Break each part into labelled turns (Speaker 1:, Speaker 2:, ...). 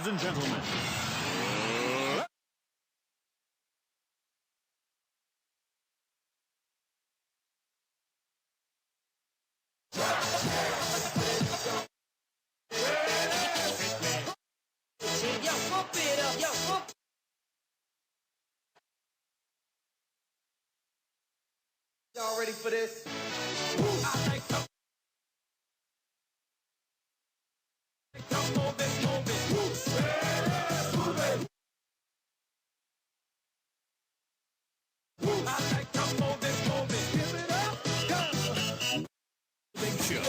Speaker 1: Ladies and gentlemen.
Speaker 2: Y'all ready for this? Come move it, move it. Move it. I like to move it. Give it up. Go.
Speaker 1: Big Show.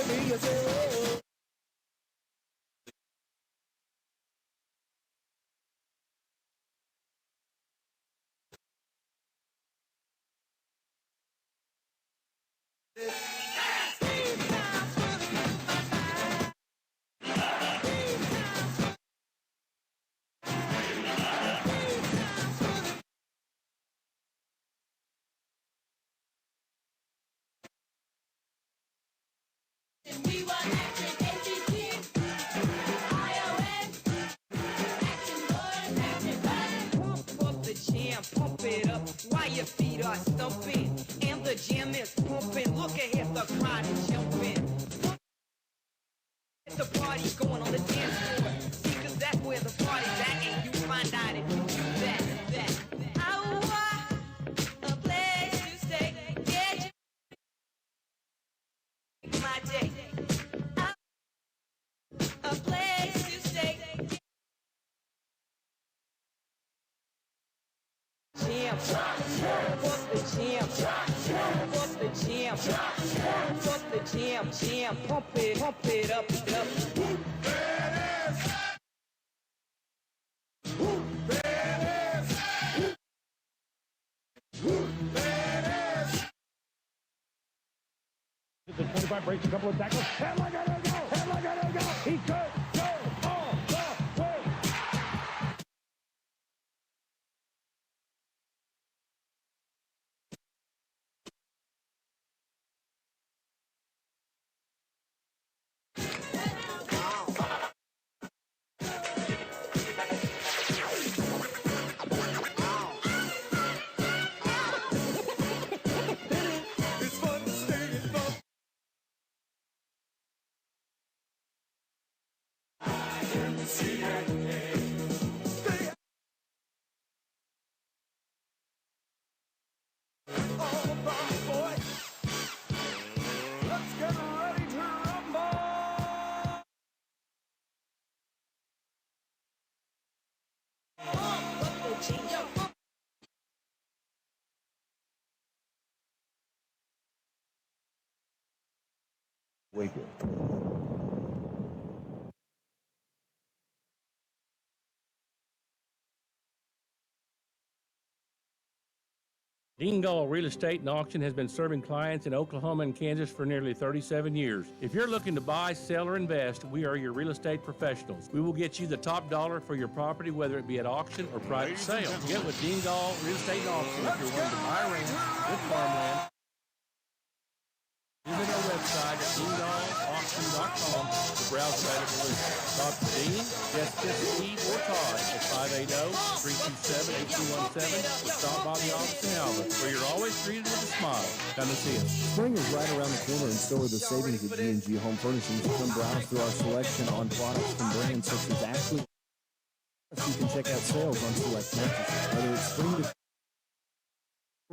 Speaker 3: We were acting ATT, iOS, acting good, acting bad.
Speaker 4: Pump up the jam, pump it up while your feet are stumping. And the jam is pumping, look ahead, the crowd is jumping. The party's going on the dance floor. See, cause that's where the party's at, and you find out if you do that. I want a place to stay, get you my day. A place to stay. Jam, fuck the jam, fuck the jam, fuck the jam, pump it up.
Speaker 5: The 25 breaks a couple of tackles. And look at him go! He could go all the way.
Speaker 2: It's fun to stay in love. All about, boy. Let's get ready to rumble.
Speaker 6: Dingall Real Estate and Auction has been serving clients in Oklahoma and Kansas for nearly 37 years. If you're looking to buy, sell, or invest, we are your real estate professionals. We will get you the top dollar for your property, whether it be at auction or private sale. Get with Dingall Real Estate and Auction if you're willing to buy ranch, with farmland. Visit our website at dingallauction.com to browse available listings. Talk to Dean, Jessica, Steve, or Todd at 580-327-8217 or stop by the office in Alva, where you're always greeted with a smile. Come and see us.
Speaker 7: Spring is right around the corner, and so are the savings at G&G Home Furnishings. Come browse through our selection on products from brands such as Ashley. You can check out sales on select mattresses, whether it's spring to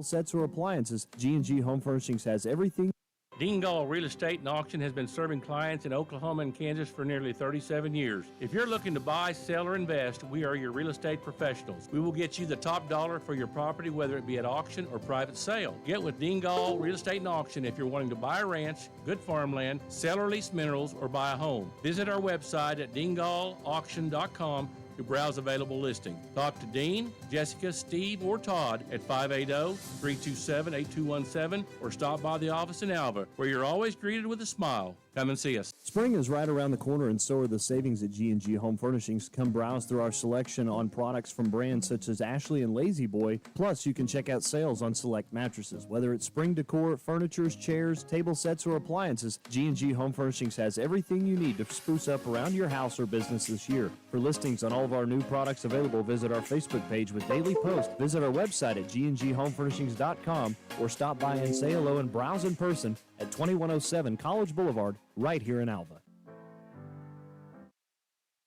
Speaker 7: sets or appliances. G&G Home Furnishings has everything.
Speaker 6: Dingall Real Estate and Auction has been serving clients in Oklahoma and Kansas for nearly 37 years. If you're looking to buy, sell, or invest, we are your real estate professionals. We will get you the top dollar for your property, whether it be at auction or private sale. Get with Dingall Real Estate and Auction if you're wanting to buy a ranch, good farmland, sell or lease minerals, or buy a home. Visit our website at dingallauction.com to browse available listings. Talk to Dean, Jessica, Steve, or Todd at 580-327-8217 or stop by the office in Alva, where you're always greeted with a smile. Come and see us.
Speaker 7: Spring is right around the corner, and so are the savings at G&G Home Furnishings. Come browse through our selection on products from brands such as Ashley and Lazy Boy. Plus, you can check out sales on select mattresses. Whether it's spring decor, furniture, chairs, table sets, or appliances, G&G Home Furnishings has everything you need to spruce up around your house or business this year. For listings on all of our new products available, visit our Facebook page with daily posts. Visit our website at gnghomefurnishings.com or stop by and say hello and browse in person at 2107 College Boulevard, right here in Alva.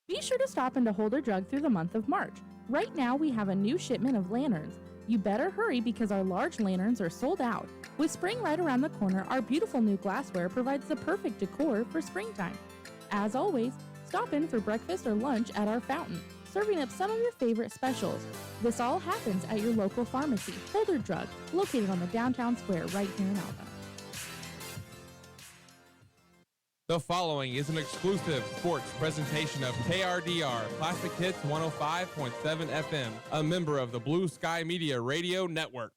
Speaker 1: Be sure to stop into Holder Drug through the month of March. Right now, we have a new shipment of lanterns. You better hurry because our large lanterns are sold out. With spring right around the corner, our beautiful new glassware provides the perfect decor for springtime. As always, stop in for breakfast or lunch at our fountain, serving up some of your favorite specials. This all happens at your local pharmacy, Holder Drug, located on the downtown square right here in Alva.
Speaker 8: The following is an exclusive sports presentation of KRDR Classic Hits 105.7 FM, a member of the Blue Sky Media Radio Network.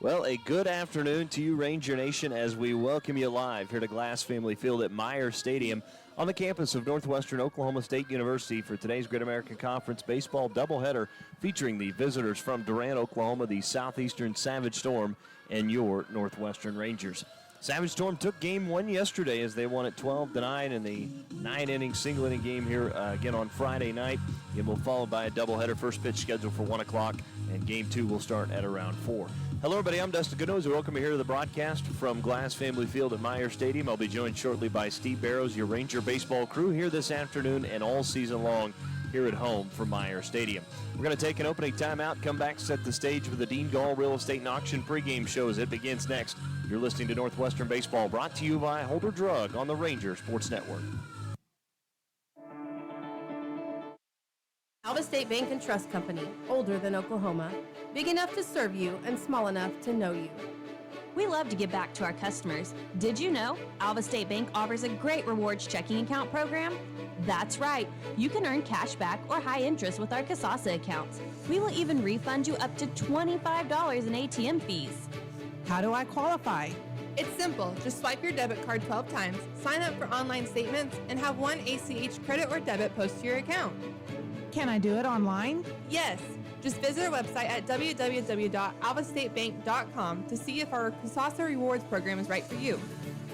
Speaker 9: Well, a good afternoon to you, Ranger Nation, as we welcome you live here to Glass Family Field at Myers Stadium on the campus of Northwestern Oklahoma State University for today's Great American Conference baseball doubleheader featuring the visitors from Durant, Oklahoma, the Southeastern Savage Storm, and your Northwestern Rangers. Savage Storm took game one yesterday as they won it 12-9 in the 9-inning single-inning game here again on Friday night. It will follow by a doubleheader. First pitch scheduled for 1 o'clock, and game two will start at around 4. Hello, everybody. I'm Dustin Goodnose. Welcome you here to the broadcast from Glass Family Field at Myers Stadium. I'll be joined shortly by Steve Barrows, your Ranger baseball crew here this afternoon and all season long here at home from Myers Stadium. We're going to take an opening timeout, come back, set the stage with the Dean Gall Real Estate and Auction pregame show as it begins next. You're listening to Northwestern Baseball, brought to you by Holder Drug on the Ranger Sports Network.
Speaker 10: Alva State Bank and Trust Company, older than Oklahoma, big enough to serve you and small enough to know you.
Speaker 11: We love to give back to our customers. Did you know Alva State Bank offers a great rewards checking account program? That's right. You can earn cash back or high interest with our Kasasa accounts. We will even refund you up to $25 in ATM fees.
Speaker 12: How do I qualify?
Speaker 10: It's simple. Just swipe your debit card 12 times, sign up for online statements, and have one ACH credit or debit post to your account.
Speaker 12: Can I do it online?
Speaker 10: Yes. Just visit our website at www.alvastatebank.com to see if our Kasasa Rewards program is right for you.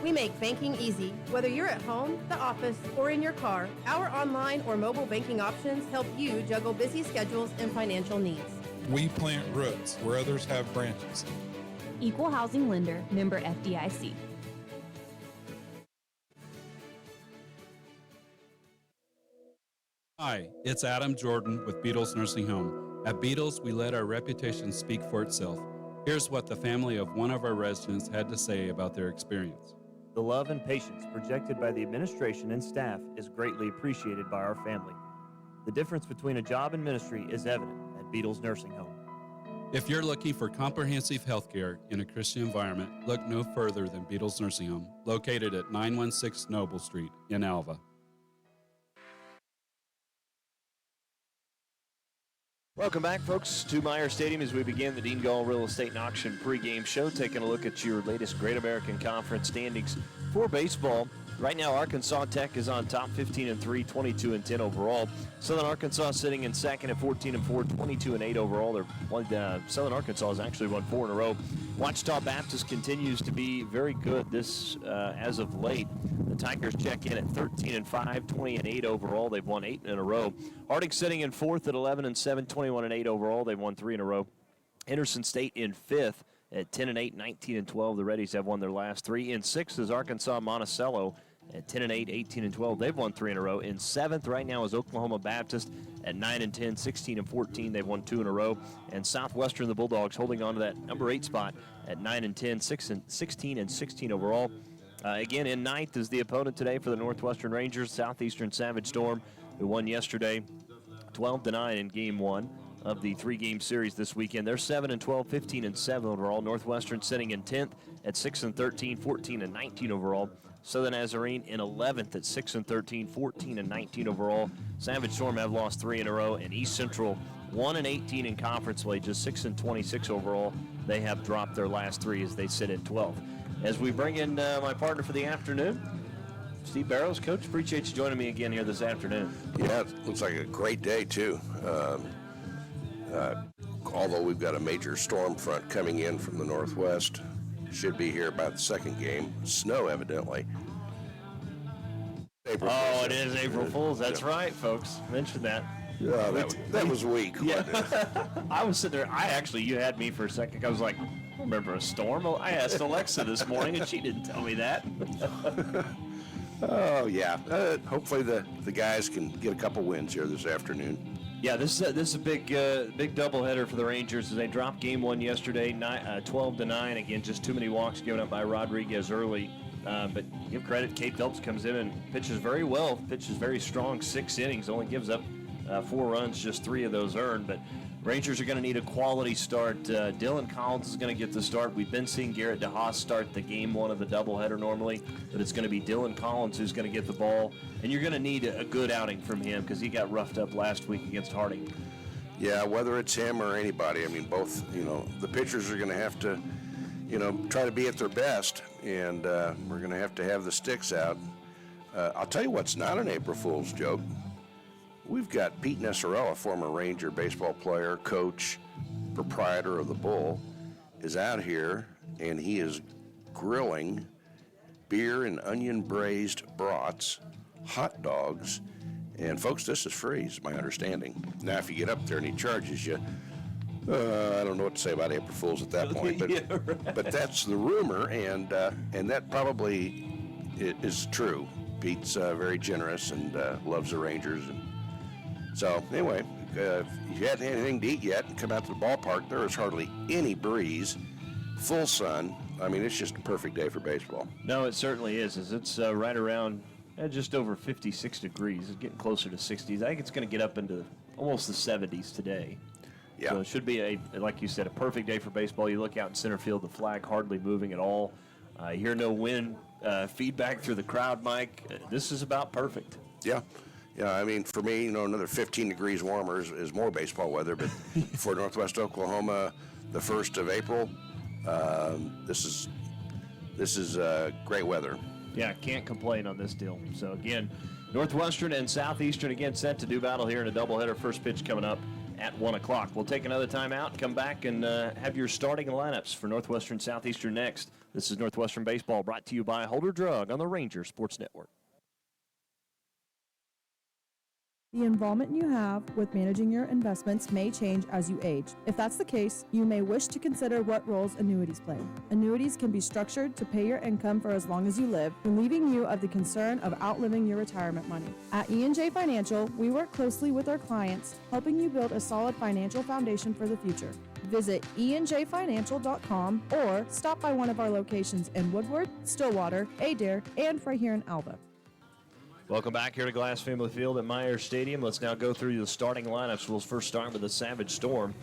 Speaker 10: We make banking easy. Whether you're at home, the office, or in your car, our online or mobile banking options help you juggle busy schedules and financial needs.
Speaker 13: We plant roots where others have branches.
Speaker 11: Equal housing lender, member FDIC.
Speaker 14: Hi, it's Adam Jordan with Beatles Nursing Home. At Beatles, we let our reputation speak for itself. Here's what the family of one of our residents had to say about their experience.
Speaker 7: The love and patience projected by the administration and staff is greatly appreciated by our family. The difference between a job and ministry is evident at Beatles Nursing Home.
Speaker 14: If you're looking for comprehensive health care in a Christian environment, look no further than Beatles Nursing Home, located at 916 Noble Street in Alva.
Speaker 9: Welcome back, folks, to Myers Stadium as we begin the Dean Gall Real Estate and Auction pregame show, taking a look at your latest Great American Conference standings for baseball. Right now, Arkansas Tech is on top, 15-3, 22-10 overall. Southern Arkansas sitting in second at 14-4, 22-8 overall. Southern Arkansas has actually won 4 in a row. Wichita Baptist continues to be very good this as of late. The Tigers check in at 13-5, 20-8 overall. They've won 8 in a row. Harding sitting in fourth at 11-7, 21-8 overall. They've won 3 in a row. Henderson State in fifth at 10-8, 19-12. The Reddies have won their last 3. In sixth is Arkansas Monticello at 10-8, 18-12. They've won 3 in a row. In seventh right now is Oklahoma Baptist at 9-10, 16-14. They've won 2 in a row. And Southwestern, the Bulldogs, holding on to that number 8 spot at 9-10, 16-16 overall. Again, in ninth is the opponent today for the Northwestern Rangers, Southeastern Savage Storm, who won yesterday 12-9 in game 1 of the 3-game series this weekend. They're 7-12, 15-7 overall. Northwestern sitting in 10th at 6-13, 14-19 overall. Southern Nazarene in 11th at 6-13, 14-19 overall. Savage Storm have lost 3 in a row, and East Central 1-18 in conference play, just 6-26 overall. They have dropped their last 3 as they sit at 12th. As we bring in my partner for the afternoon, Steve Barrows, Coach, appreciate you joining me again here this afternoon.
Speaker 15: Yeah, it looks like a great day, too. Although we've got a major storm front coming in from the northwest, should be here by the second game. Snow, evidently. April Fool's.
Speaker 9: It is April Fool's. That's right, folks. Mention that.
Speaker 15: Yeah, that was weak.
Speaker 9: Yeah. I was sitting there. You had me for a second. I was like, I remember a storm. Well, I asked Alexa this morning, and she didn't tell me that.
Speaker 15: Oh, yeah. Hopefully the guys can get a couple wins here this afternoon.
Speaker 9: Yeah, this is a big doubleheader for the Rangers as they dropped game one yesterday, 12-9. Again, just too many walks given up by Rodriguez early. But give credit, Kate Phelps comes in and pitches very well, pitches very strong, 6 innings, only gives up 4 runs, just 3 of those earned. But Rangers are going to need a quality start. Dylan Collins is going to get the start. We've been seeing Garrett DeHaas start the game one of the doubleheader normally, but it's going to be Dylan Collins who's going to get the ball. And you're going to need a good outing from him because he got roughed up last week against Harding.
Speaker 15: Yeah, whether it's him or anybody, I mean, both, the pitchers are going to have to, try to be at their best, and we're going to have the sticks out. I'll tell you what's not an April Fool's joke. We've got Pete Nessarella, former Ranger baseball player, coach, proprietor of the Bull, is out here, and he is grilling beer and onion braised brats, hot dogs, and folks, this is free, is my understanding. Now, if you get up there and he charges you, I don't know what to say about April Fools at that point, but,
Speaker 9: Yeah, right.
Speaker 15: but that's the rumor, and that probably is true. Pete's very generous and loves the Rangers. And so, anyway, if you hadn't had anything to eat yet and come out to the ballpark, there is hardly any breeze, full sun. I mean, it's just a perfect day for baseball.
Speaker 9: No, it certainly is. It's right around just over 56 degrees. It's getting closer to 60s. I think it's going to get up into almost the 70s today.
Speaker 15: Yeah.
Speaker 9: So it should be, like you said, a perfect day for baseball. You look out in center field, the flag hardly moving at all. You hear no wind feedback through the crowd, Mike. This is about perfect.
Speaker 15: Yeah. Yeah, I mean, for me, another 15 degrees warmer is more baseball weather. But for Northwest Oklahoma, the 1st of April, this is great weather.
Speaker 9: Yeah, can't complain on this deal. So, again, Northwestern and Southeastern, again, set to do battle here in a doubleheader. First pitch coming up at 1 o'clock. We'll take another timeout, come back, and have your starting lineups for Northwestern Southeastern next. This is Northwestern Baseball, brought to you by Holder Drug on the Ranger Sports Network.
Speaker 16: The involvement you have with managing your investments may change as you age. If that's the case, you may wish to consider what roles annuities play. Annuities can be structured to pay your income for as long as you live, relieving you of the concern of outliving your retirement money. At E&J Financial, we work closely with our clients, helping you build a solid financial foundation for the future. Visit enjfinancial.com or stop by one of our locations in Woodward, Stillwater, Adair, and right here in Alva.
Speaker 9: Welcome back here to Glass Family Field at Myers Stadium. Let's now go through the starting lineups. We'll first start with the Savage Storm.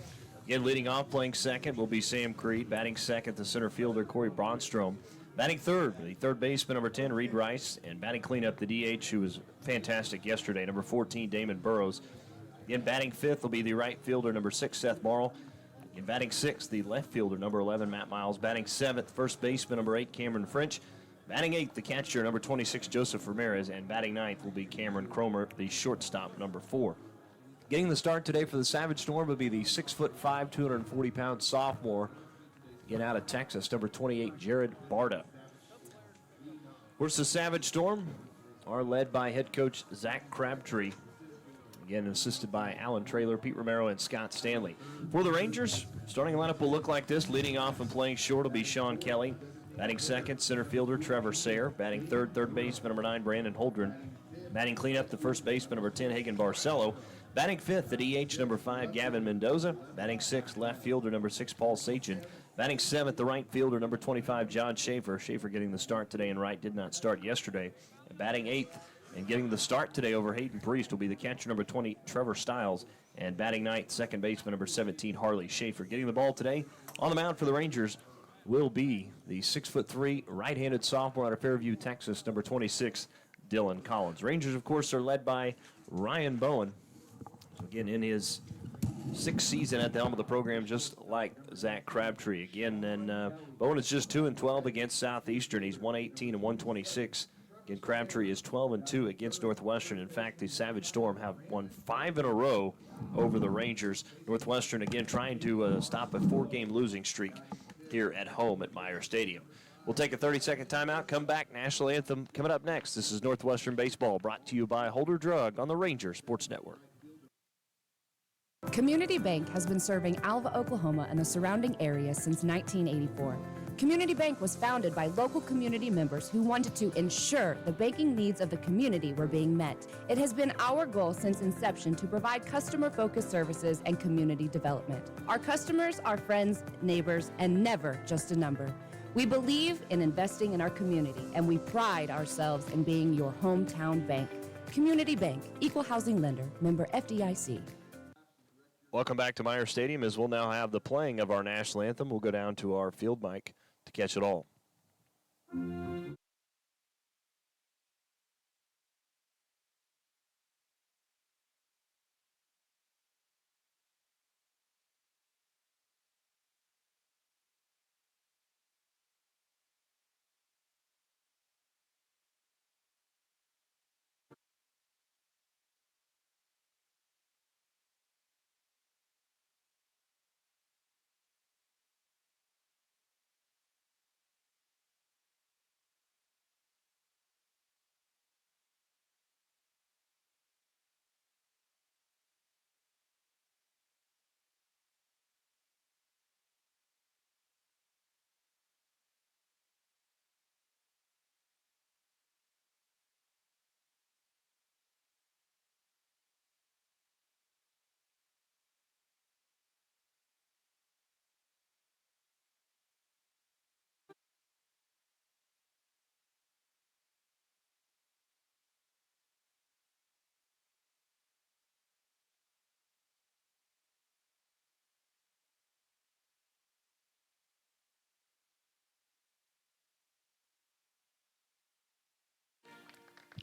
Speaker 9: Again, leading off, playing second will be Sam Creed. Batting second, the center fielder, Corey Braunstrom. Batting third, the third baseman, number 10, Reed Rice. And batting cleanup, the DH, who was fantastic yesterday, number 14, Damon Burrows. Again, batting fifth will be the right fielder, number 6, Seth Morrill. Again, batting sixth, the left fielder, number 11, Matt Miles. Batting seventh, first baseman, number 8, Cameron French. Batting eighth, the catcher, number 26, Joseph Ramirez, and batting ninth will be Cameron Cromer, the shortstop, number 4. Getting the start today for the Savage Storm will be the 6'5", 240-pound sophomore, again out of Texas, number 28, Jared Barta. Of course, the Savage Storm are led by head coach Zach Crabtree, again assisted by Alan Traylor, Pete Romero, and Scott Stanley. For the Rangers, starting lineup will look like this. Leading off and playing short will be Sean Kelly. Batting second, center fielder Trevor Sayre. Batting third, third baseman number 9, Brandon Holdren. Batting cleanup, the first baseman number 10, Hagen Barcelo. Batting fifth, the DH number 5, Gavin Mendoza. Batting sixth, left fielder number 6, Paul Sachin. Batting seventh, the right fielder number 25, John Schaefer. Schaefer getting the start today, and Wright did not start yesterday. And batting eighth and getting the start today over Hayden Priest will be the catcher number 20, Trevor Stiles. And batting ninth, second baseman number 17, Harley Schaefer. Getting the ball today on the mound for the Rangers will be the 6'3", right-handed sophomore out of Fairview, Texas, number 26, Dylan Collins. Rangers, of course, are led by Ryan Bowen. Again, in his 6th season at the helm of the program, just like Zach Crabtree. Again, and Bowen is just 2-12 against Southeastern. He's 118 and 126 Again, Crabtree is 12-2 against Northwestern. In fact, the Savage Storm have won 5 in a row over the Rangers. Northwestern, again, trying to stop a 4-game losing streak here at home at Meyer Stadium. We'll take a 30-second timeout, come back. National Anthem coming up next. This is Northwestern Baseball, brought to you by Holder Drug on the Ranger Sports Network.
Speaker 17: Community Bank has been serving Alva, Oklahoma and the surrounding area since 1984. Community Bank was founded by local community members who wanted to ensure the banking needs of the community were being met. It has been our goal since inception to provide customer-focused services and community development. Our customers are friends, neighbors, and never just a number. We believe in investing in our community, and we pride ourselves in being your hometown bank. Community Bank, Equal Housing Lender, member FDIC.
Speaker 9: Welcome back to Meyer Stadium, as we'll now have the playing of our national anthem. We'll go down to our field mic to catch it all.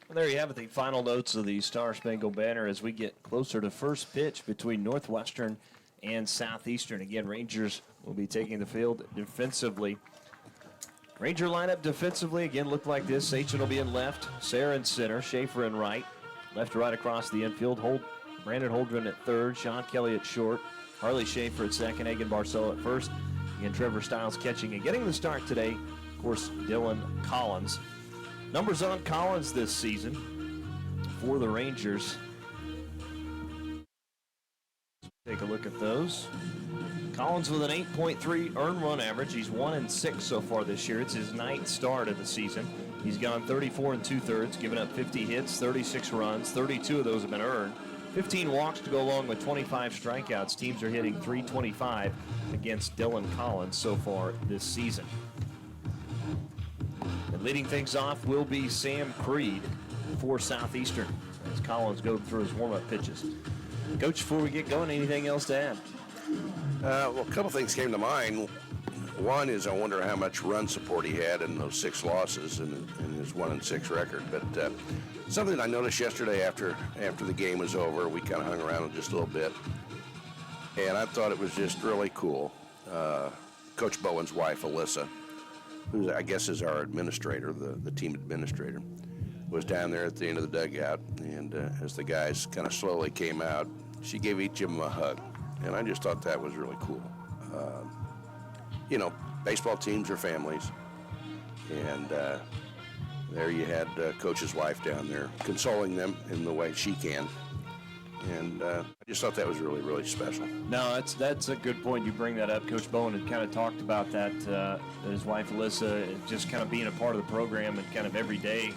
Speaker 9: Well, there you have it, the final notes of the Star Spangled Banner as we get closer to first pitch between Northwestern and Southeastern. Again, Rangers will be taking the field defensively. Ranger lineup defensively, again, look like this. Sachin will be in left, Sarah in center, Schaefer in right. Left to right across the infield, Brandon Holdren at third, Sean Kelly at short, Harley Schaefer at second, Egan Barcelo at first. Again, Trevor Stiles catching and getting the start today. Of course, Dylan Collins. Numbers on Collins this season for the Rangers. Take a look at those. Collins with an 8.3 earned run average. He's 1-6 so far this year. It's his 9th start of the season. He's gone 34 2/3, given up 50 hits, 36 runs. 32 of those have been earned. 15 walks to go along with 25 strikeouts. Teams are hitting .325 against Dylan Collins so far this season. And leading things off will be Sam Creed for Southeastern as Collins goes through his warm-up pitches. Coach, before we get going, anything else to add?
Speaker 15: Well, a couple things came to mind. One is I wonder how much run support he had in those 6 losses in his 1-6 record. But something I noticed yesterday after the game was over, we kind of hung around just a little bit, and I thought it was just really cool. Coach Bowen's wife, Alyssa, who I guess is our administrator, the team administrator, was down there at the end of the dugout, and as the guys kind of slowly came out, she gave each of them a hug, and I just thought that was really cool. You know, baseball teams are families, and there you had Coach's wife down there consoling them in the way she can, and I just thought that was really, really special.
Speaker 9: No, that's a good point. You bring that up. Coach Bowen had kind of talked about that, his wife Alyssa, just kind of being a part of the program and kind of every day,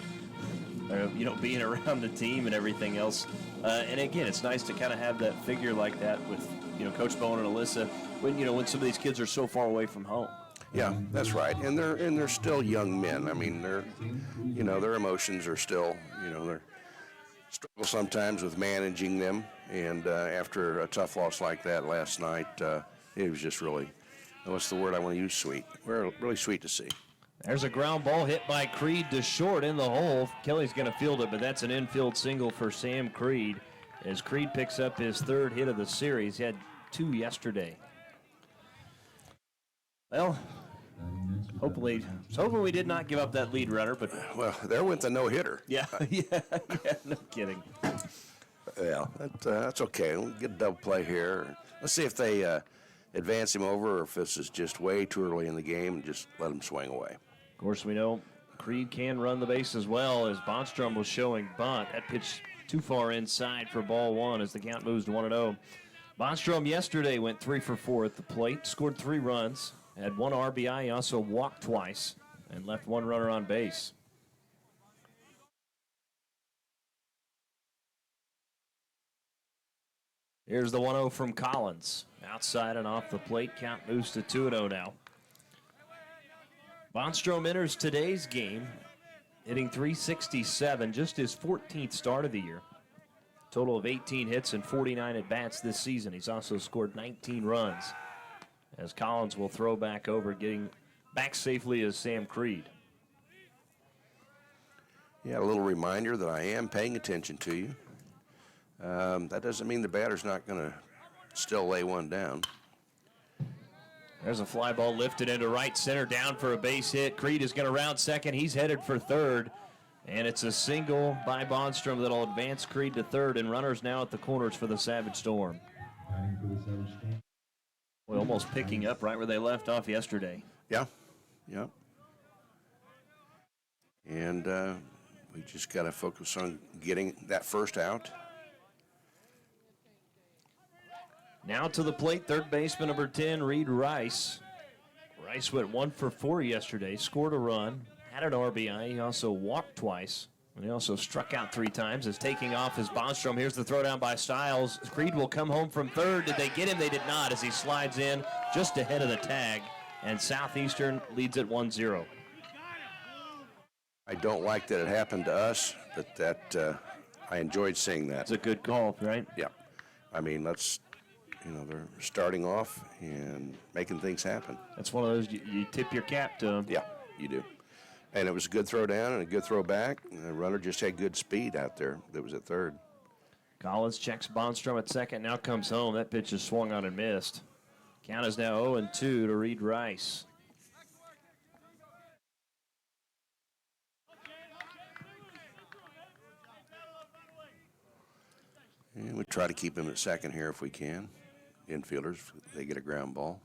Speaker 9: being around the team and everything else. And again, it's nice to kind of have that figure like that with, Coach Bowen and Alyssa when some of these kids are so far away from home.
Speaker 15: Yeah, that's right. And they're still young men. I mean, their emotions are still, they're struggle sometimes with managing them. And after a tough loss like that last night, it was just really, what's the word I want to use? Sweet. Really sweet to see.
Speaker 9: There's a ground ball hit by Creed to short in the hole. Kelly's going to field it, but that's an infield single for Sam Creed as Creed picks up his 3rd hit of the series. He had 2 yesterday. Well, Hopefully, hoping we did not give up that lead runner, but
Speaker 15: Well, there went the no-hitter.
Speaker 9: yeah, no kidding.
Speaker 15: Yeah, that's okay. We'll get a double play here. Let's see if they advance him over or if this is just way too early in the game and just let him swing away.
Speaker 9: Of course, we know Creed can run the base as well, as Bonstrom was showing bunt. That pitch too far inside for ball one as the count moves to 1-0. Bonstrom yesterday went 3 for 4 at the plate, scored 3 runs, had 1 RBI. He also walked twice and left 1 runner on base. Here's the 1-0 from Collins. Outside and off the plate, count moves to 2-0 now. Bonstrom enters today's game hitting .367, just his 14th start of the year. Total of 18 hits and 49 at-bats this season. He's also scored 19 runs, as Collins will throw back over, getting back safely as Sam Creed.
Speaker 15: Yeah, a little reminder that I am paying attention to you. That doesn't mean the batter's not going to still lay one down.
Speaker 9: There's a fly ball lifted into right center, down for a base hit. Creed is going to round second. He's headed for third. And it's a single by Bonstrom that'll advance Creed to third, and runners now at the corners for the Savage Storm. Well, almost picking up right where they left off yesterday.
Speaker 15: Yeah. And we just got to focus on getting that first out.
Speaker 9: Now to the plate, third baseman number 10, Reed Rice. Rice went 1 for 4 yesterday, scored a run, had an RBI. He also walked twice, and he also struck out 3 times. As taking off is Bonstrom. Here's the throwdown by Stiles. Creed will come home from third. Did they get him? They did not, as he slides in just ahead of the tag, and Southeastern leads at 1-0.
Speaker 15: I don't like that it happened to us, but that I enjoyed seeing that.
Speaker 9: It's a good call, right?
Speaker 15: Yeah. I mean, they're starting off and making things happen.
Speaker 9: That's one of those you tip your cap to them.
Speaker 15: Yeah, you do. And it was a good throw down and a good throw back. And the runner just had good speed out there that was at third.
Speaker 9: Collins checks Bonstrom at second, now comes home. That pitch is swung on and missed. Count is now 0-2 to Reed Rice.
Speaker 15: And we try to keep him at second here if we can. Infielders, they get a ground ball.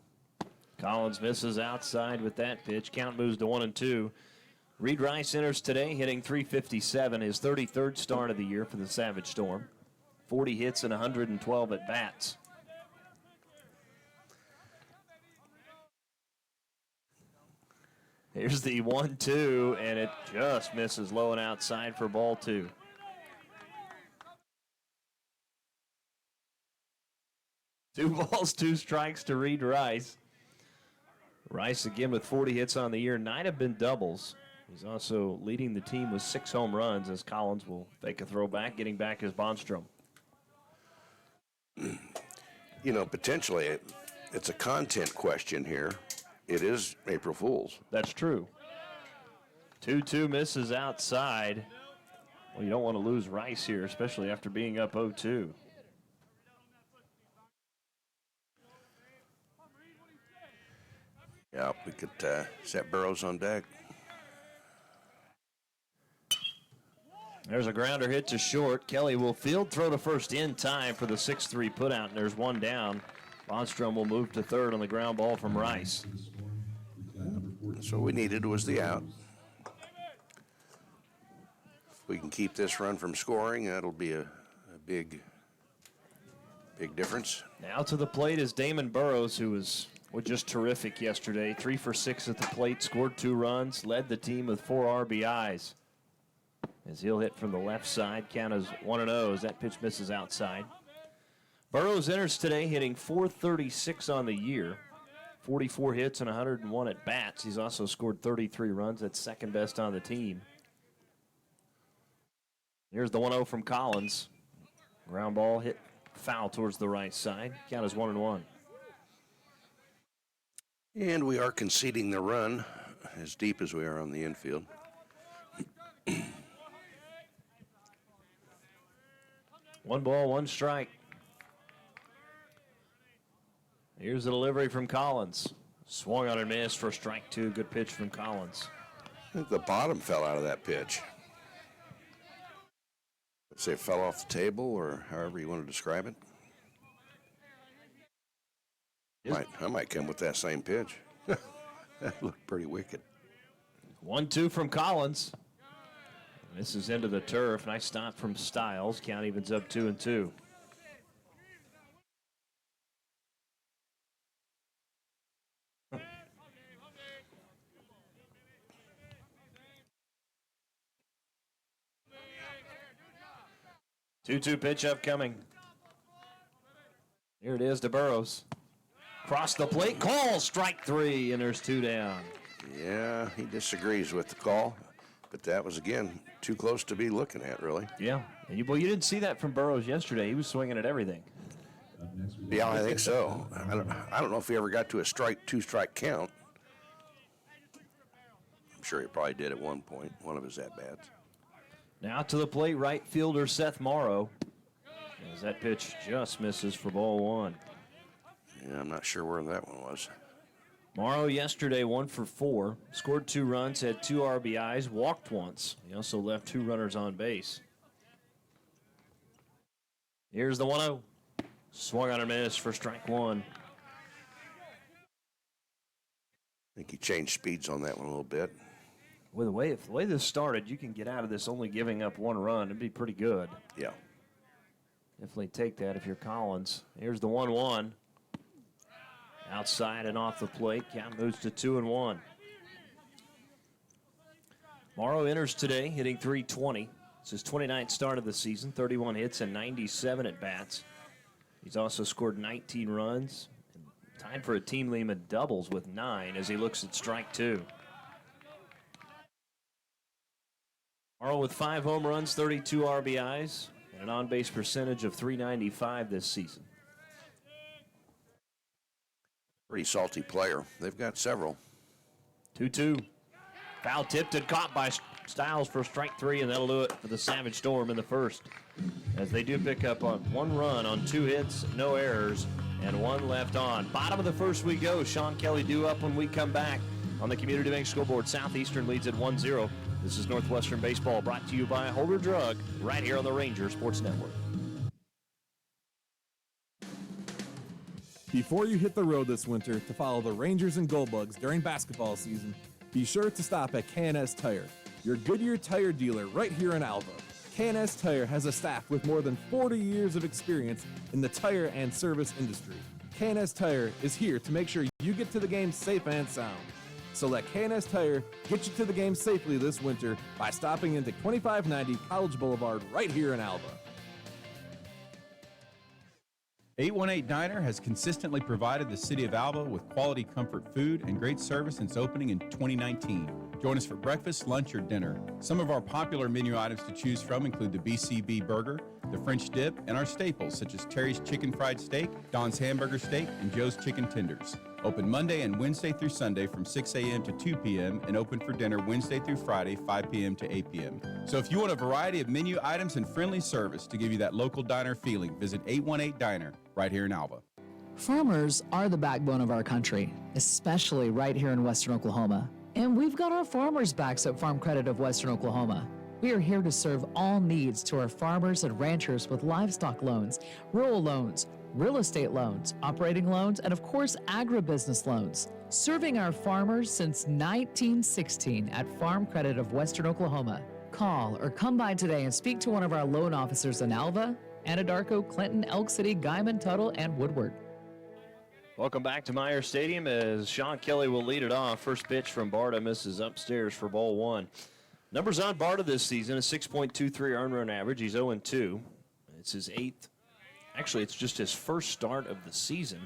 Speaker 9: Collins misses outside with that pitch. Count moves to 1-2. Reed Rice enters today hitting .357, his 33rd start of the year for the Savage Storm. 40 hits and 112 at-bats. Here's the 1-2, and it just misses low and outside for ball 2. Two balls, 2 strikes to Reed Rice. Rice again with 40 hits on the year. 9 have been doubles. He's also leading the team with 6 home runs, as Collins will fake a throwback, getting back as Bonstrom.
Speaker 15: Potentially it's a content question here. It is April Fool's.
Speaker 9: That's true. 2-2 misses outside. Well, you don't want to lose Rice here, especially after being up 0-2.
Speaker 15: Yeah, we could set Burrows on deck.
Speaker 9: There's a grounder hit to short. Kelly will field throw to first in time for the 6-3 putout, and there's 1 down. Bonstrom will move to third on the ground ball from Rice.
Speaker 15: So what we needed was the out. If we can keep this run from scoring, that'll be a big difference.
Speaker 9: Now to the plate is Damon Burrows, who was just terrific yesterday. 3 for 6 at the plate, scored 2 runs, led the team with 4 RBIs. As he'll hit from the left side, count is 1-0 as that pitch misses outside. Burrows enters today hitting .436 on the year. 44 hits and 101 at bats. He's also scored 33 runs. That's second best on the team. Here's the 1-0 from Collins. Ground ball hit foul towards the right side. Count is 1-1.
Speaker 15: And we are conceding the run as deep as we are on the infield.
Speaker 9: 1 ball, 1 strike. Here's the delivery from Collins. Swung on and missed for strike two. Good pitch from Collins.
Speaker 15: I think the bottom fell out of that pitch. Let's say it fell off the table or however you want to describe it. I might come with that same pitch. That looked pretty wicked.
Speaker 9: 1-2 from Collins. This is into the turf. Nice stop from Stiles. Count evens up 2-2. Two-two pitch upcoming. Here it is to Burrows. Cross the plate, call, strike three, and there's two down.
Speaker 15: Yeah, he disagrees with the call, but that was, again, too close to be looking at, really.
Speaker 9: Yeah, and you didn't see that from Burrows yesterday. He was swinging at everything.
Speaker 15: Yeah, I think so. I don't know if he ever got to a two-strike count. I'm sure he probably did at one point, one of his at-bats.
Speaker 9: Now to the plate, right fielder Seth Morrow. As that pitch just misses for ball one.
Speaker 15: Yeah, I'm not sure where that one was.
Speaker 9: Morrow yesterday 1 for 4, scored 2 runs, had 2 RBIs, walked once. He also left 2 runners on base. Here's the 1-0. Swung on and missed for strike one.
Speaker 15: I think he changed speeds on that one a little bit.
Speaker 9: Well, the way this started, you can get out of this only giving up 1 run. It'd be pretty good.
Speaker 15: Yeah.
Speaker 9: Definitely take that if you're Collins. Here's the 1-1. Outside and off the plate. Count moves to 2-1. Morrow enters today, hitting .320. It's his 29th start of the season, 31 hits and 97 at-bats. He's also scored 19 runs, and tied for a team lead in doubles with 9 as he looks at strike 2. Morrow with 5 home runs, 32 RBIs, and an on-base percentage of .395 this season.
Speaker 15: Pretty salty player. They've got several.
Speaker 9: 2-2. Foul tipped and caught by Stiles for strike 3, and that'll do it for the Savage Storm in the first. As they do pick up on 1 run on 2 hits, no errors, and 1 left on. Bottom of the first we go. Sean Kelly due up when we come back on the Community Bank Scoreboard. Southeastern leads at 1-0. This is Northwestern Baseball, brought to you by Holder Drug, right here on the Ranger Sports Network.
Speaker 18: Before you hit the road this winter to follow the Rangers and Goldbugs during basketball season, be sure to stop at K&S Tire, your Goodyear tire dealer right here in Alva. K&S Tire has a staff with more than 40 years of experience in the tire and service industry. K&S Tire is here to make sure you get to the game safe and sound. So let K&S Tire get you to the game safely this winter by stopping into 2590 College Boulevard right here in Alva.
Speaker 19: 818 Diner has consistently provided the city of Alva with quality comfort food and great service since opening in 2019. Join us for breakfast, lunch, or dinner. Some of our popular menu items to choose from include the BCB burger, the French dip, and our staples such as Terry's chicken fried steak, Don's hamburger steak, and Joe's chicken tenders. Open Monday and Wednesday through Sunday from 6 a.m. to 2 p.m. and open for dinner Wednesday through Friday, 5 p.m. to 8 p.m. So if you want a variety of menu items and friendly service to give you that local diner feeling, visit 818 Diner right here in Alva.
Speaker 20: Farmers are the backbone of our country, especially right here in Western Oklahoma. And we've got our farmers' backs at Farm Credit of Western Oklahoma. We are here to serve all needs to our farmers and ranchers with livestock loans, rural loans, real estate loans, operating loans, and of course, agribusiness loans. Serving our farmers since 1916 at Farm Credit of Western Oklahoma. Call or come by today and speak to one of our loan officers in Alva, Anadarko, Clinton, Elk City, Guyman, Tuttle, and Woodward.
Speaker 9: Welcome back to Meyer Stadium as Sean Kelly will lead it off. First pitch from Barta misses upstairs for ball 1. Numbers on Barta this season, a 6.23 earned run average. He's 0-2. It's his 8th. Actually, it's just his first start of the season.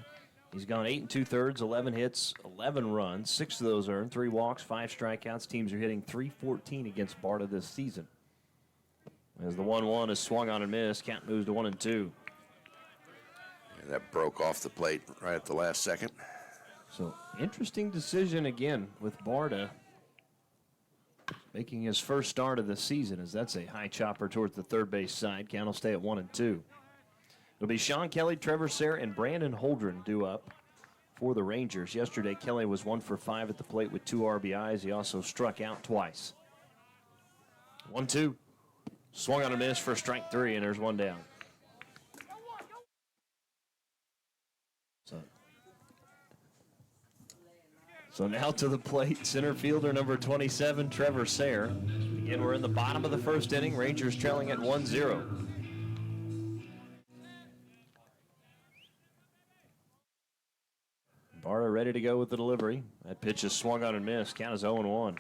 Speaker 9: He's gone 8 2/3, 11 hits, 11 runs, 6 of those earned, 3 walks, 5 strikeouts. Teams are hitting .314 against Barta this season. As the 1-1 is swung on and missed, count moves to 1-2.
Speaker 15: And that broke off the plate right at the last second.
Speaker 9: So, interesting decision again with Barta making his first start of the season, as that's a high chopper towards the third base side. Count will stay at 1-2. It'll be Sean Kelly, Trevor Sayre, and Brandon Holdren due up for the Rangers. Yesterday, Kelly was 1 for 5 at the plate with 2 RBIs. He also struck out twice. 1-2. Swung on a miss for strike 3, and there's one down. So now to the plate, center fielder number 27, Trevor Sayre. Again, we're in the bottom of the first inning. Rangers trailing at 1-0. Barta ready to go with the delivery. That pitch is swung on and missed. Count is 0-1.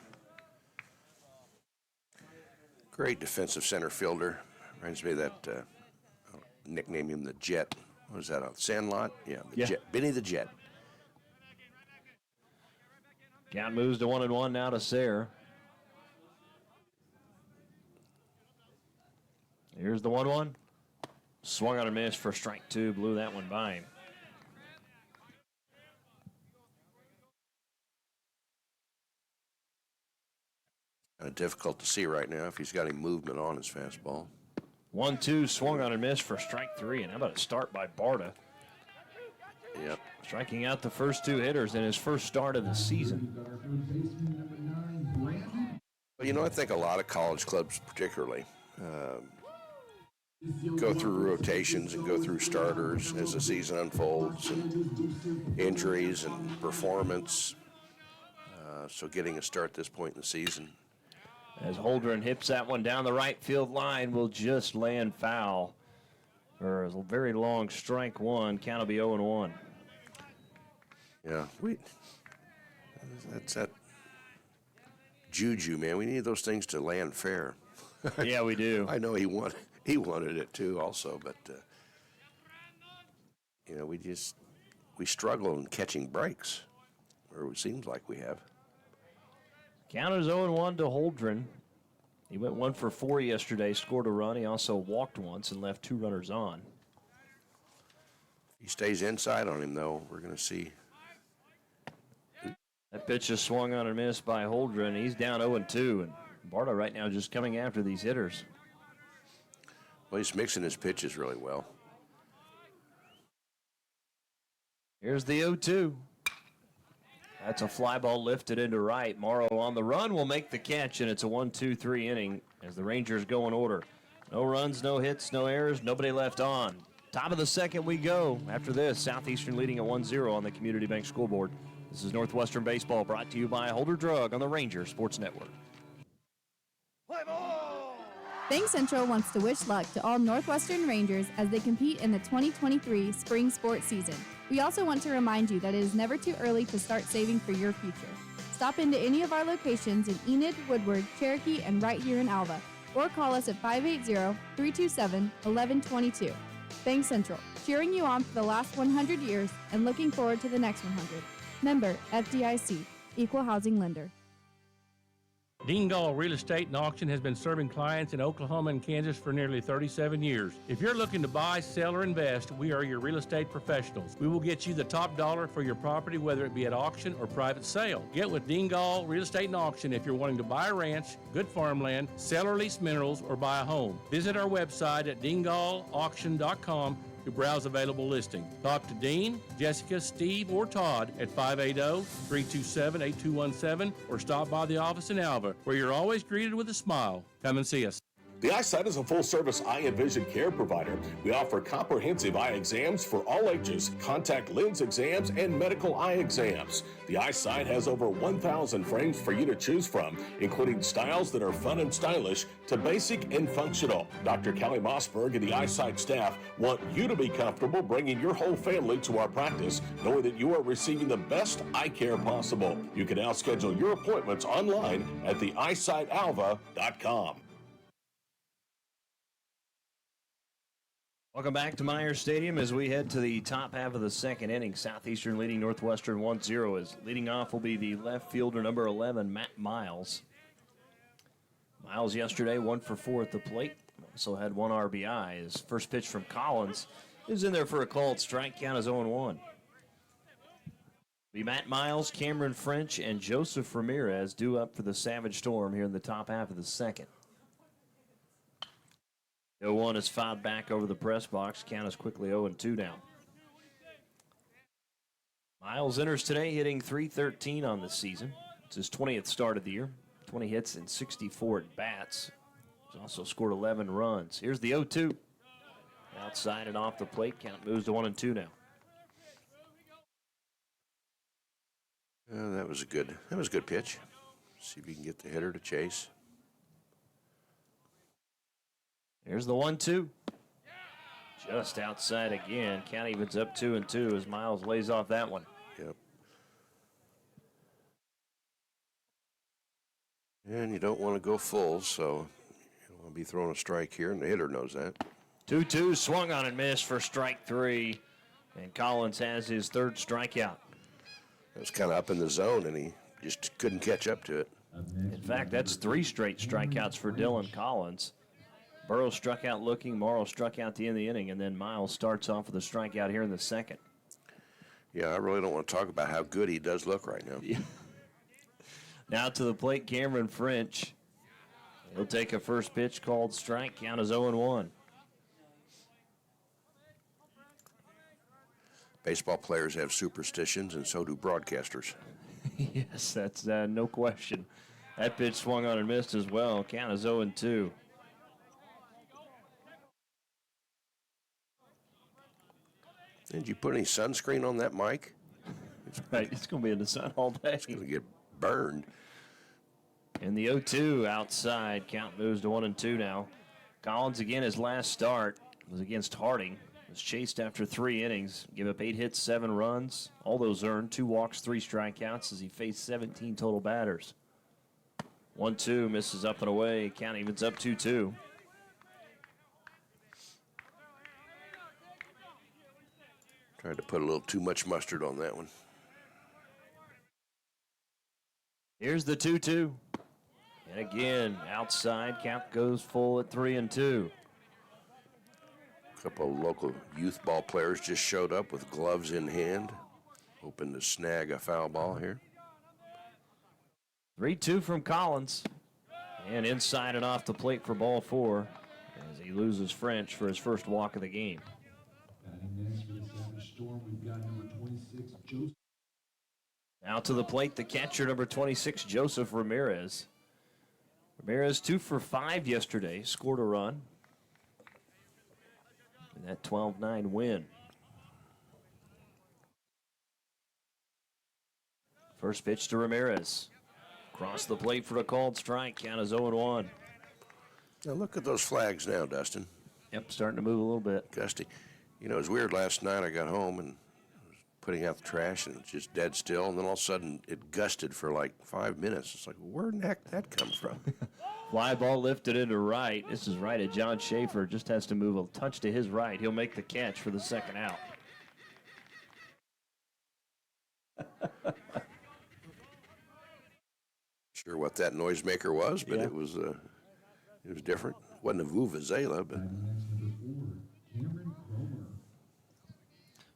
Speaker 15: Great defensive center fielder. Reminds me of that, I'll nickname him the Jet. What was that, on Sandlot? Yeah, the Jet. Benny the Jet.
Speaker 9: Count moves to 1-1 now to Sayre. Here's the 1-1. Swung on a miss for strike 2. Blew that one by him.
Speaker 15: Kind of difficult to see right now if he's got any movement on his fastball.
Speaker 9: 1-2, swung on a miss for strike 3. And how about a start by Barta?
Speaker 15: Yep.
Speaker 9: Striking out the first 2 hitters in his first start of the season.
Speaker 15: Well, you know, I think a lot of college clubs particularly go through rotations and go through starters as the season unfolds, and injuries and performance. So getting a start at this point in the season.
Speaker 9: As Holdren hits that one down the right field line, will just land foul. For a very long strike 1. Count will be 0-1.
Speaker 15: Yeah, that's that juju, man. We need those things to land fair.
Speaker 9: Yeah, we do.
Speaker 15: I know he wanted it too, also, but you know, we struggle in catching breaks, or it seems like we have.
Speaker 9: Count is 0-1 to Holdren. He went 1 for 4 yesterday, scored a run. He also walked once and left 2 runners on.
Speaker 15: He stays inside on him, though. We're going to see.
Speaker 9: That pitch is swung on and missed by Holdren. He's down 0-2, and Barta right now just coming after these hitters.
Speaker 15: Well, he's mixing his pitches really well.
Speaker 9: Here's the 0-2. That's a fly ball lifted into right. Morrow on the run will make the catch, and it's a 1-2-3 inning as the Rangers go in order. No runs, no hits, no errors, nobody left on. Top of the second we go. After this, Southeastern leading at 1-0 on the Community Bank scoreboard. This is Northwestern Baseball, brought to you by Holder Drug on the Ranger Sports Network.
Speaker 21: Bank Central wants to wish luck to all Northwestern Rangers as they compete in the 2023 spring sports season. We also want to remind you that it is never too early to start saving for your future. Stop into any of our locations in Enid, Woodward, Cherokee, and right here in Alva, or call us at 580-327-1122. Bank Central, cheering you on for the last 100 years and looking forward to the next 100. Member FDIC, Equal Housing Lender.
Speaker 6: Dean Gall Real Estate and Auction has been serving clients in Oklahoma and Kansas for nearly 37 years. If you're looking to buy, sell, or invest, we are your real estate professionals. We will get you the top dollar for your property, whether it be at auction or private sale. Get with Dean Gall Real Estate and Auction if you're wanting to buy a ranch, good farmland, sell or lease minerals, or buy a home. Visit our website at deangallauction.com to browse available listings. Talk to Dean, Jessica, Steve, or Todd at 580-327-8217 or stop by the office in Alva, where you're always greeted with a smile. Come and see us.
Speaker 22: The Eyesight is a full-service eye and vision care provider. We offer comprehensive eye exams for all ages, contact lens exams, and medical eye exams. The Eyesight has over 1,000 frames for you to choose from, including styles that are fun and stylish to basic and functional. Dr. Kelly Mossberg and the Eyesight staff want you to be comfortable bringing your whole family to our practice, knowing that you are receiving the best eye care possible. You can now schedule your appointments online at theeyesightAlva.com.
Speaker 9: Welcome back to Myers Stadium as we head to the top half of the second inning. Southeastern leading Northwestern 1-0. As leading off will be the left fielder, number 11, Matt Miles. Miles yesterday 1 for 4 at the plate. Also had 1 RBI. His first pitch from Collins is in there for a called strike. Count is 0-1. Be Matt Miles, Cameron French, and Joseph Ramirez due up for the Savage Storm here in the top half of the second. 0-1 is fouled back over the press box. Count is quickly 0-2 now. Miles enters today hitting .313 on the season. It's his 20th start of the year. 20 hits and 64 at bats. He's also scored 11 runs. Here's the 0-2. Outside and off the plate. Count moves to 1-2 now.
Speaker 15: That was a good pitch. See if you can get the hitter to chase.
Speaker 9: Here's the 1-2. Just outside again. Count evens up 2-2 as Miles lays off that one.
Speaker 15: Yep. And you don't want to go full, so you don't want to be throwing a strike here, and the hitter knows that.
Speaker 9: 2-2 swung on and missed for strike 3. And Collins has his third strikeout.
Speaker 15: It was kind of up in the zone, and he just couldn't catch up to it.
Speaker 9: In fact, that's 3 straight strikeouts for Dylan Collins. Burrow struck out looking, Morrow struck out the end of the inning, and then Miles starts off with a strikeout here in the second.
Speaker 15: Yeah, I really don't want to talk about how good he does look right now.
Speaker 9: Yeah. Now to the plate, Cameron French. He'll take a first pitch called strike. Count is 0-1.
Speaker 15: Baseball players have superstitions, and so do broadcasters.
Speaker 9: Yes, that's no question. That pitch swung on and missed as well. Count is 0-2.
Speaker 15: Did you put any sunscreen on that mic?
Speaker 9: Right, it's going to be in the sun all day.
Speaker 15: It's going to get burned.
Speaker 9: And the 0-2 outside. Count moves to 1-2 now. Collins again, his last start was against Harding. Was chased after 3 innings. Give up 8 hits, 7 runs. All those earned. 2 walks, 3 strikeouts as he faced 17 total batters. 1-2 misses up and away. Count evens up 2-2.
Speaker 15: Tried to put a little too much mustard on that one.
Speaker 9: Here's the 2-2. And again, outside. Count goes full at 3-2.
Speaker 15: A couple of local youth ball players just showed up with gloves in hand, hoping to snag a foul ball here.
Speaker 9: 3-2 from Collins. And inside and off the plate for ball 4 as he loses French for his first walk of the game. Now to the plate, the catcher, number 26, Joseph Ramirez. Ramirez 2 for 5 yesterday, scored a run. And that 12-9 win. First pitch to Ramirez. Across the plate for a called strike. Count is 0-1.
Speaker 15: Now look at those flags now, Dustin.
Speaker 9: Yep, starting to move a little bit.
Speaker 15: Gusty. You know, it was weird last night. I got home and was putting out the trash, and it's just dead still. And then all of a sudden, it gusted for like 5 minutes. It's like, where in the heck did that come from?
Speaker 9: Fly ball lifted into right. This is right at John Schaefer. Just has to move a touch to his right. He'll make the catch for the second out.
Speaker 15: Sure what that noisemaker was, but it was different. Wasn't a vuvuzela, but.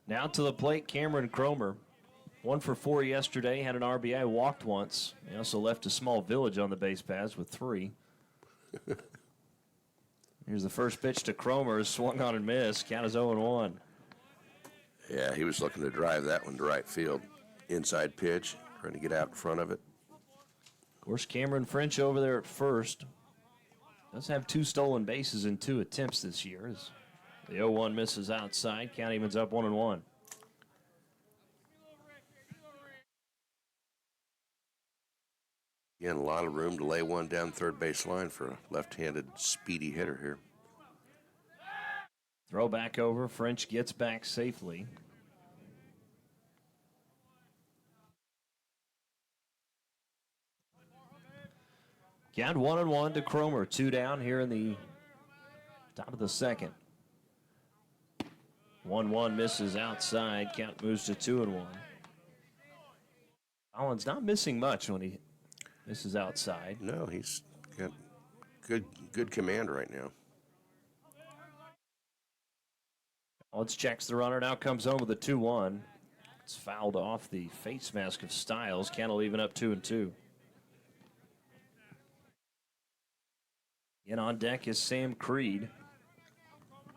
Speaker 9: Now to the plate, Cameron Cromer. 1 for 4 yesterday, had an RBI, walked once. He also left a small village on the base paths with 3. Here's the first pitch to Cromer, swung on and missed. Count is 0-1.
Speaker 15: Yeah, he was looking to drive that one to right field. Inside pitch, trying to get out in front of it.
Speaker 9: Of course, Cameron French over there at first. Does have 2 stolen bases in 2 attempts this year. As the 0-1 misses outside. Count evens up 1-1.
Speaker 15: Again, a lot of room to lay one down third base line for a left-handed speedy hitter here.
Speaker 9: Throw back over. French gets back safely. Count 1-1 to Cromer. 2 down here in the top of the second. 1-1 misses outside. Count moves to 2-1. Collins not missing much when he misses outside.
Speaker 15: No, he's got good command right now.
Speaker 9: Collins checks the runner. Now comes home with a 2-1. It's fouled off the face mask of Styles. Count will even up 2-2. And on deck is Sam Creed.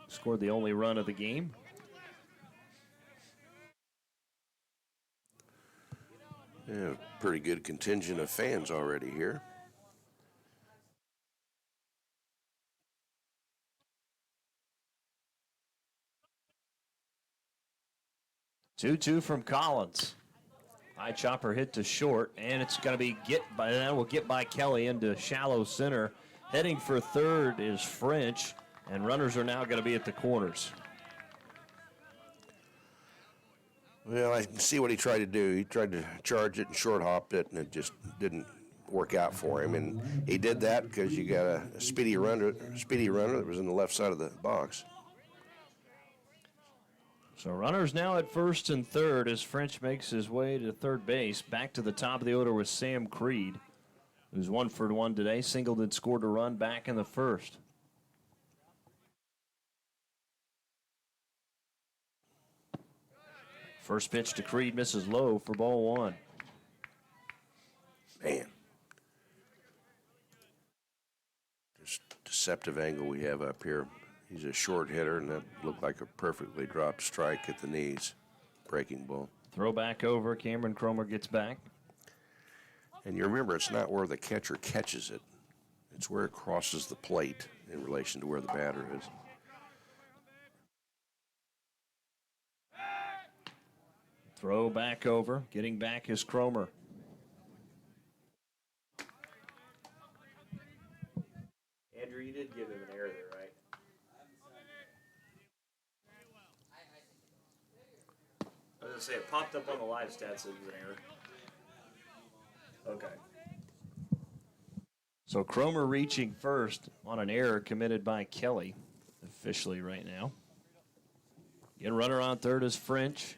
Speaker 9: Scored the only run of the game.
Speaker 15: Yeah, pretty good contingent of fans already here.
Speaker 9: Two from Collins. High chopper hit to short, and it's going to be get by Kelly into shallow center. Heading for third is French, and runners are now going to be at the corners.
Speaker 15: Well, I can see what he tried to do. He tried to charge it and short hop it, and it just didn't work out for him. And he did that because you got a speedy runner that was in the left side of the box.
Speaker 9: So runners now at first and third as French makes his way to third base. Back to the top of the order with Sam Creed, who's 1 for 1 today. Singled and scored a run back in the first. First pitch to Creed misses low for ball 1.
Speaker 15: Man. This deceptive angle we have up here. He's a short hitter, and that looked like a perfectly dropped strike at the knees. Breaking ball.
Speaker 9: Throw back over. Cameron Cromer gets back.
Speaker 15: And you remember, it's not where the catcher catches it. It's where it crosses the plate in relation to where the batter is.
Speaker 9: Throw back over. Getting back is Cromer. Andrew, you did give him an error there, right? I was going to say, it popped up on the live stats as an error. Okay. So Cromer reaching first on an error committed by Kelly, officially right now. Again, runner on third is French.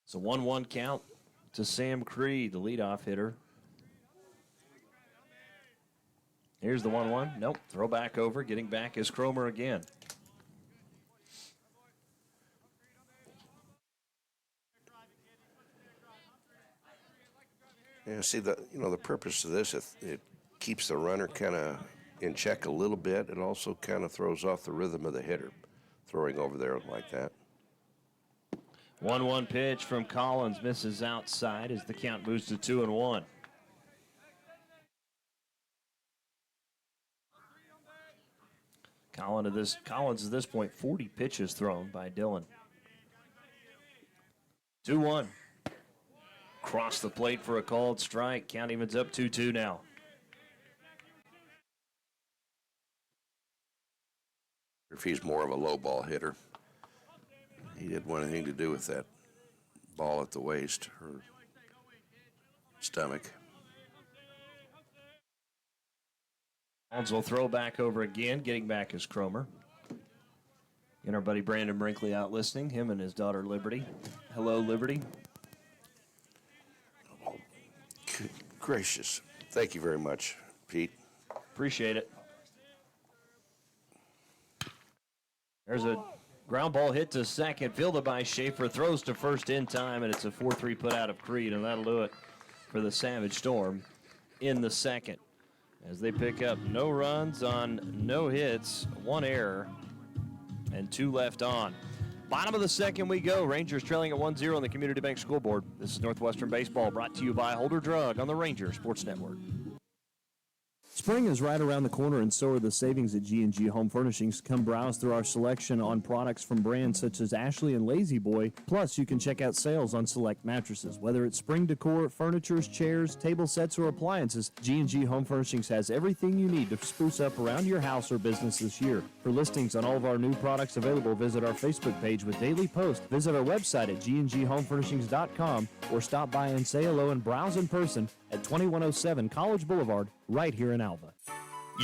Speaker 9: It's a 1-1 count to Sam Creed, the leadoff hitter. Here's the 1-1. Nope. Throw back over. Getting back is Cromer again.
Speaker 15: Yeah, see, the purpose of this, it keeps the runner kind of in check a little bit. It also kind of throws off the rhythm of the hitter, throwing over there like that.
Speaker 9: 1-1 pitch from Collins misses outside as the count moves to 2-1. Collins at this point, 40 pitches thrown by Dillon. 2-1. Cross the plate for a called strike. Count evens up 2-2 now.
Speaker 15: If he's more of a low ball hitter, he didn't want anything to do with that ball at the waist or stomach.
Speaker 9: Collins will throw back over again. Getting back is Cromer. And our buddy Brandon Brinkley out listening. Him and his daughter Liberty. Hello, Liberty.
Speaker 15: Good gracious. Thank you very much, Pete.
Speaker 9: Appreciate it. There's a ground ball hit to second, fielded by Schaefer, throws to first in time, and it's a 4-3 put out of Creed, and that'll do it for the Savage Storm in the second. As they pick up no runs on no hits, 1 error, and 2 left on. Bottom of the second we go. Rangers trailing at 1-0 on the Community Bank Scoreboard. This is Northwestern Baseball, brought to you by Holder Drug on the Ranger Sports Network.
Speaker 7: Spring is right around the corner, and so are the savings at G&G Home Furnishings. Come browse through our selection on products from brands such as Ashley and Lazy Boy. Plus, you can check out sales on select mattresses. Whether it's spring decor, furnitures, chairs, table sets, or appliances, G&G Home Furnishings has everything you need to spruce up around your house or business this year. For listings on all of our new products available, visit our Facebook page with daily posts. Visit our website at gnghomefurnishings.com or stop by and say hello and browse in person at 2107 College Boulevard, right here in Alva.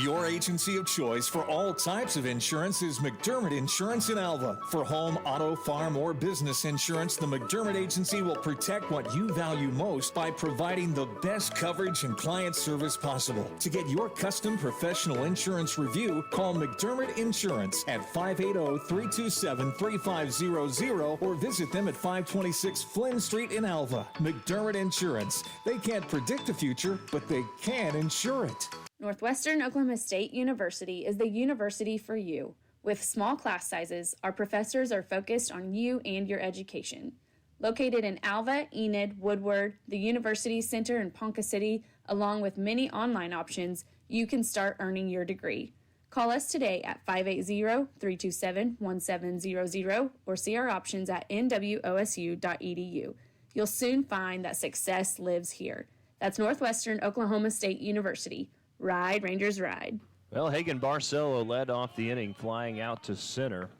Speaker 3: Your agency of choice for all types of insurance is McDermott Insurance in Alva. For home, auto, farm, or business insurance, the McDermott Agency will protect what you value most by providing the best coverage and client service possible. To get your custom professional insurance review, call McDermott Insurance at 580-327-3500 or visit them at 526 Flynn Street in Alva. McDermott Insurance. They can't predict the future, but they can insure it.
Speaker 4: Northwestern Oklahoma State University is the university for you. With small class sizes, our professors are focused on you and your education. Located in Alva, Enid, Woodward, the University Center in Ponca City, along with many online options, you can start earning your degree. Call us today at 580-327-1700 or see our options at nwosu.edu. You'll soon find that success lives here. That's Northwestern Oklahoma State University. Ride, Rangers, ride.
Speaker 9: Well, Hagen Barcelo led off the inning, flying out to center.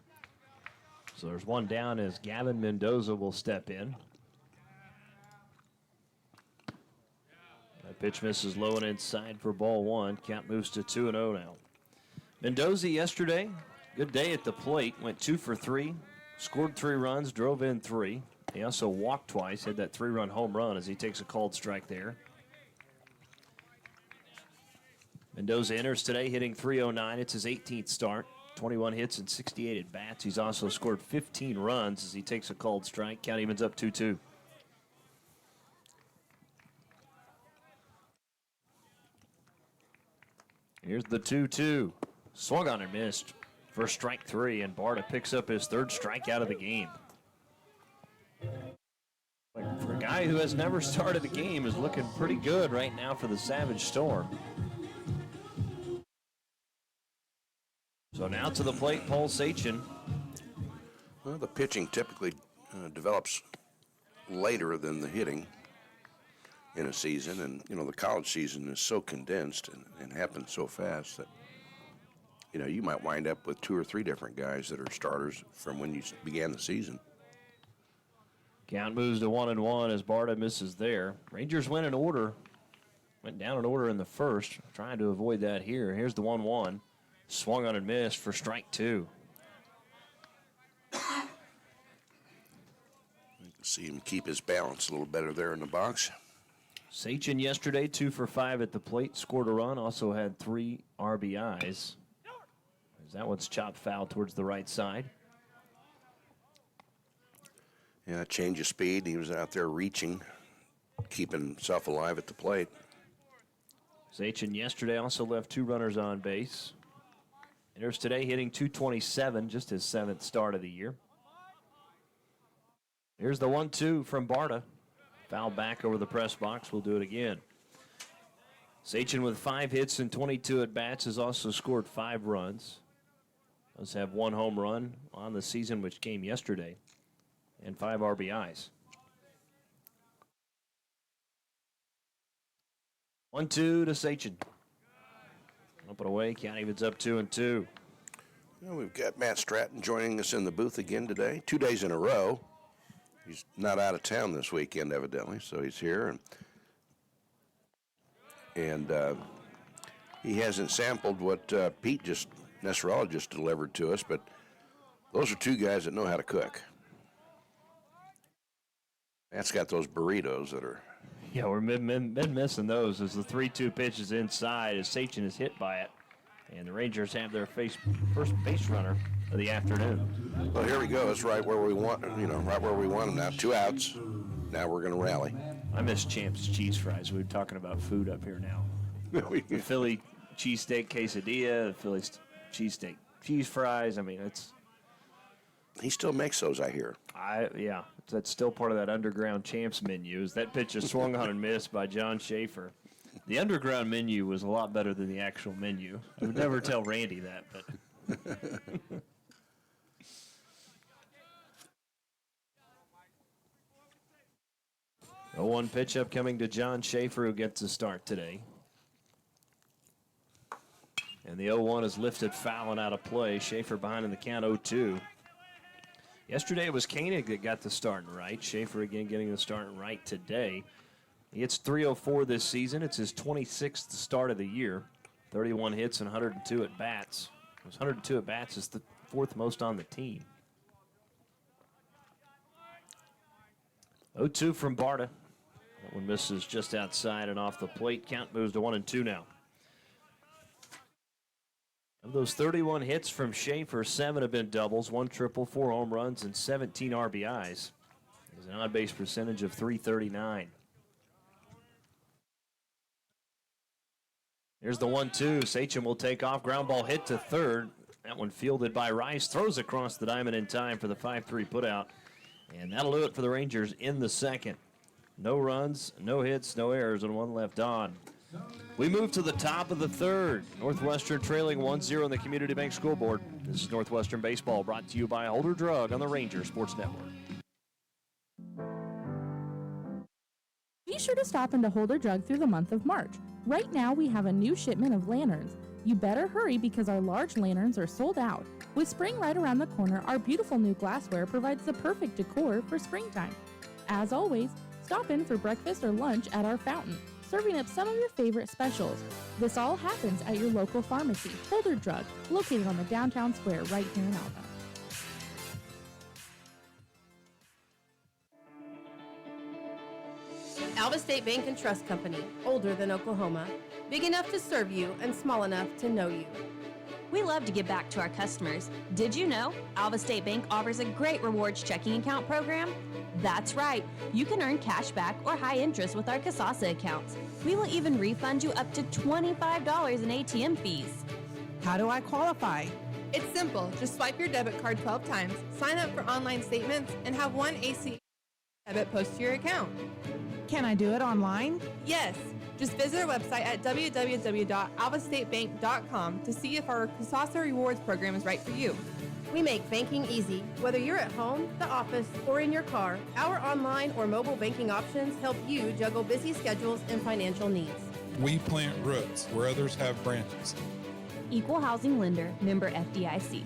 Speaker 9: So there's one down as Gavin Mendoza will step in. That pitch misses low and inside for ball one. Count moves to 2-0 now. Mendoza yesterday, good day at the plate. Went 2 for 3, scored 3 runs, drove in 3. He also walked twice, had that 3-run home run as he takes a called strike there. Mendoza enters today hitting .309. It's his 18th start. 21 hits and 68 at bats. He's also scored 15 runs as he takes a called strike. Count evens up 2-2. Here's the 2-2. Swung on and missed for strike 3, and Barta picks up his 3rd strikeout of the game. For a guy who has never started a game, is looking pretty good right now for the Savage Storm. So now to the plate, Paul Sachin.
Speaker 15: Well, the pitching typically develops later than the hitting in a season. And, the college season is so condensed and happens so fast that, you might wind up with 2 or 3 different guys that are starters from when you began the season.
Speaker 9: Count moves to 1-1 as Barta misses there. Rangers went in order. Went down in order in the first. Trying to avoid that here. Here's the 1-1. Swung on and missed for strike 2.
Speaker 15: You can see him keep his balance a little better there in the box.
Speaker 9: Sachin yesterday, 2 for 5 at the plate, scored a run, also had 3 RBIs. That one's chopped foul towards the right side.
Speaker 15: Yeah, change of speed. He was out there reaching, keeping himself alive at the plate.
Speaker 9: Sachin yesterday also left 2 runners on base. Enters today hitting .227, just his 7th start of the year. Here's the 1-2 from Barta. Foul back over the press box. We'll do it again. Sachin with 5 hits and 22 at-bats has also scored 5 runs. Does have 1 home run on the season, which came yesterday, and 5 RBIs. 1-2 to Sachin. Up and away, count evens up 2-2.
Speaker 15: We've got Matt Stratton joining us in the booth again today, 2 days in a row. He's not out of town this weekend, evidently, so he's here. And he hasn't sampled what Pete Nesralla just delivered to us, but those are 2 guys that know how to cook. Matt's got those burritos that are...
Speaker 9: Yeah, we've been missing those as the 3-2 pitch is inside as Sachin is hit by it. And the Rangers have their first base runner of the afternoon.
Speaker 15: Well, here we go. It's right where we want, right where we want them now. 2 outs. Now we're going to rally.
Speaker 9: I miss Champ's cheese fries. We're talking about food up here now. The Philly cheesesteak quesadilla, the Philly cheesesteak cheese fries. I mean, it's...
Speaker 15: He still makes those, I hear.
Speaker 9: Yeah, that's still part of that underground Champs menu. Is that pitch is swung on and missed by John Schaefer. The underground menu was a lot better than the actual menu. I would never tell Randy that, but... 0-1 pitch up coming to John Schaefer, who gets a start today. And the 0-1 is lifted foul and out of play. Schaefer behind in the count 0-2. Yesterday it was Koenig that got the starting right. Schaefer again getting the starting right today. He hits .304 this season. It's his 26th start of the year. 31 hits and 102 at-bats. Those 102 at-bats is the 4th most on the team. 0-2 from Barta. That one misses just outside and off the plate. Count moves to 1-2 now. Of those 31 hits from Schaefer, 7 have been doubles, 1 triple, 4 home runs, and 17 RBIs. He has an on-base percentage of .339. Here's the 1-2. Sachin will take off. Ground ball hit to third. That one fielded by Rice. Throws across the diamond in time for the 5-3 putout. And that'll do it for the Rangers in the second. No runs, no hits, no errors, and one left on. We move to the top of the third. Northwestern trailing 1-0 on the Community Bank scoreboard. This is Northwestern Baseball, brought to you by Holder Drug on the Ranger Sports Network.
Speaker 1: Be sure to stop into Holder Drug through the month of March. Right now we have a new shipment of lanterns. You better hurry because our large lanterns are sold out. With spring right around the corner, our beautiful new glassware provides the perfect decor for springtime. As always, stop in for breakfast or lunch at our fountain, serving up some of your favorite specials. This all happens at your local pharmacy, Holder Drug, located on the downtown square right here in Alva.
Speaker 10: Alva State Bank and Trust Company, older than Oklahoma, big enough to serve you and small enough to know you.
Speaker 11: We love to give back to our customers. Did you know Alva State Bank offers a great rewards checking account program? That's right. You can earn cash back or high interest with our Casasa accounts. We will even refund you up to $25 in ATM fees.
Speaker 12: How do I qualify?
Speaker 10: It's simple. Just swipe your debit card 12 times, sign up for online statements, and have one AC debit post to your account.
Speaker 12: Can I do it online?
Speaker 10: Yes. Just visit our website at www.alvastatebank.com to see if our Casasa Rewards program is right for you. We make banking easy. Whether you're at home, the office, or in your car, our online or mobile banking options help you juggle busy schedules and financial needs.
Speaker 13: We plant roots where others have branches.
Speaker 11: Equal housing lender, member FDIC.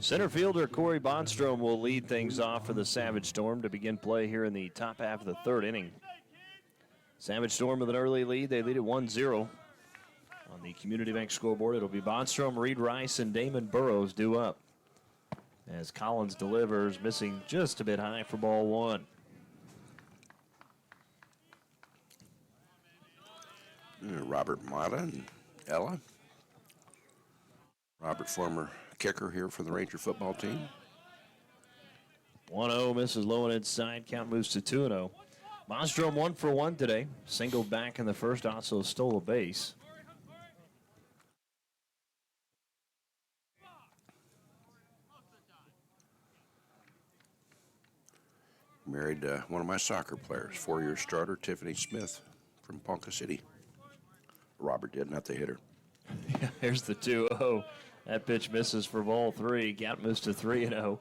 Speaker 9: Center fielder Corey Bonstrom will lead things off for the Savage Storm to begin play here in the top half of the third inning. Savage Storm with an early lead. They lead at 1-0 on the Community Bank scoreboard. It'll be Bonstrom, Reed Rice, and Damon Burrows due up as Collins delivers, missing just a bit high for ball one.
Speaker 15: Robert Mata and Ella. Robert, former kicker here for the Ranger football team.
Speaker 9: 1-0, misses low and inside. Count moves to 2-0. Bonstrom 1 for 1 today. Singled back in the first, also stole a base.
Speaker 15: Married one of my soccer players, 4-year starter, Tiffany Smith from Ponca City. Robert did, not the hitter.
Speaker 9: Here's the 2-0. That pitch misses for ball three. Count moves to 3-0.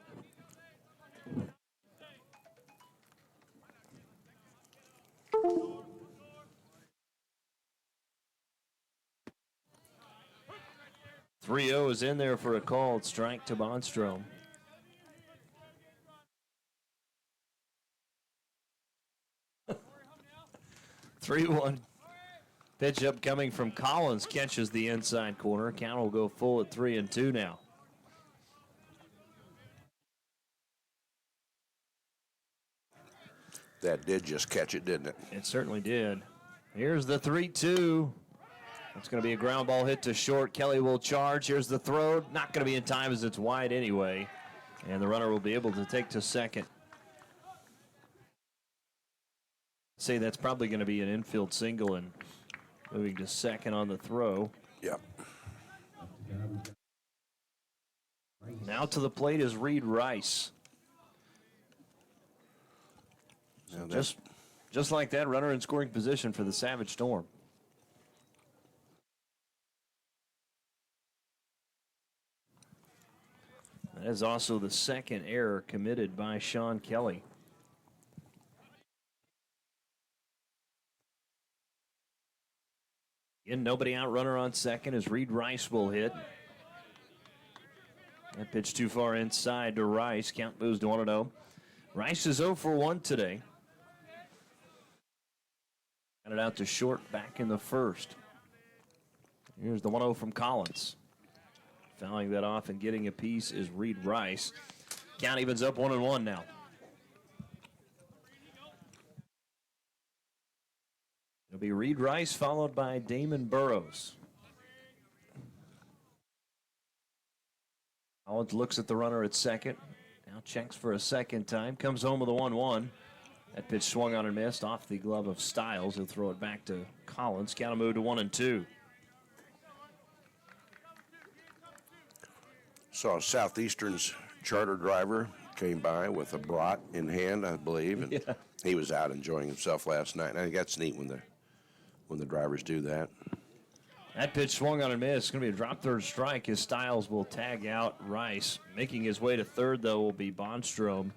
Speaker 9: Is in there for a called strike to Bonstrom. Three-one. Pitch up coming from Collins, catches the inside corner. Count will go full at 3-2 now.
Speaker 15: That did just catch it, didn't it?
Speaker 9: It certainly did. Here's the 3-2. It's going to be a ground ball hit to short. Kelly will charge. Here's the throw. Not going to be in time as it's wide anyway. And the runner will be able to take to second. Say that's probably going to be an infield single and moving to second on the throw.
Speaker 15: Yep.
Speaker 9: Now to the plate is Reed Rice. Just like that, runner in scoring position for the Savage Storm. That is also the second error committed by Sean Kelly. Again, nobody out, runner on second as Reed Rice will hit. That pitch too far inside to Rice. Count moves to 1-0. Rice is 0 for 1 today. Got it out to short back in the first. Here's the 1-0 from Collins. Fouling that off and getting a piece is Reed Rice. Count evens up 1-1 now. It'll be Reed Rice followed by Damon Burrows. Collins looks at the runner at second. Now checks for a second time. Comes home with a 1-1. That pitch swung on and missed off the glove of Stiles. He'll throw it back to Collins. Count move to 1-2.
Speaker 15: Saw Southeastern's charter driver came by with a brat in hand, I believe, and he was out enjoying himself last night. And I think that's neat when the drivers do that.
Speaker 9: That pitch swung on and missed. It's going to be a drop third strike as Styles will tag out Rice. Making his way to third, though, will be Bonstrom.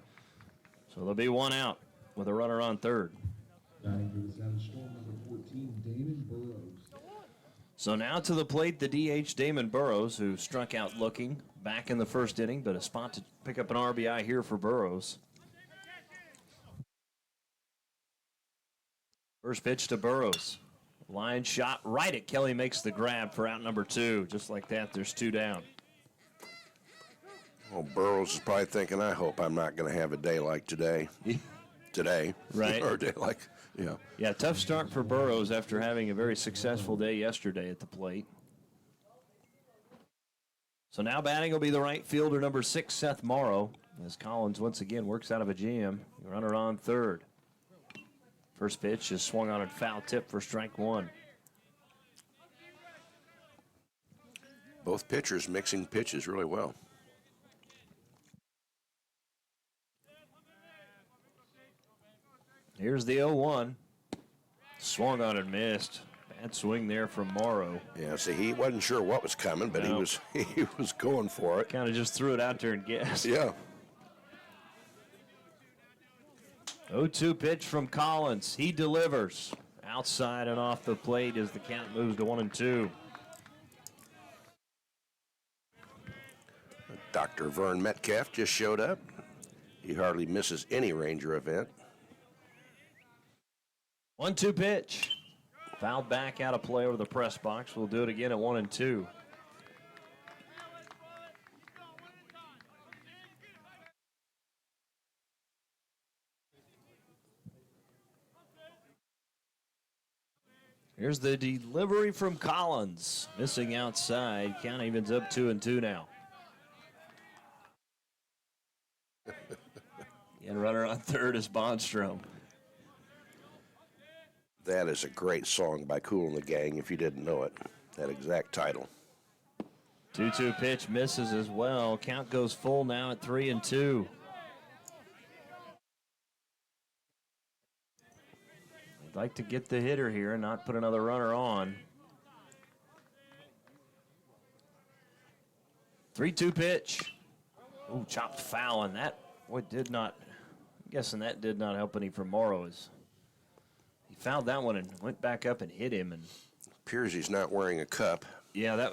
Speaker 9: So there'll be one out with a runner on third. So now to the plate, the DH, Damon Burrows, who struck out looking back in the first inning, but a spot to pick up an RBI here for Burrows. First pitch to Burrows. Line shot right at Kelly, makes the grab for out number 2. Just like that, there's 2 down.
Speaker 15: Well, Burrows is probably thinking, I hope I'm not going to have a day like today. Today.
Speaker 9: Right.
Speaker 15: Or a day like, yeah.
Speaker 9: Yeah, tough start for Burrows after having a very successful day yesterday at the plate. So now batting will be the right fielder, number 6, Seth Morrow, as Collins once again works out of a jam. Runner on third. First pitch is swung on and foul tip for strike 1.
Speaker 15: Both pitchers mixing pitches really well.
Speaker 9: Here's the 0-1. Swung on and missed. Bad swing there from Morrow.
Speaker 15: Yeah, see, he wasn't sure what was coming, but he was going for it.
Speaker 9: Kind of just threw it out there and guessed.
Speaker 15: Yeah.
Speaker 9: 0-2 pitch from Collins. He delivers. Outside and off the plate as the count moves to 1-2.
Speaker 15: Dr. Vern Metcalf just showed up. He hardly misses any Ranger event.
Speaker 9: 1-2 pitch. Fouled back out of play over the press box. We'll do it again at 1-2. Here's the delivery from Collins. Missing outside. Count evens up 2-2 now. And runner on third is Bonstrom.
Speaker 15: That is a great song by Kool and the Gang, if you didn't know it. That exact title.
Speaker 9: 2-2 pitch misses as well. Count goes full now at 3-2. I'd like to get the hitter here and not put another runner on. 3-2 pitch. Ooh, chopped foul, and that did not. I'm guessing that did not help any for Morrow. He fouled that one and went back up and hit him. And
Speaker 15: appears he's not wearing a cup.
Speaker 9: Yeah,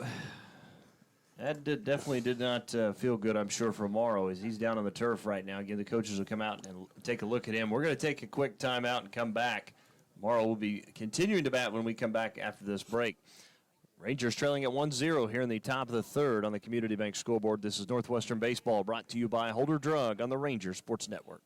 Speaker 9: that definitely did not feel good, I'm sure, for Morrow, as he's down on the turf right now. Again, the coaches will come out and take a look at him. We're going to take a quick timeout and come back. Morrow will be continuing to bat when we come back after this break. Rangers trailing at 1-0 here in the top of the third on the Community Bank scoreboard. This is Northwestern Baseball, brought to you by Holder Drug on the Rangers Sports Network.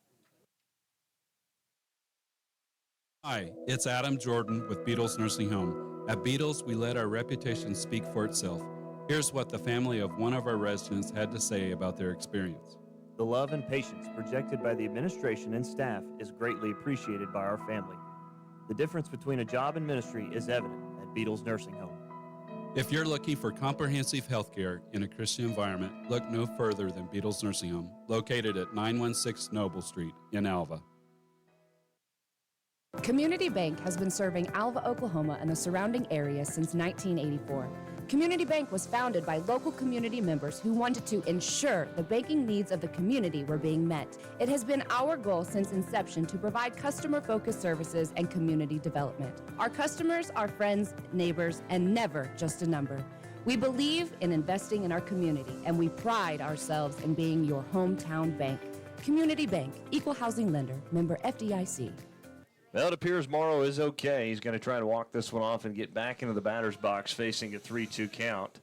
Speaker 14: Hi, it's Adam Jordan with Beatles Nursing Home. At Beatles, we let our reputation speak for itself. Here's what the family of one of our residents had to say about their experience.
Speaker 2: The love and patience projected by the administration and staff is greatly appreciated by our family. The difference between a job and ministry is evident at Beatles Nursing Home.
Speaker 14: If you're looking for comprehensive health care in a Christian environment, look no further than Beatles Nursing Home, located at 916 Noble Street in Alva.
Speaker 17: Community Bank has been serving Alva, Oklahoma and the surrounding area since 1984. Community Bank was founded by local community members who wanted to ensure the banking needs of the community were being met. It has been our goal since inception to provide customer-focused services and community development. Our customers are friends, neighbors, and never just a number. We believe in investing in our community, and we pride ourselves in being your hometown bank. Community Bank, equal housing lender, member FDIC.
Speaker 9: Well, it appears Morrow is okay. He's going to try to walk this one off and get back into the batter's box facing a 3-2 count.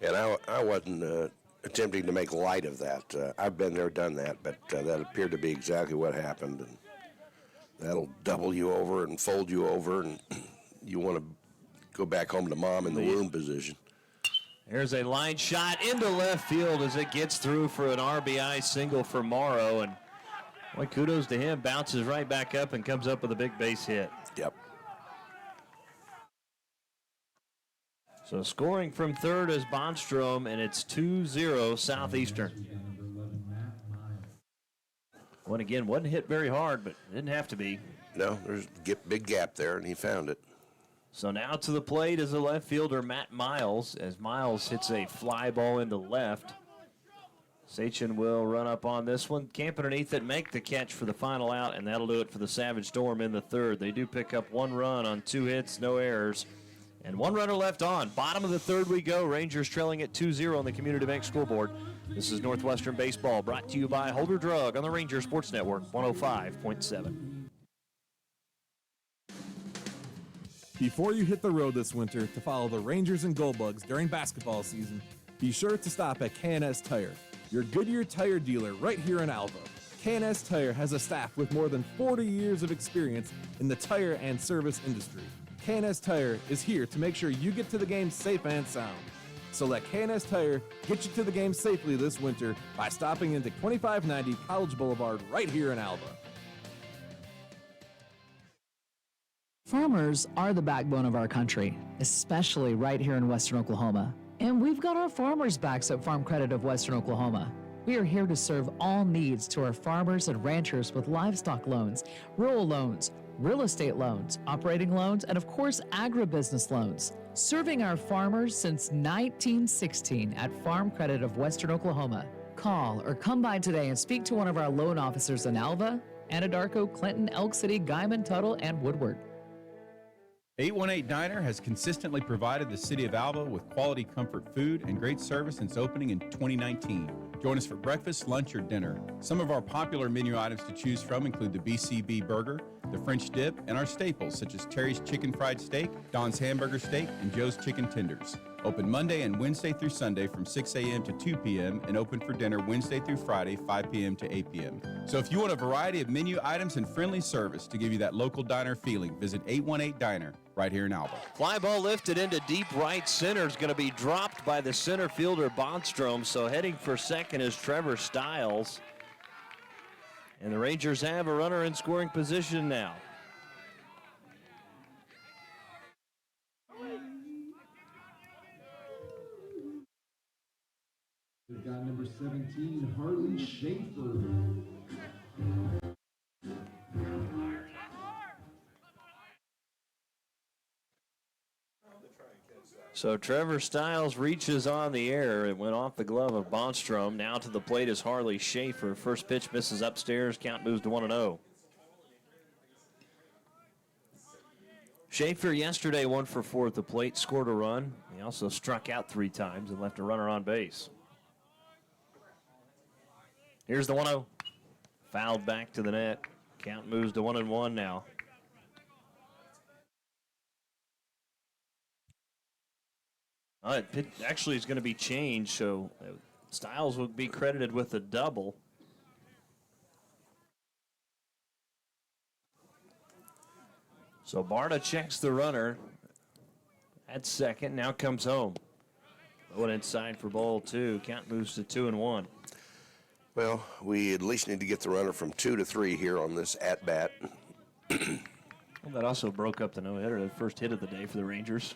Speaker 15: And I wasn't attempting to make light of that. I've been there, done that, but that appeared to be exactly what happened. And that'll double you over and fold you over, and you want to go back home to mom in the womb position.
Speaker 9: There's a line shot into left field as it gets through for an RBI single for Morrow. And boy, kudos to him. Bounces right back up and comes up with a big base hit.
Speaker 15: Yep.
Speaker 2: So scoring from third is Bonstrom, and it's 2-0 Southeastern. One again, wasn't hit very hard, but didn't have to be.
Speaker 15: No, there's a big gap there, and he found it.
Speaker 2: So now to the plate is the left fielder, Matt Miles, as Miles hits a fly ball into left. Sachin will run up on this one. Camp underneath it, make the catch for the final out, and that'll do it for the Savage Storm in the third. They do pick up 1 run on 2 hits, no errors, and 1 runner left on. Bottom of the third we go. Rangers trailing at 2-0 on the Community Bank scoreboard. This is Northwestern Baseball, brought to you by Holder Drug on the Ranger Sports Network, 105.7.
Speaker 18: Before you hit the road this winter to follow the Rangers and Goldbugs during basketball season, be sure to stop at K&S Tire, your Goodyear tire dealer right here in Alva. K&S Tire has a staff with more than 40 years of experience in the tire and service industry. K&S Tire is here to make sure you get to the game safe and sound. So let K&S Tire get you to the game safely this winter by stopping into 2590 College Boulevard right here in Alva.
Speaker 20: Farmers are the backbone of our country, especially right here in Western Oklahoma. And we've got our farmers' backs at Farm Credit of Western Oklahoma. We are here to serve all needs to our farmers and ranchers with livestock loans, rural loans, real estate loans, operating loans, and of course, agribusiness loans. Serving our farmers since 1916 at Farm Credit of Western Oklahoma. Call or come by today and speak to one of our loan officers in Alva, Anadarko, Clinton, Elk City, Guyman, Tuttle, and Woodward.
Speaker 19: 818 Diner has consistently provided the city of Alva with quality comfort food and great service since opening in 2019. Join us for breakfast, lunch, or dinner. Some of our popular menu items to choose from include the BCB burger, the French dip, and our staples such as Terry's Chicken Fried Steak, Don's Hamburger Steak, and Joe's Chicken Tenders. Open Monday and Wednesday through Sunday from 6 a.m. to 2 p.m. and open for dinner Wednesday through Friday, 5 p.m. to 8 p.m. So if you want a variety of menu items and friendly service to give you that local diner feeling, visit 818 Diner right here in Alva.
Speaker 9: Fly ball lifted into deep right center is going to be dropped by the center fielder Bonstrom. So heading for second is Trevor Stiles. And the Rangers have a runner in scoring position now.
Speaker 5: They've got number 17, Harley Schaefer.
Speaker 9: So Trevor Stiles reaches on the air. It went off the glove of Bonstrom. Now to the plate is Harley Schaefer. First pitch misses upstairs. Count moves to 1-0. Schaefer yesterday 1 for 4 at the plate, scored a run. He also struck out 3 times and left a runner on base. Here's the 1-0. Fouled back to the net. Count moves to 1-1 now. It actually is going to be changed, so Stiles will be credited with a double. So Barta checks the runner at second. Now comes home. Going inside for ball 2. Count moves to 2-1.
Speaker 15: Well, we at least need to get the runner from 2 to 3 here on this at-bat.
Speaker 9: Well, that also broke up the no-hitter, the first hit of the day for the Rangers.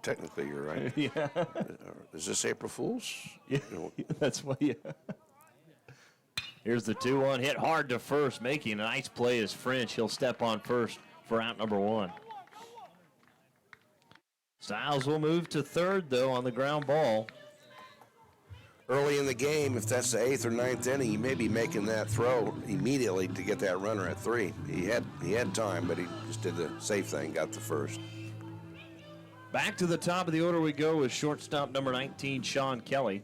Speaker 15: Technically, you're right.
Speaker 9: Yeah.
Speaker 15: Is this April Fool's?
Speaker 9: Yeah, that's why, yeah. Here's the 2-1 hit hard to first. Making a nice play is French. He'll step on first for out number 1. Stiles will move to third, though, on the ground ball.
Speaker 15: Early in the game, if that's the 8th or 9th inning, he may be making that throw immediately to get that runner at 3. He had time, but he just did the safe thing, got the first.
Speaker 9: Back to the top of the order we go with shortstop number 19, Sean Kelly.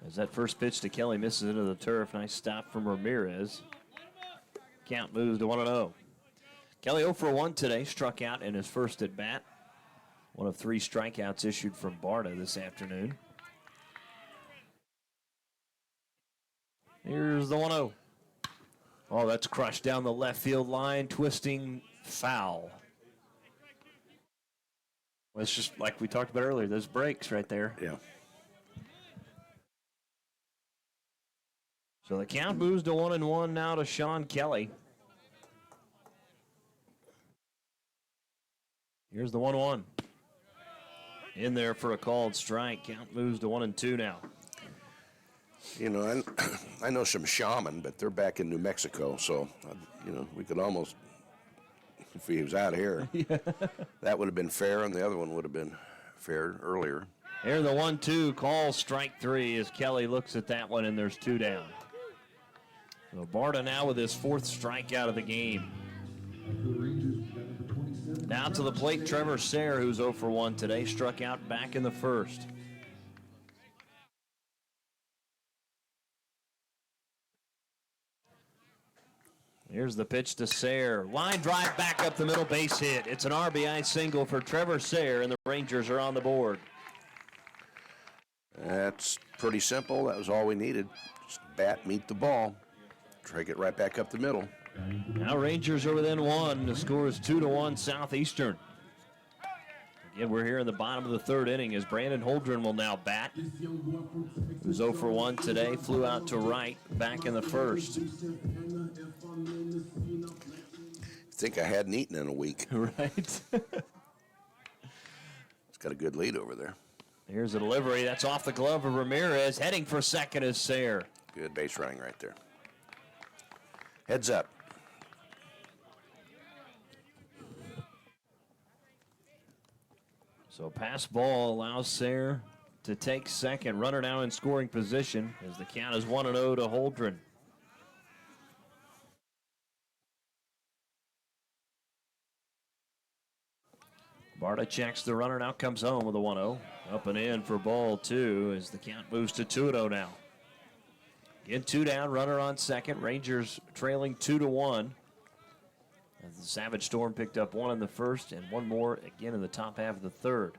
Speaker 9: As that first pitch to Kelly misses into the turf, nice stop from Ramirez. Count moves to 1-0. Kelly 0 for 1 today, struck out in his first at bat. One of 3 strikeouts issued from Barta this afternoon. Here's the 1-0. Oh, that's crushed down the left field line, twisting foul. Well, it's just like we talked about earlier, those breaks right there.
Speaker 15: Yeah.
Speaker 9: So the count moves to 1-1 now to Sean Kelly.
Speaker 2: Here's the 1-1. In there for a called strike. Count moves to 1-2 now.
Speaker 15: You know, I know some shaman, but they're back in New Mexico, so, you know, we could almost, if he was out here, that would have been fair, and the other one would have been fair earlier.
Speaker 2: Here the 1-2, call strike 3 as Kelly looks at that one, and there's 2 down. So Barta now with his 4th strikeout of the game. Now to the plate, Trevor Sayre, who's 0 for 1 today, struck out back in the 1st. Here's the pitch to Sayre. Line drive back up the middle, base hit. It's an RBI single for Trevor Sayre, and the Rangers are on the board.
Speaker 15: That's pretty simple. That was all we needed. Just bat, meet the ball. Try to get right back up the middle.
Speaker 2: Now Rangers are within 1. The score is 2-1 Southeastern. Again, we're here in the bottom of the 3rd inning as Brandon Holdren will now bat. Who's 0 for 1 today, flew out to right back in the 1st.
Speaker 15: I think I hadn't eaten in a week.
Speaker 2: Right.
Speaker 15: It's got a good lead over there.
Speaker 2: Here's a delivery. That's off the glove of Ramirez. Heading for second is Sayre.
Speaker 15: Good base running right there. Heads up.
Speaker 2: So pass ball allows Sayre to take second. Runner now in scoring position as the count is 1-0 to Holdren. Barta checks the runner, now comes home with a 1-0. Up and in for ball 2 as the count moves to 2-0 now. Again, 2 down, runner on second. Rangers trailing 2-1. As the Savage Storm picked up 1 in the 1st and 1 more again in the top half of the 3rd.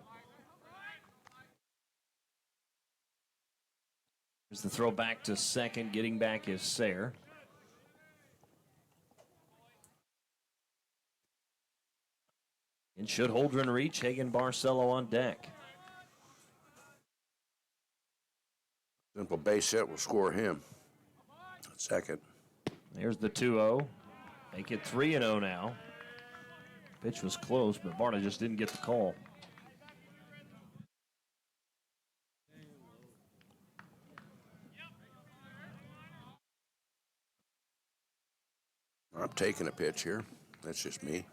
Speaker 2: Here's the throw back to second. Getting back is Sayre. And should Holdren reach, Hagen Barcelo on deck.
Speaker 15: Simple base hit will score him. Second.
Speaker 2: There's the 2-0. Make it 3-0 now. Pitch was close, but Barta just didn't get the call.
Speaker 15: I'm taking a pitch here. That's just me.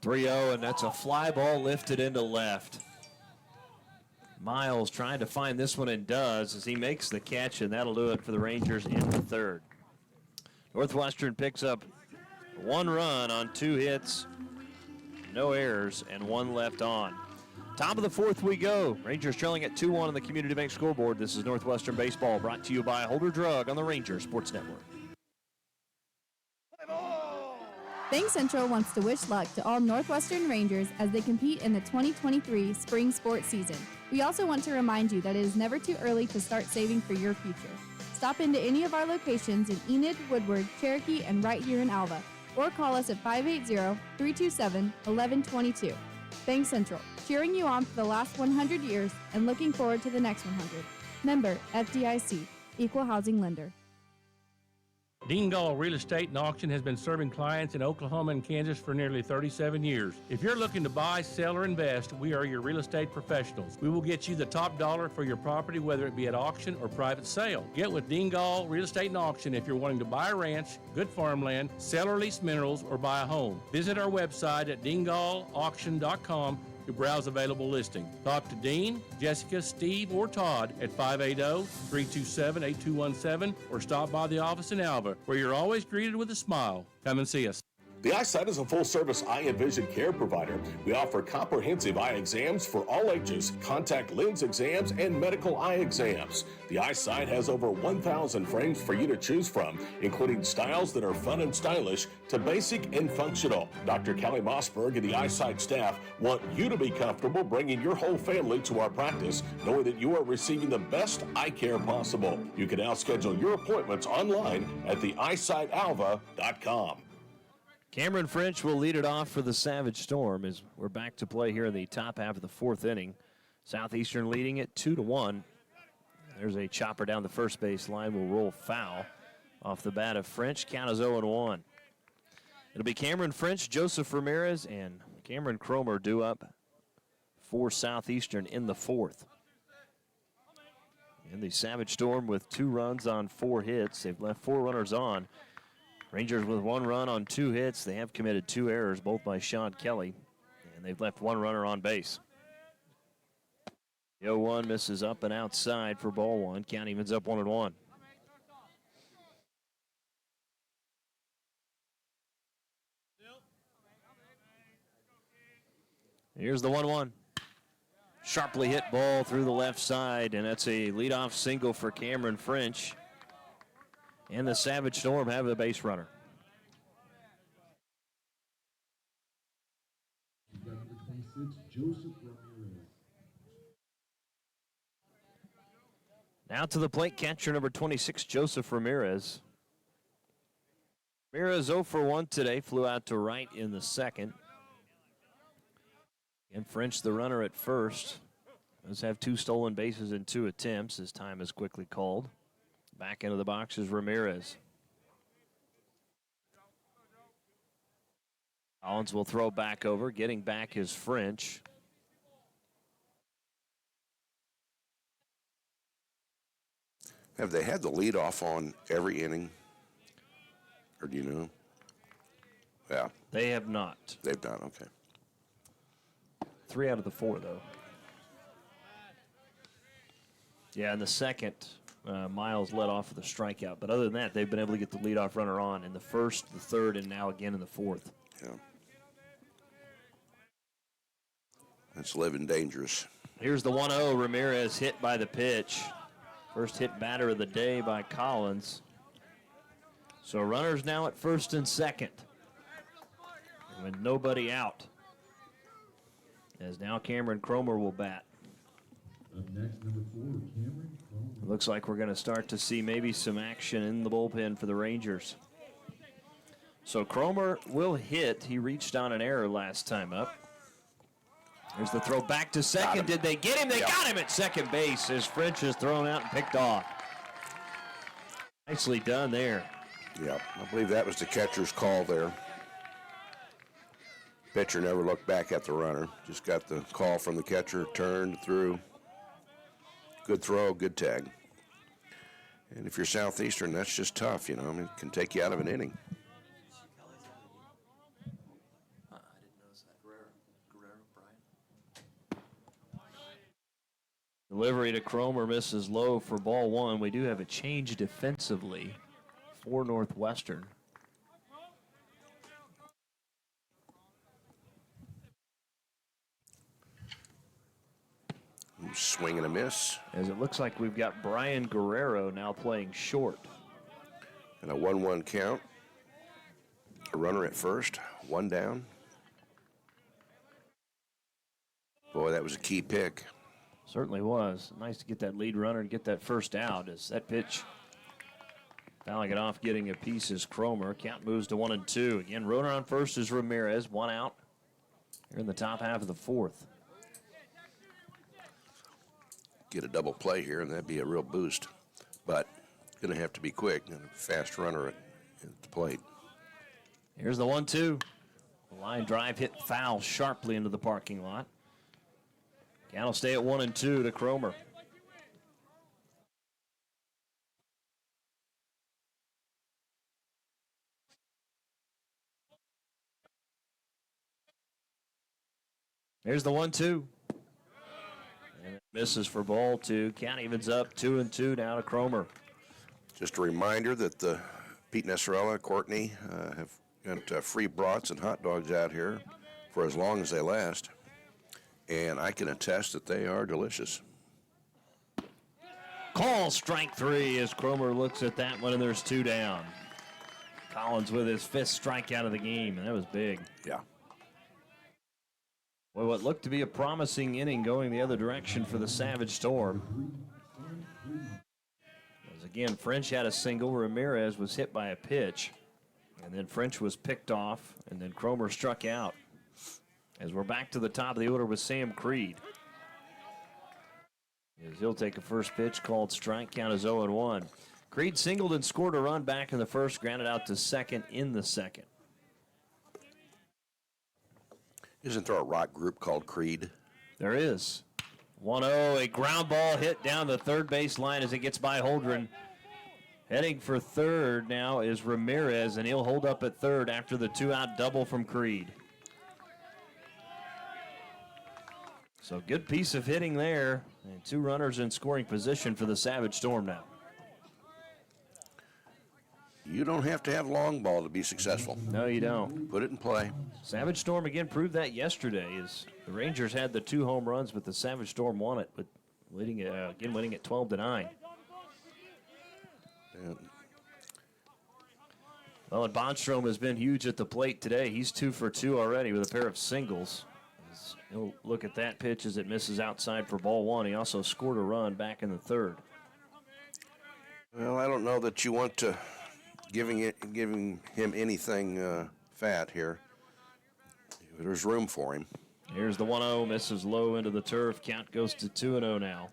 Speaker 2: 3-0, and that's a fly ball lifted into left. Miles trying to find this one and does as he makes the catch, and that'll do it for the Rangers in the 3rd. Northwestern picks up 1 run on 2 hits, no errors, and 1 left on. Top of the 4th we go. Rangers trailing at 2-1 on the Community Bank scoreboard. This is Northwestern Baseball, brought to you by Holder Drug on the Rangers Sports Network.
Speaker 21: Bank Central wants to wish luck to all Northwestern Rangers as they compete in the 2023 spring sports season. We also want to remind you that it is never too early to start saving for your future. Stop into any of our locations in Enid, Woodward, Cherokee, and right here in Alva, or call us at 580-327-1122. Bank Central, cheering you on for the last 100 years and looking forward to the next 100. Member FDIC, Equal Housing Lender.
Speaker 6: Dean Gall Real Estate and Auction has been serving clients in Oklahoma and Kansas for nearly 37 years. If you're looking to buy, sell, or invest, we are your real estate professionals. We will get you the top dollar for your property, whether it be at auction or private sale. Get with Dean Gall Real Estate and Auction if you're wanting to buy a ranch, good farmland, sell or lease minerals, or buy a home. Visit our website at deangallauction.com to browse available listings. Talk to Dean, Jessica, Steve, or Todd at 580-327-8217 or stop by the office in Alva, where you're always greeted with a smile. Come and see us.
Speaker 22: The Eyesight is a full-service eye and vision care provider. We offer comprehensive eye exams for all ages, contact lens exams, and medical eye exams. The Eyesight has over 1,000 frames for you to choose from, including styles that are fun and stylish to basic and functional. Dr. Kelly Mossberg and the Eyesight staff want you to be comfortable bringing your whole family to our practice, knowing that you are receiving the best eye care possible. You can now schedule your appointments online at theeyesighdalva.com.
Speaker 2: Cameron French will lead it off for the Savage Storm as we're back to play here in the top half of the 4th inning. Southeastern leading it 2-1. There's a chopper down the first base line, will roll foul off the bat of French. Count is 0-1. It'll be Cameron French, Joseph Ramirez, and Cameron Cromer due up for Southeastern in the 4th. And the Savage Storm with 2 runs on 4 hits. They've left 4 runners on. Rangers with 1 run on 2 hits. They have committed 2 errors, both by Sean Kelly. And they've left 1 runner on base. The 0-1 misses up and outside for ball 1. Count evens up 1-1. Here's the 1-1. Sharply hit ball through the left side, and that's a leadoff single for Cameron French. And the Savage Storm have the base runner. Now to the plate, catcher number 26, Joseph Ramirez. Ramirez 0 for 1 today, flew out to right in the 2nd. And French, the runner at first, does have 2 stolen bases in 2 attempts. His time is quickly called. Back into the box is Ramirez. Collins will throw back over. Getting back is French.
Speaker 15: Have they had the leadoff on every inning? Or do you know? Yeah.
Speaker 2: They have not.
Speaker 15: They've not, okay.
Speaker 2: 3 out of the 4, though. Yeah, in the 2nd, Miles led off with a strikeout. But other than that, they've been able to get the leadoff runner on in the 1st, the 3rd, and now again in the 4th.
Speaker 15: Yeah. That's living dangerous.
Speaker 2: Here's the 1-0. Ramirez hit by the pitch. First hit batter of the day by Collins. So runners now at 1st and 2nd. And with nobody out. As now Cameron Cromer will bat.
Speaker 5: Up next, number 4, Cameron Cromer.
Speaker 2: It looks like we're going to start to see maybe some action in the bullpen for the Rangers. So Cromer will hit. He reached on an error last time up. Here's the throw back to second. Did they get him? They got him at second base as French is thrown out and picked off. Nicely done there.
Speaker 15: Yeah, I believe that was the catcher's call there. Pitcher never looked back at the runner. Just got the call from the catcher, turned, threw. Good throw, good tag. And if you're Southeastern, that's just tough, you know. I mean, it can take you out of an inning.
Speaker 2: Delivery to Cromer misses low for ball 1. We do have a change defensively for Northwestern.
Speaker 15: Swing and a miss.
Speaker 2: As it looks like we've got Brian Guerrero now playing short.
Speaker 15: And a 1-1 count. A runner at first, 1 down. Boy, that was a key pick.
Speaker 2: Certainly was. Nice to get that lead runner and get that first out as that pitch fouling it off, getting a piece is Cromer. Count moves to 1-2. Again, runner on first is Ramirez. 1 out here in the top half of the 4th.
Speaker 15: Get a double play here, and that'd be a real boost. But going to have to be quick and a fast runner at the plate.
Speaker 2: Here's the 1-2. The line drive hit foul sharply into the parking lot. Count will stay at 1-2 to Cromer. Here's the 1-2. And it misses for ball 2. Count evens up 2-2 now to Cromer.
Speaker 15: Just a reminder that the Pete Nesserella, Courtney have got free brats and hot dogs out here for as long as they last. And I can attest that they are delicious.
Speaker 2: Call strike 3 as Cromer looks at that one, and there's 2 down. Collins with his 5th strikeout of the game, and that was big.
Speaker 15: Yeah.
Speaker 2: Well, what looked to be a promising inning going the other direction for the Savage Storm. As again, French had a single. Ramirez was hit by a pitch, and then French was picked off, and then Cromer struck out. As we're back to the top of the order with Sam Creed. As he'll take a first pitch called strike, count is 0-1. Creed singled and scored a run back in the first, grounded out to second in the second.
Speaker 15: Isn't there a rock group called Creed?
Speaker 2: There is. 1-0, a ground ball hit down the third base line as it gets by Holdren. Heading for third now is Ramirez, and he'll hold up at third after the two-out double from Creed. So good piece of hitting there, and two runners in scoring position for the Savage Storm now.
Speaker 15: You don't have to have long ball to be successful.
Speaker 2: No, you don't.
Speaker 15: Put it in play.
Speaker 2: Savage Storm again proved that yesterday as the Rangers had the 2 home runs, but the Savage Storm won it, but winning it 12-9. Well, and Bonstrom has been huge at the plate today. He's 2 for 2 already with a pair of singles. He'll look at that pitch as it misses outside for ball 1. He also scored a run back in the third.
Speaker 15: Well, I don't know that you want to giving him anything fat here. There's room for him.
Speaker 2: Here's the 1-0, misses low into the turf. Count goes to 2-0 now.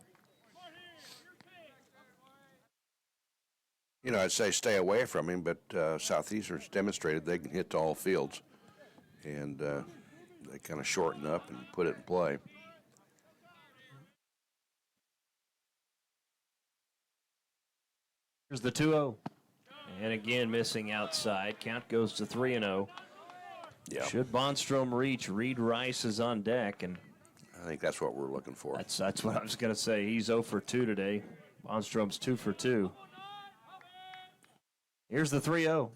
Speaker 15: You know, I'd say stay away from him, but Southeastern's demonstrated they can hit to all fields. And they kind of shorten up and put it in play.
Speaker 2: Here's the 2-0. And again, missing outside. Count goes to 3-0.
Speaker 15: Yeah.
Speaker 2: Should Bonstrom reach, Reed Rice is on deck, and
Speaker 15: I think that's what we're looking for.
Speaker 2: That's what I was going to say. He's 0 for 2 today. Bonstrom's 2 for 2. Here's the 3-0.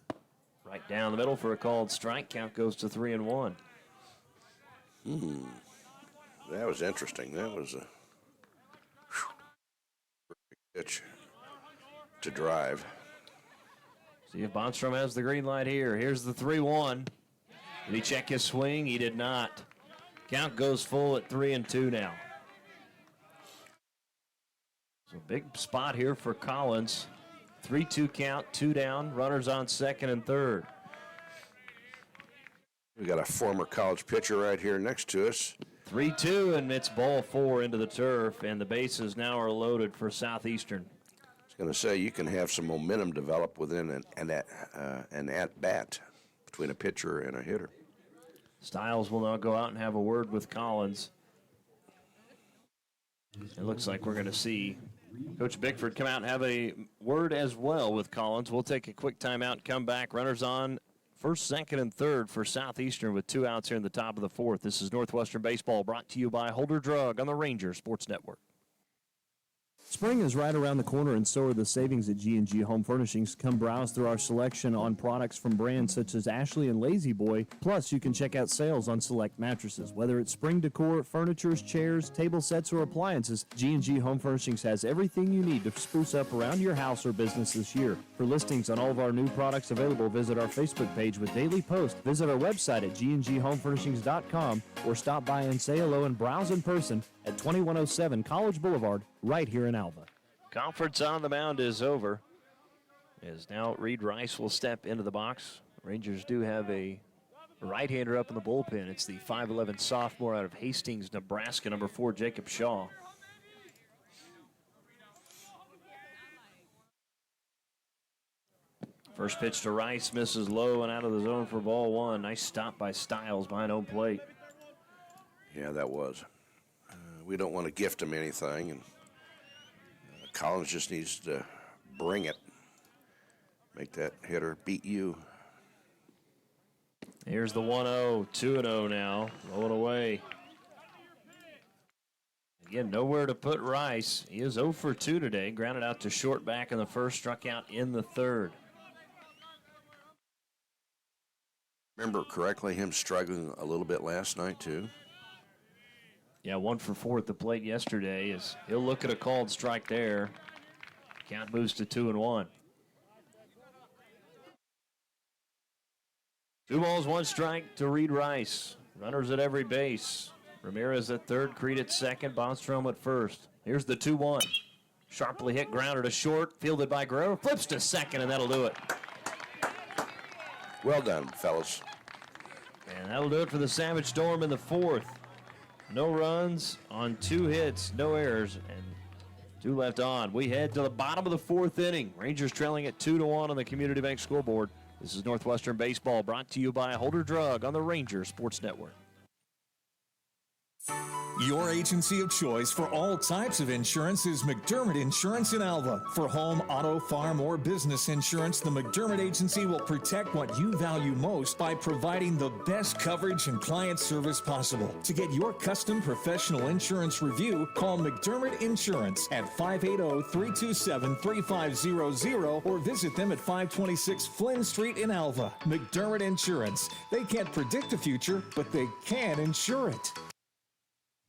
Speaker 2: Right down the middle for a called strike. Count goes to 3-1.
Speaker 15: That was interesting. That was a pitch to drive.
Speaker 2: See if Bonstrom has the green light here. Here's the 3-1. Did he check his swing? He did not. Count goes full at 3-2 now. So big spot here for Collins. 3-2 count, 2 down, runners on second and third.
Speaker 15: We got a former college pitcher right here next to us.
Speaker 2: 3-2, and it's ball 4 into the turf, and the bases now are loaded for Southeastern.
Speaker 15: I was going to say, you can have some momentum develop within an at-bat between a pitcher and a hitter.
Speaker 2: Stiles will now go out and have a word with Collins. It looks like we're going to see Coach Bickford come out and have a word as well with Collins. We'll take a quick timeout and come back. Runners on first, second, and third for Southeastern with 2 outs here in the top of the 4th. This is Northwestern Baseball brought to you by Holder Drug on the Ranger Sports Network.
Speaker 7: Spring is right around the corner, and so are the savings at G&G Home Furnishings. Come browse through our selection on products from brands such as Ashley and Lazy Boy. Plus, you can check out sales on select mattresses. Whether it's spring decor, furnitures, chairs, table sets, or appliances, G&G Home Furnishings has everything you need to spruce up around your house or business this year. For listings on all of our new products available, visit our Facebook page with daily posts. Visit our website at gnghomefurnishings.com or stop by and say hello and browse in person at 2107 College Boulevard, right here in Alva.
Speaker 2: Conference on the mound is over. As now Reed Rice will step into the box. Rangers do have a right-hander up in the bullpen. It's the 5'11 sophomore out of Hastings, Nebraska, number 4, Jacob Shaw. First pitch to Rice, misses low and out of the zone for ball 1. Nice stop by Stiles behind home plate.
Speaker 15: Yeah, that was. We don't want to gift him anything, and Collins just needs to bring it. Make that hitter beat you.
Speaker 2: Here's the 1-0, 2-0 now, rolling away. Again, nowhere to put Rice. He is 0 for 2 today, grounded out to short back in the first, struck out in the third.
Speaker 15: Remember correctly, him struggling a little bit last night, too?
Speaker 2: Yeah, 1 for 4 at the plate yesterday. As he'll look at a called strike there. Count moves to 2-1. 2 balls, 1 strike to Reed Rice. Runners at every base. Ramirez at third, Creed at second, Bonstrom at first. Here's the 2-1. Sharply hit grounder to short, fielded by Guerrero, flips to second, and that'll do it.
Speaker 15: Well done, fellas.
Speaker 2: And that'll do it for the Savage Storm in the 4th. No runs on 2 hits, no errors, and 2 left on. We head to the bottom of the 4th inning. Rangers trailing at 2-1 on the Community Bank scoreboard. This is Northwestern Baseball brought to you by Holder Drug on the Ranger Sports Network.
Speaker 3: Your agency of choice for all types of insurance is McDermott Insurance in Alva. For home, auto, farm, or business insurance, the McDermott Agency will protect what you value most by providing the best coverage and client service possible. To get your custom professional insurance review, call McDermott Insurance at 580-327-3500 or visit them at 526 Flynn Street in Alva. McDermott Insurance. They can't predict the future, but they can insure it.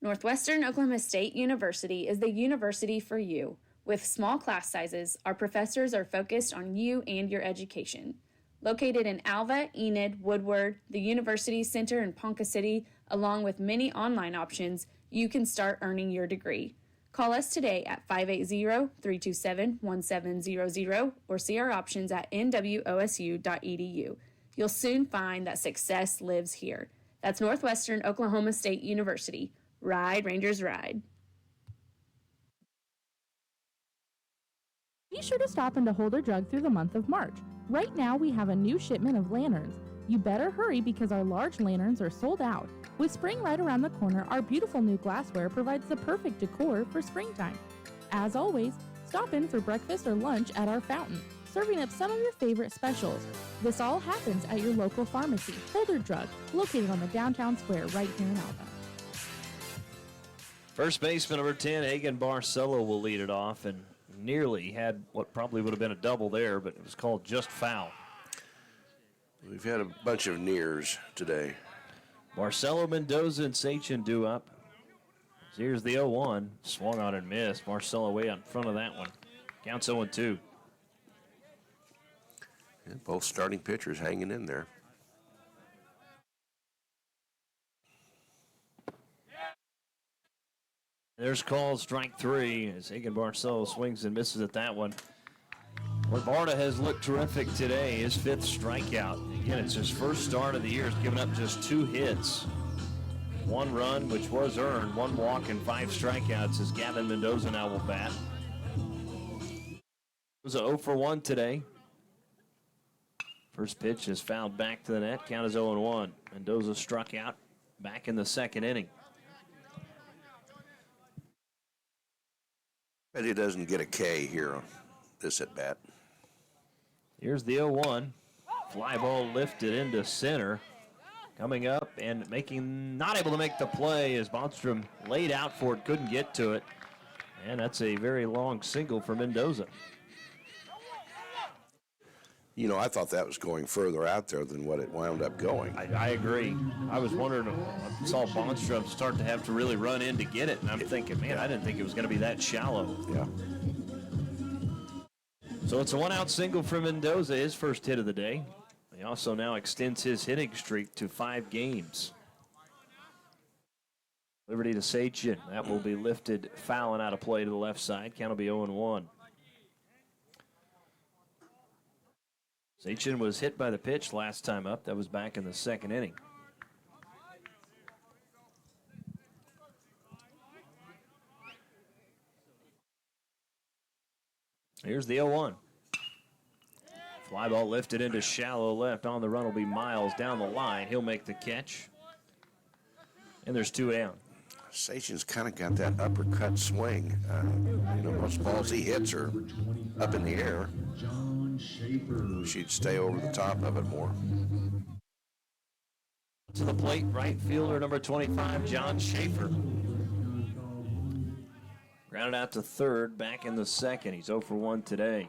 Speaker 4: Northwestern Oklahoma State University is the university for you. With small class sizes, our professors are focused on you and your education. Located in Alva, Enid, Woodward, the University Center in Ponca City, along with many online options, you can start earning your degree. Call us today at 580-327-1700 or see our options at nwosu.edu. You'll soon find that success lives here. That's Northwestern Oklahoma State University. Ride, Rangers, ride.
Speaker 1: Be sure to stop into Holder Drug through the month of March. Right now we have a new shipment of lanterns. You better hurry because our large lanterns are sold out. With spring right around the corner, our beautiful new glassware provides the perfect decor for springtime. As always, stop in for breakfast or lunch at our fountain, serving up some of your favorite specials. This all happens at your local pharmacy, Holder Drug, located on the downtown square right here in Alva.
Speaker 2: First baseman number 10, Hagen Barcelo, will lead it off, and nearly had what probably would have been a double there, but it was called just foul.
Speaker 15: We've had a bunch of nears today.
Speaker 2: Barcelo, Mendoza, and Sachin due up. So here's the 0-1. Swung on and missed. Barcelo way out in front of that one. Counts 0-2.
Speaker 15: Yeah, both starting pitchers hanging in there.
Speaker 2: There's called strike three as Hagen Barcelo swings and misses at that one. Barta has looked terrific today. His fifth strikeout. Again, it's his first start of the year. He's given up just 2 hits. 1 run, which was earned, 1 walk, and 5 strikeouts as Gavin Mendoza now will bat. It was a 0 for 1 today. First pitch is fouled back to the net. Count is 0-1. Mendoza struck out back in the second inning.
Speaker 15: Bet he doesn't get a K here on this at bat.
Speaker 2: Here's the 0-1. Fly ball lifted into center. Coming up and not able to make the play as Bonstrom laid out for it, couldn't get to it. And that's a very long single for Mendoza.
Speaker 15: You know, I thought that was going further out there than what it wound up going.
Speaker 2: I agree. I was wondering, I saw Bonstrom start to have to really run in to get it, and I'm thinking, man, I didn't think it was going to be that shallow.
Speaker 15: Yeah.
Speaker 2: So it's a 1-out single for Mendoza, his first hit of the day. He also now extends his hitting streak to 5 games. Liberty to Sachin. That will be lifted, fouling out of play to the left side. Count will be 0-1. Sachin was hit by the pitch last time up. That was back in the second inning. Here's the 0-1. Fly ball lifted into shallow left. On the run will be Miles down the line. He'll make the catch. And there's 2 down.
Speaker 15: Sachin's kind of got that uppercut swing. You know, most balls he hits are up in the air. She'd stay over the top of it more.
Speaker 2: To the plate, right fielder number 25, John Schaefer. Grounded out to third, back in the second. He's 0 for 1 today.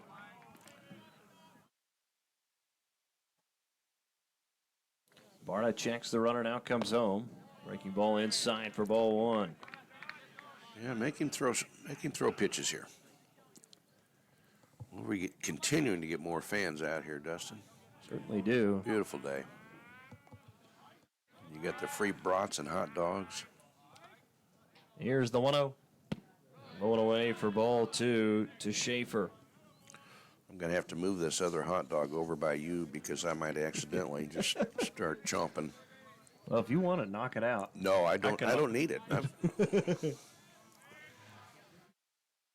Speaker 2: Barta checks the runner, now comes home. Breaking ball inside for ball 1.
Speaker 15: Yeah, make him throw pitches here. We're continuing to get more fans out here, Dustin.
Speaker 2: Certainly do.
Speaker 15: Beautiful day. You got the free brats and hot dogs.
Speaker 2: Here's the 1-0. Rolling away for ball 2 to Schaefer.
Speaker 15: I'm going to have to move this other hot dog over by you because I might accidentally just start chomping.
Speaker 2: Well, if you want to knock it out.
Speaker 15: No, I don't. I don't need it.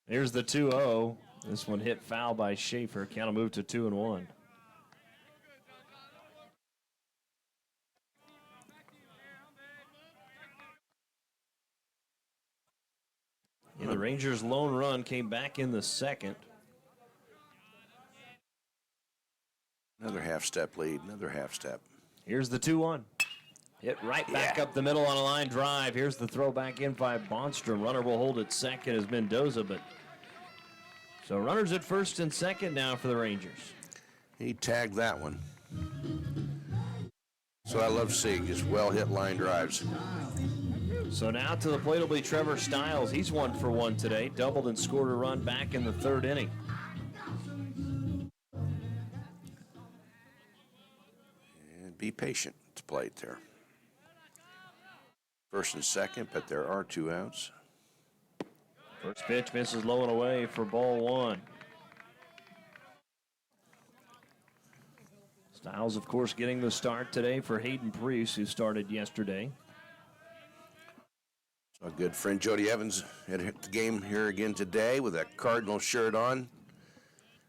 Speaker 2: Here's the 2-0. This one hit foul by Schaefer. Count will move to 2-1. Yeah, the Rangers' lone run came back in the second.
Speaker 15: Another half-step lead, another half-step.
Speaker 2: Here's the 2-1. Hit right back up the middle on a line drive. Here's the throw back in by Bonstrom. Runner will hold at second as Mendoza, but so runners at first and second now for the Rangers.
Speaker 15: He tagged that one. So I love seeing just well-hit line drives.
Speaker 2: So now to the plate will be Trevor Stiles. He's 1 for 1 today. Doubled and scored a run back in the third inning.
Speaker 15: And be patient at the plate there. First and second, but there are 2 outs.
Speaker 2: First pitch misses low and away for ball 1. Stiles, of course, getting the start today for Hayden Priest, who started yesterday.
Speaker 15: So a good friend Jody Evans had hit the game here again today with that Cardinal shirt on.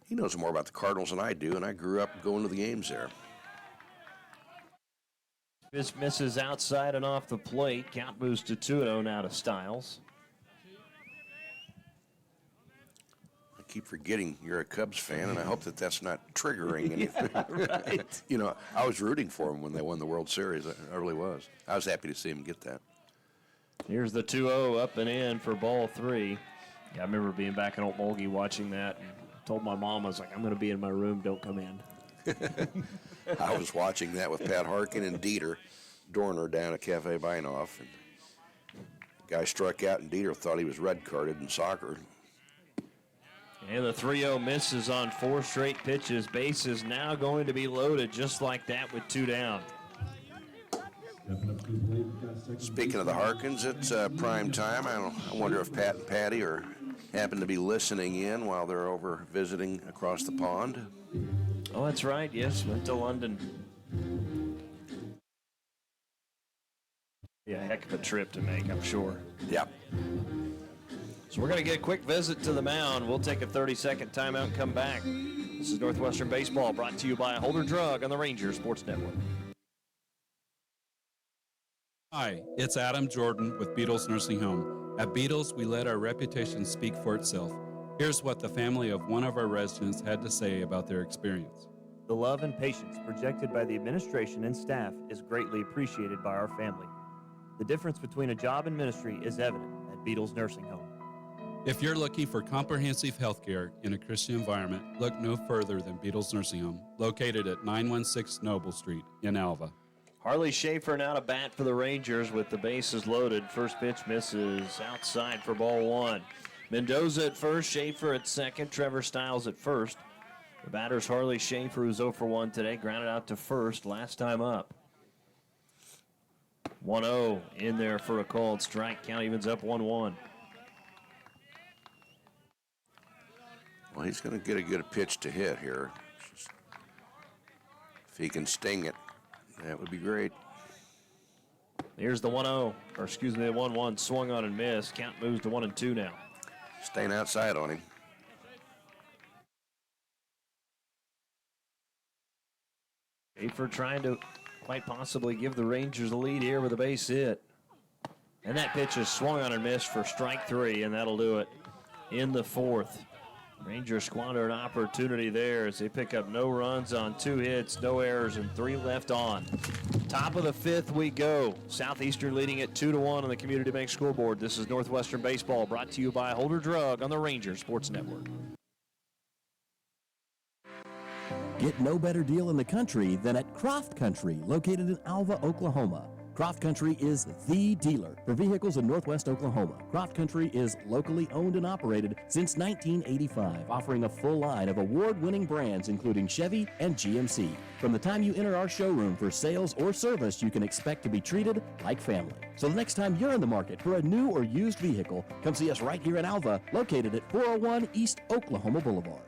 Speaker 15: He knows more about the Cardinals than I do, and I grew up going to the games there.
Speaker 2: This misses outside and off the plate. Count moves to 2-0 now to Stiles.
Speaker 15: I keep forgetting you're a Cubs fan, and I hope that that's not triggering anything.
Speaker 2: Right.
Speaker 15: You know, I was rooting for them when they won the World Series. I really was. I was happy to see them get that.
Speaker 2: Here's the 2-0 up and in for ball 3. Yeah, I remember being back in Okmulgee watching that and told my mom, I was like, I'm going to be in my room, don't come in.
Speaker 15: I was watching that with Pat Harkin and Dieter Dorner down at Cafe Beinhoff. And the guy struck out, and Dieter thought he was red-carded in soccer.
Speaker 2: And the 3-0 misses on 4 straight pitches. Base is now going to be loaded just like that with 2 down.
Speaker 15: Speaking of the Harkins, it's prime time. I wonder if Pat and Patty happen to be listening in while they're over visiting across the pond.
Speaker 2: Oh, that's right. Yes, went to London. Yeah, heck of a trip to make, I'm sure.
Speaker 15: Yeah.
Speaker 2: So we're going to get a quick visit to the mound. We'll take a 30-second timeout and come back. This is Northwestern Baseball, brought to you by Holder Drug on the Ranger Sports Network.
Speaker 14: Hi, it's Adam Jordan with Beatles Nursing Home. At Beatles, we let our reputation speak for itself. Here's what the family of one of our residents had to say about their experience.
Speaker 8: The love and patience projected by the administration and staff is greatly appreciated by our family. The difference between a job and ministry is evident at Beatles Nursing Home.
Speaker 14: If you're looking for comprehensive health care in a Christian environment, look no further than Beatles Nursing Home, located at 916 Noble Street in Alva.
Speaker 2: Harley Schaefer now to bat for the Rangers with the bases loaded. First pitch misses outside for ball 1. Mendoza at first, Schaefer at second, Trevor Stiles at first. The batter's Harley Schaefer, who's 0 for 1 today, grounded out to first last time up. 1-0 in there for a called strike. Count evens up 1-1.
Speaker 15: Well, he's going to get a good pitch to hit here. If he can sting it, that would be great.
Speaker 2: Here's the 1-0, or excuse me, the 1-1 swung on and missed. Count moves to 1-2 now.
Speaker 15: Staying outside on him.
Speaker 2: Schaefer trying to quite possibly give the Rangers a lead here with a base hit. And that pitch is swung on and missed for strike 3, and that'll do it in the 4th. Rangers squander an opportunity there as they pick up no runs on 2 hits, no errors, and 3 left on. Top of the 5th we go. Southeastern leading it 2-1 on the Community Bank scoreboard. This is Northwestern Baseball, brought to you by Holder Drug on the Ranger Sports Network.
Speaker 16: Get no better deal in the country than at Croft Country, located in Alva, Oklahoma. Croft Country is the dealer for vehicles in Northwest Oklahoma. Croft Country is locally owned and operated since 1985, offering a full line of award-winning brands including Chevy and GMC. From the time you enter our showroom for sales or service, you can expect to be treated like family. So the next time you're in the market for a new or used vehicle, come see us right here in Alva, located at 401 East Oklahoma Boulevard.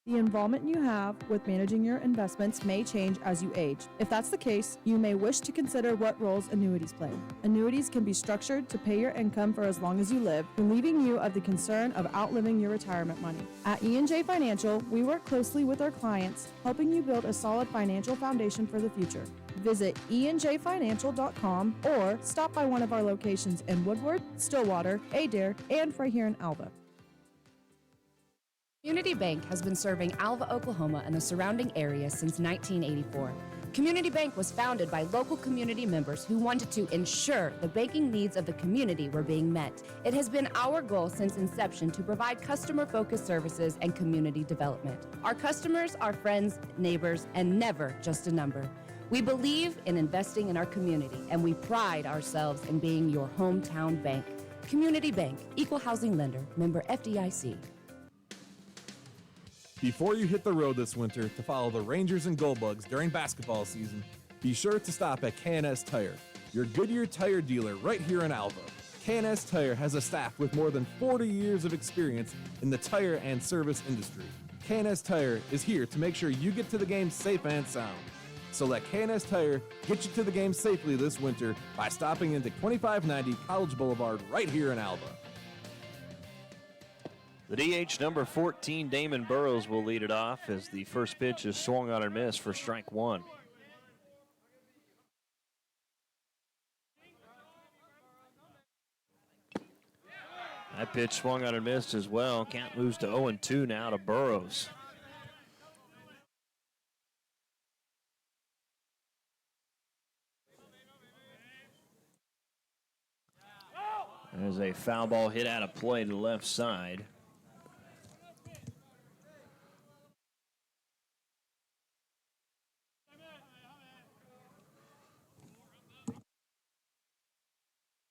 Speaker 23: The involvement you have with managing your investments may change as you age. If that's the case, you may wish to consider what roles annuities play. Annuities can be structured to pay your income for as long as you live, relieving you of the concern of outliving your retirement money. At E&J Financial, we work closely with our clients, helping you build a solid financial foundation for the future. Visit enjfinancial.com or stop by one of our locations in Woodward, Stillwater, Adair, and right here in Alva.
Speaker 17: Community Bank has been serving Alva, Oklahoma and the surrounding area since 1984. Community Bank was founded by local community members who wanted to ensure the banking needs of the community were being met. It has been our goal since inception to provide customer-focused services and community development. Our customers are friends, neighbors, and never just a number. We believe in investing in our community, and we pride ourselves in being your hometown bank. Community Bank, Equal Housing Lender, member FDIC.
Speaker 18: Before you hit the road this winter to follow the Rangers and Goldbugs during basketball season, be sure to stop at K&S Tire, your Goodyear tire dealer right here in Alva. K&S Tire has a staff with more than 40 years of experience in the tire and service industry. K&S Tire is here to make sure you get to the game safe and sound. So let K&S Tire get you to the game safely this winter by stopping into 2590 College Boulevard right here in Alva.
Speaker 2: The DH number 14, Damon Burrows, will lead it off as the first pitch is swung on and missed for strike one. That pitch swung on and missed as well. Count moves to 0-2 now to Burrows. There's a foul ball hit out of play to the left side.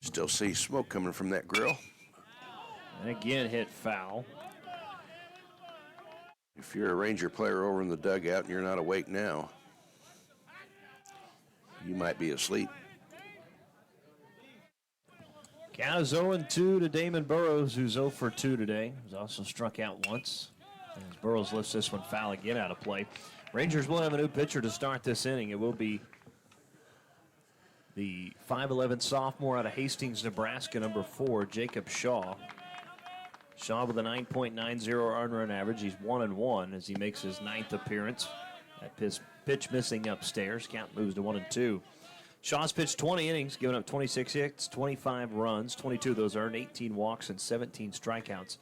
Speaker 15: Still see smoke coming from that grill.
Speaker 2: And again hit foul.
Speaker 15: If you're a Ranger player over in the dugout and you're not awake now, you might be asleep.
Speaker 2: Count is 0-2 to Damon Burrows, who's 0 for 2 today. He's also struck out once. As Burrows lifts this one foul again out of play. Rangers will have a new pitcher to start this inning. It will be the 5'11 sophomore out of Hastings, Nebraska, number 4, Jacob Shaw. Shaw with a 9.90 earned run average. He's 1-1 as he makes his 9th appearance. That pitch missing upstairs. Count moves to 1-2. Shaw's pitched 20 innings, giving up 26 hits, 25 runs, 22 of those earned, 18 walks, and 17 strikeouts.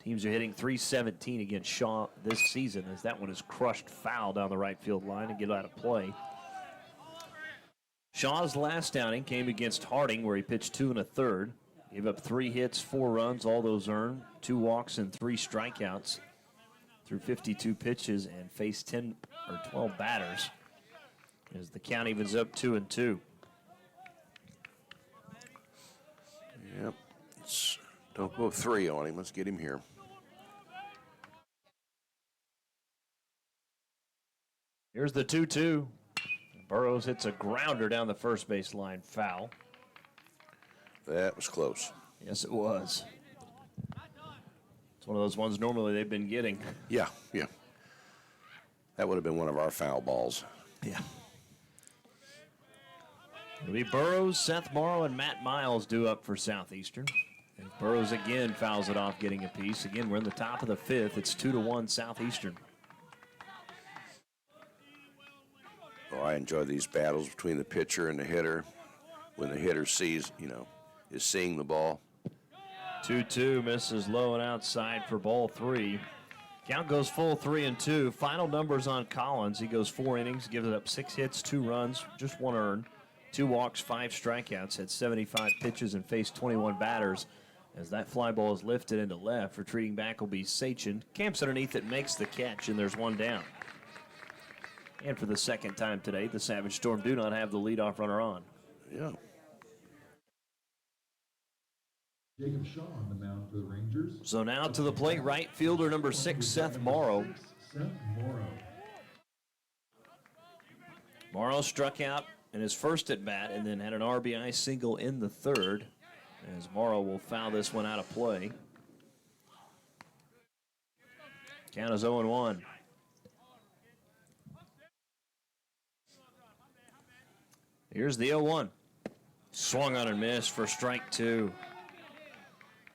Speaker 2: Teams are hitting .317 against Shaw this season as that one is crushed foul down the right field line and get out of play. Shaw's last outing came against Harding, where he pitched 2 1/3. Gave up 3 hits, 4 runs, all those earned, 2 walks and 3 strikeouts through 52 pitches and faced 12 batters as the count evens up 2-2.
Speaker 15: Yep. Don't go 3 on him. Let's get him here.
Speaker 2: Here's the 2-2. Burrows hits a grounder down the first base line, foul.
Speaker 15: That was close.
Speaker 2: Yes, it was. It's one of those ones normally they've been getting.
Speaker 15: Yeah. That would have been one of our foul balls.
Speaker 2: Yeah. It'll be Burrows, Seth Morrow, and Matt Miles due up for Southeastern. And Burrows again fouls it off, getting a piece. Again, we're in the top of the 5th. It's 2-1 Southeastern.
Speaker 15: Oh, I enjoy these battles between the pitcher and the hitter. When the hitter sees, is seeing the ball.
Speaker 2: 2-2, misses low and outside for ball 3. Count goes full 3-2. Final numbers on Collins. He goes 4 innings, gives up 6 hits, 2 runs, just 1 earned, 2 walks, 5 strikeouts, had 75 pitches and faced 21 batters. As that fly ball is lifted into left, retreating back will be Sachin. Camps underneath it, makes the catch, and there's 1 down. And for the second time today, the Savage Storm do not have the leadoff runner on.
Speaker 15: Yeah.
Speaker 5: Jacob Shaw on the mound for the Rangers.
Speaker 2: So now to the plate, right fielder number 6, Seth Morrow.
Speaker 5: Seth Morrow.
Speaker 2: Morrow struck out in his first at bat and then had an RBI single in the 3rd. As Morrow will foul this one out of play. Count is 0-1. Here's the 0-1. Swung on and missed for strike 2.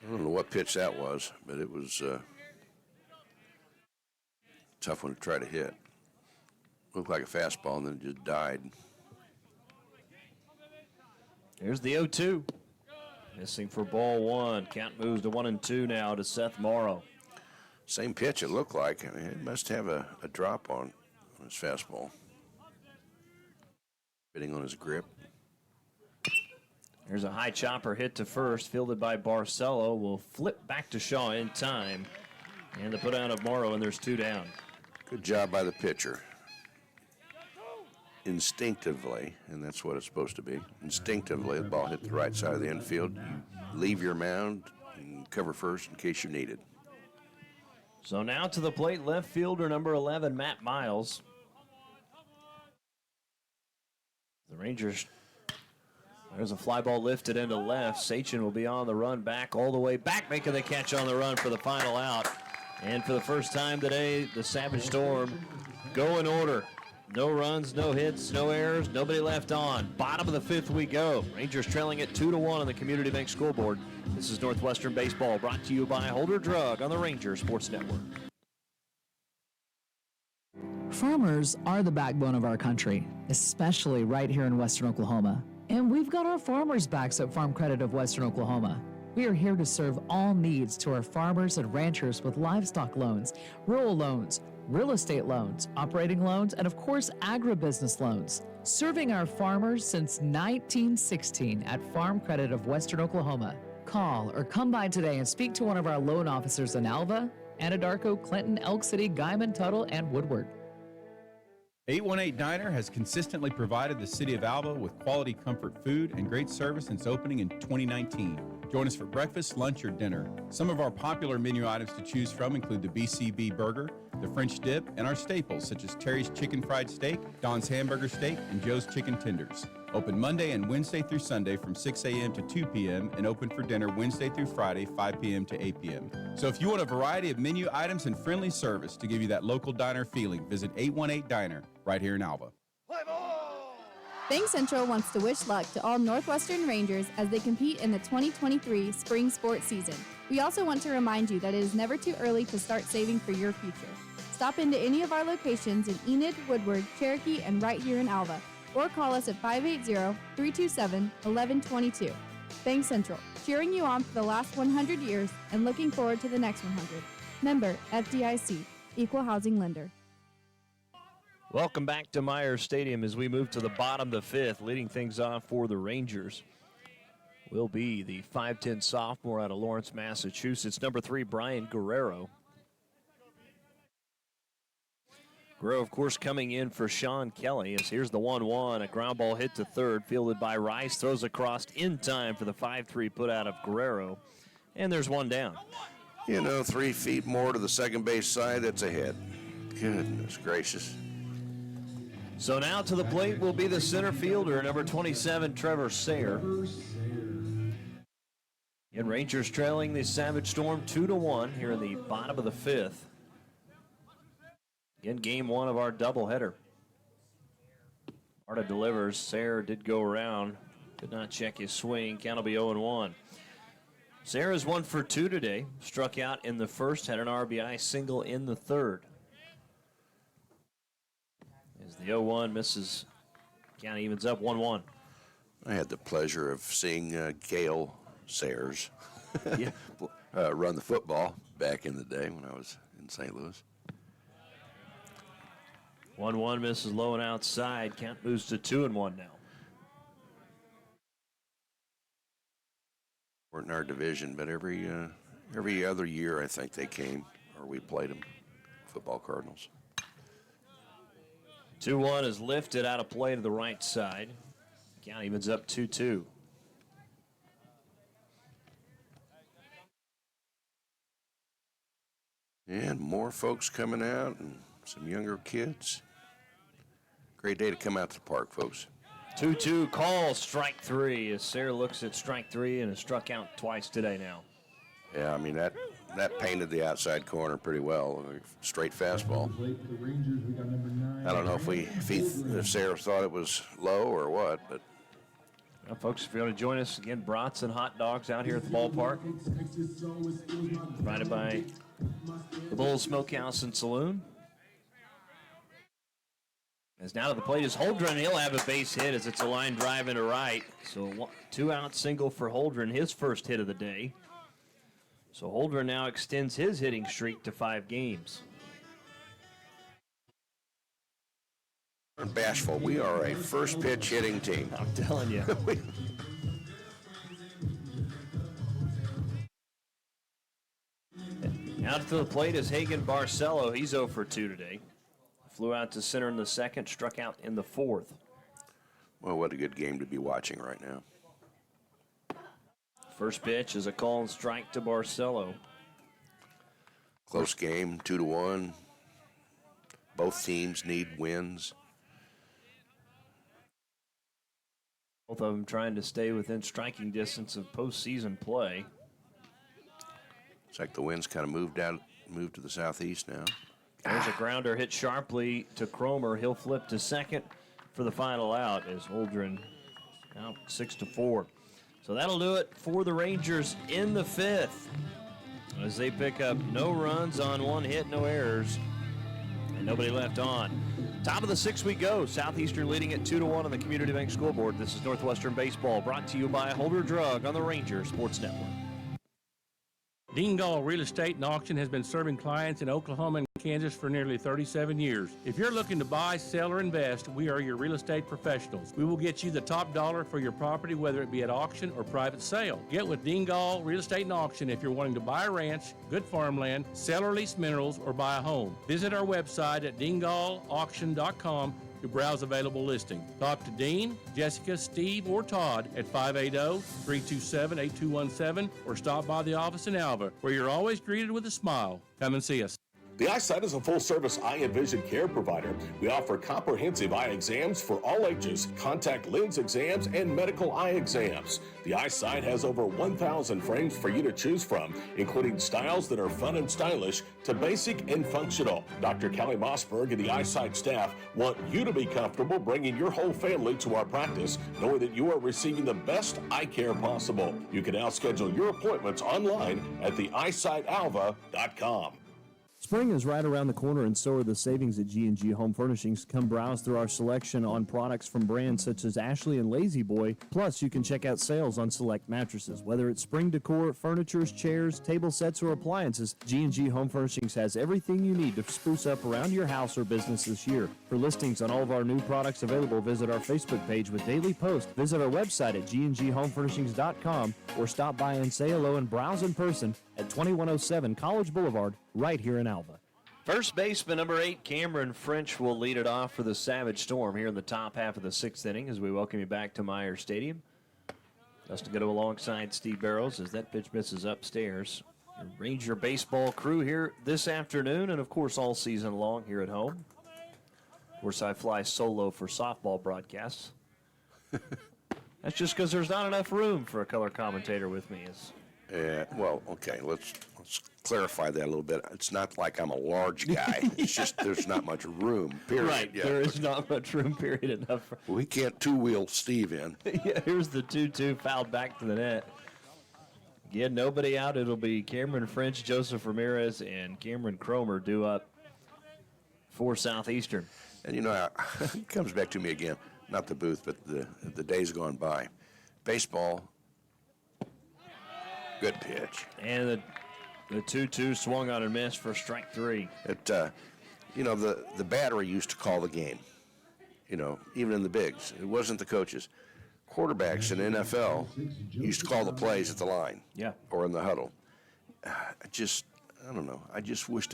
Speaker 15: I don't know what pitch that was, but it was a tough one to try to hit. Looked like a fastball, and then it just died.
Speaker 2: Here's the 0-2. Missing for ball one. Count moves to 1-2 now to Seth Morrow.
Speaker 15: Same pitch it looked like. I mean, it must have a drop on his fastball. Bidding on his grip.
Speaker 2: There's a high chopper hit to first, fielded by Barcelo. Will flip back to Shaw in time. And the put out of Morrow, and there's 2 down.
Speaker 15: Good job by the pitcher. Instinctively, and that's what it's supposed to be, instinctively, the ball hit the right side of the infield. You leave your mound and cover first in case you need it.
Speaker 2: So now to the plate, left fielder number 11, Matt Miles. The Rangers, there's a fly ball lifted into left. Sachin will be on the run back all the way back, making the catch on the run for the final out. And for the first time today, the Savage Storm go in order. No runs, no hits, no errors, nobody left on. Bottom of the 5th we go. Rangers trailing at 2-1 on the Community Bank scoreboard. This is Northwestern Baseball, brought to you by Holder Drug on the Rangers Sports Network.
Speaker 20: Farmers are the backbone of our country, especially right here in Western Oklahoma. And we've got our farmers' backs at Farm Credit of Western Oklahoma. We are here to serve all needs to our farmers and ranchers with livestock loans, rural loans, real estate loans, operating loans, and of course, agribusiness loans. Serving our farmers since 1916 at Farm Credit of Western Oklahoma. Call or come by today and speak to one of our loan officers in Alva, Anadarko, Clinton, Elk City, Guyman, Tuttle, and Woodward.
Speaker 19: 818 Diner has consistently provided the city of Alva with quality comfort food and great service since opening in 2019. Join us for breakfast, lunch, or dinner. Some of our popular menu items to choose from include the BCB burger, the French dip, and our staples such as Terry's chicken fried steak, Don's hamburger steak, and Joe's chicken tenders. Open Monday and Wednesday through Sunday from 6 a.m. to 2 p.m. and open for dinner Wednesday through Friday, 5 p.m. to 8 p.m. So if you want a variety of menu items and friendly service to give you that local diner feeling, visit 818 Diner right here in Alva.
Speaker 21: Bank Central wants to wish luck to all Northwestern Rangers as they compete in the 2023 spring sports season. We also want to remind you that it is never too early to start saving for your future. Stop into any of our locations in Enid, Woodward, Cherokee, and right here in Alva, or call us at 580-327-1122. Bank Central, cheering you on for the last 100 years and looking forward to the next 100. Member FDIC, Equal Housing Lender.
Speaker 2: Welcome back to Myers Stadium as we move to the bottom of the 5th. Leading things off for the Rangers will be the 5'10 sophomore out of Lawrence, Massachusetts, number 3, Brian Guerrero. Guerrero, of course, coming in for Sean Kelly as here's the 1-1. A ground ball hit to third, fielded by Rice, throws across in time for the 5-3 put out of Guerrero. And there's 1 down.
Speaker 15: You know, 3 feet more to the second base side, that's a hit. Goodness gracious.
Speaker 2: So now to the plate will be the center fielder, number 27, Trevor Sayre. And Rangers trailing the Savage Storm 2-1 here in the bottom of the 5th. In game 1 of our doubleheader. Marta delivers. Sayre did go around. Did not check his swing. Count will be 0-1. Sayre is 1 for 2 today. Struck out in the first. Had an RBI single in the third. As the 0-1 misses. Count evens up 1-1.
Speaker 15: I had the pleasure of seeing Gail Sayers
Speaker 2: Yeah.
Speaker 15: run the football back in the day when I was in St. Louis.
Speaker 2: 1-1 misses low and outside. Count moves to 2-1 now.
Speaker 15: Weren't in our division, but every other year I think they came, or we played them. Football Cardinals.
Speaker 2: 2-1 is lifted out of play to the right side. Count evens up 2-2.
Speaker 15: And more folks coming out and some younger kids. Great day to come out to the park, folks.
Speaker 2: 2-2 call, strike 3 as Sayre looks at strike 3 and has struck out twice today now.
Speaker 15: Yeah, I mean, that painted the outside corner pretty well. Straight fastball. I don't know if Sayre thought it was low or what, but.
Speaker 2: Well, folks, if you want to join us again, brats and hot dogs out here at the ballpark. Provided by the Bulls Smokehouse and Saloon. As now to the plate is Holdren. He'll have a base hit as it's a line drive into right. So 2-out single for Holdren, his first hit of the day. So Holdren now extends his hitting streak to 5 games.
Speaker 15: Bashful. We are a first pitch hitting team.
Speaker 2: I'm telling you. Out to the plate is Hagen Barcelo. He's 0 for 2 today. Flew out to center in the second, struck out in the fourth.
Speaker 15: Well, what a good game to be watching right now.
Speaker 2: First pitch is a call and strike to Barcelo.
Speaker 15: Close game, 2-1. Both teams need wins.
Speaker 2: Both of them trying to stay within striking distance of postseason play.
Speaker 15: It's like the wind's kind of moved to the southeast now.
Speaker 2: There's a grounder hit sharply to Cromer. He'll flip to second for the final out as Holdren out 6-4. So that'll do it for the Rangers in the fifth as they pick up no runs on 1 hit, no errors, and nobody left on. Top of the 6th we go. Southeastern leading at 2-1 on the Community Bank scoreboard. This is Northwestern Baseball brought to you by Holder Drug on the Ranger Sports Network.
Speaker 6: Dean Gall Real Estate and Auction has been serving clients in Oklahoma and Kansas for nearly 37 years. If you're looking to buy, sell, or invest, we are your real estate professionals. We will get you the top dollar for your property, whether it be at auction or private sale. Get with Dean Gall Real Estate and Auction if you're wanting to buy a ranch, good farmland, sell or lease minerals, or buy a home. Visit our website at deangallauction.com to browse available listings. Talk to Dean, Jessica, Steve, or Todd at 580-327-8217 or stop by the office in Alva, where you're always greeted with a smile. Come and see us.
Speaker 22: The Eyesight is a full-service eye and vision care provider. We offer comprehensive eye exams for all ages, contact lens exams, and medical eye exams. The Eyesight has over 1,000 frames for you to choose from, including styles that are fun and stylish to basic and functional. Dr. Callie Mossberg and the Eyesight staff want you to be comfortable bringing your whole family to our practice, knowing that you are receiving the best eye care possible. You can now schedule your appointments online at theeyesightAlva.com.
Speaker 7: Spring is right around the corner, and so are the savings at G&G Home Furnishings. Come browse through our selection on products from brands such as Ashley and Lazy Boy. Plus, you can check out sales on select mattresses. Whether it's spring decor, furniture, chairs, table sets, or appliances, G&G Home Furnishings has everything you need to spruce up around your house or business this year. For listings on all of our new products available, visit our Facebook page with daily posts. Visit our website at gnghomefurnishings.com or stop by and say hello and browse in person at 2107 College Boulevard, right here in Alva.
Speaker 2: First baseman number 8, Cameron French, will lead it off for the Savage Storm here in the top half of the 6th inning as we welcome you back to Myers Stadium. Dustin Gotto alongside Steve Barrows as that pitch misses upstairs. Your Ranger baseball crew here this afternoon and, of course, all season long here at home. Of course, I fly solo for softball broadcasts. That's just because there's not enough room for a color commentator with me.
Speaker 15: Well, okay, let's clarify that a little bit. It's not like I'm a large guy. It's just there's not much room, period.
Speaker 2: Right, yeah, there is not much room, period, enough.
Speaker 15: We can't two-wheel Steve in.
Speaker 2: Yeah, here's the 2-2 fouled back to the net. Again, nobody out. It'll be Cameron French, Joseph Ramirez, and Cameron Cromer due up for Southeastern.
Speaker 15: And, you know, it comes back to me again, not the booth, but the days gone by. Baseball, good pitch.
Speaker 2: And the 2-2 swung on and missed for strike 3.
Speaker 15: You know, the battery used to call the game, you know, even in the bigs. It wasn't the coaches. Quarterbacks in the NFL used to call the plays at the line.
Speaker 2: Yeah.
Speaker 15: Or in the huddle. I don't know. I just wish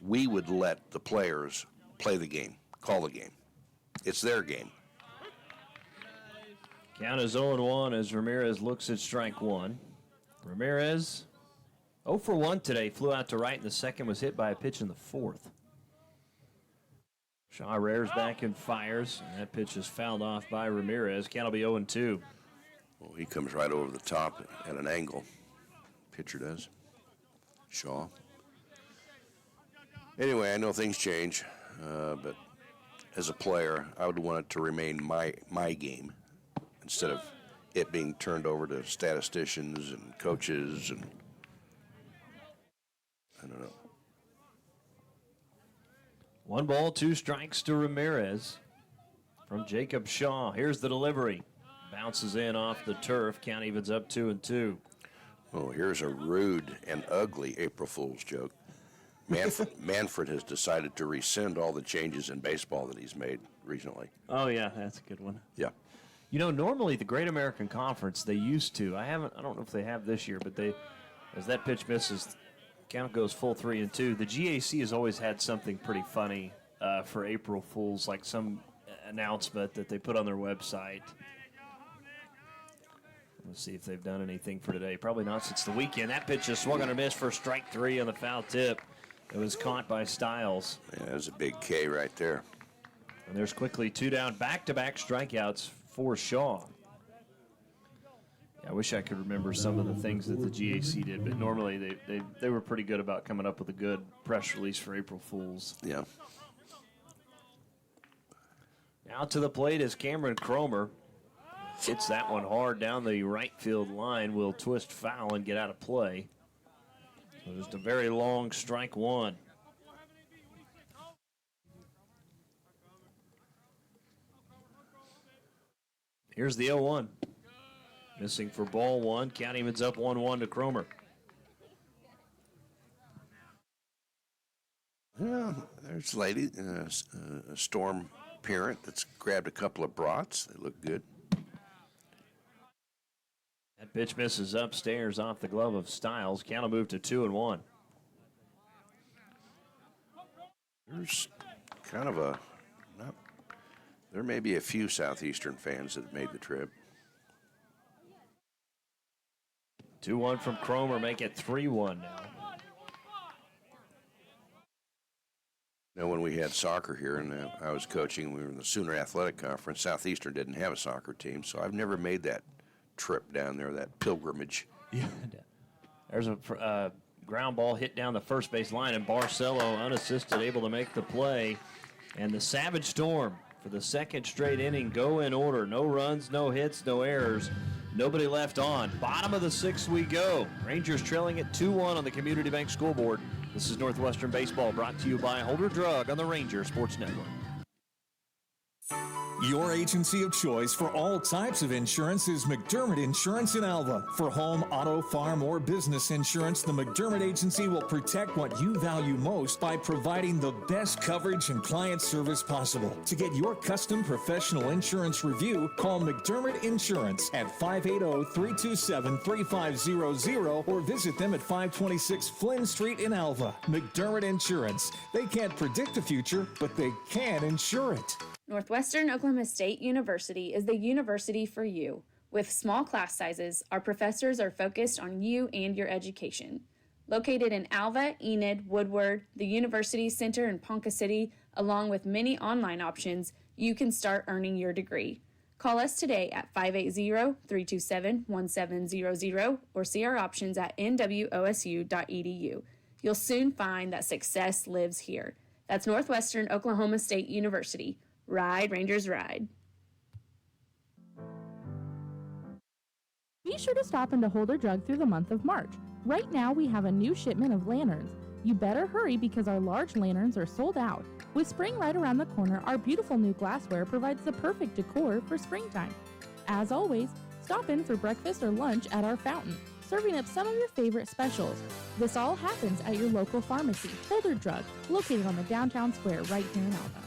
Speaker 15: we would let the players play the game, call the game. It's their game.
Speaker 2: Count is 0-1 as Ramirez looks at strike 1. Ramirez 0 for 1 today. Flew out to right in the second, was hit by a pitch in the fourth. Shaw rears back and fires, and that pitch is fouled off by Ramirez. Count will be 0-2.
Speaker 15: Well, he comes right over the top at an angle. Pitcher does. Shaw. Anyway, I know things change, but as a player, I would want it to remain my game instead of it being turned over to statisticians and coaches and I don't know.
Speaker 2: 1 ball, 2 strikes to Ramirez from Jacob Shaw. Here's the delivery. Bounces in off the turf. Count evens up 2-2.
Speaker 15: Oh, here's a rude and ugly April Fool's joke. Manfred has decided to rescind all the changes in baseball that he's made recently.
Speaker 9: Oh, yeah, that's a good one.
Speaker 15: Yeah.
Speaker 2: You know, normally the Great American Conference, they used to. I don't know if they have this year, but as that pitch misses, count goes full 3-2. The GAC has always had something pretty funny for April Fools, like some announcement that they put on their website. Let's see if they've done anything for today. Probably not since the weekend. That pitch just swung on a miss for strike 3 on the foul tip. It was caught by Stiles.
Speaker 15: Yeah, there's a big K right there.
Speaker 2: And there's quickly 2 down, back-to-back strikeouts for Shaw. Yeah, I wish I could remember some of the things that the GAC did, but normally they were pretty good about coming up with a good press release for April Fools.
Speaker 15: Yeah.
Speaker 2: Now to the plate is Cameron Cromer. Hits that one hard down the right field line. Will twist foul and get out of play. So just a very long strike 1. Here's the 0-1. Missing for ball 1. Count evens up 1-1 to Cromer.
Speaker 15: Well, there's a lady, a Storm parent that's grabbed a couple of brats. They look good.
Speaker 2: That pitch misses upstairs off the glove of Stiles. Count will move to 2-1.
Speaker 15: There's kind of there may be a few Southeastern fans that have made the trip.
Speaker 2: 2-1 from Cromer, make it 3-1 now.
Speaker 15: You know, when we had soccer here and I was coaching, we were in the Sooner Athletic Conference. Southeastern didn't have a soccer team, so I've never made that trip down there, that pilgrimage.
Speaker 2: Yeah. There's a ground ball hit down the first base line, and Barcelo, unassisted, able to make the play. And the Savage Storm, for the second straight inning, go in order. No runs, no hits, no errors. Nobody left on. Bottom of the 6th we go. Rangers trailing at 2-1 on the Community Bank scoreboard. This is Northwestern Baseball, brought to you by Holder Drug on the Ranger Sports Network.
Speaker 3: Your agency of choice for all types of insurance is McDermott Insurance in Alva. For home, auto, farm, or business insurance, the McDermott Agency will protect what you value most by providing the best coverage and client service possible. To get your custom professional insurance review, call McDermott Insurance at 580-327-3500 or visit them at 526 Flynn Street in Alva. McDermott Insurance. They can't predict the future, but they can insure it.
Speaker 4: Northwestern Oklahoma State University is the university for you. With small class sizes, our professors are focused on you and your education. Located in Alva, Enid, Woodward, the University Center in Ponca City, along with many online options, you can start earning your degree. Call us today at 580-327-1700 or see our options at nwosu.edu. You'll soon find that success lives here. That's Northwestern Oklahoma State University. Ride, Rangers, ride.
Speaker 1: Be sure to stop into Holder Drug through the month of March. Right now we have a new shipment of lanterns. You better hurry because our large lanterns are sold out. With spring right around the corner, our beautiful new glassware provides the perfect decor for springtime. As always, stop in for breakfast or lunch at our fountain, serving up some of your favorite specials. This all happens at your local pharmacy, Holder Drug, located on the downtown square right here in Alva.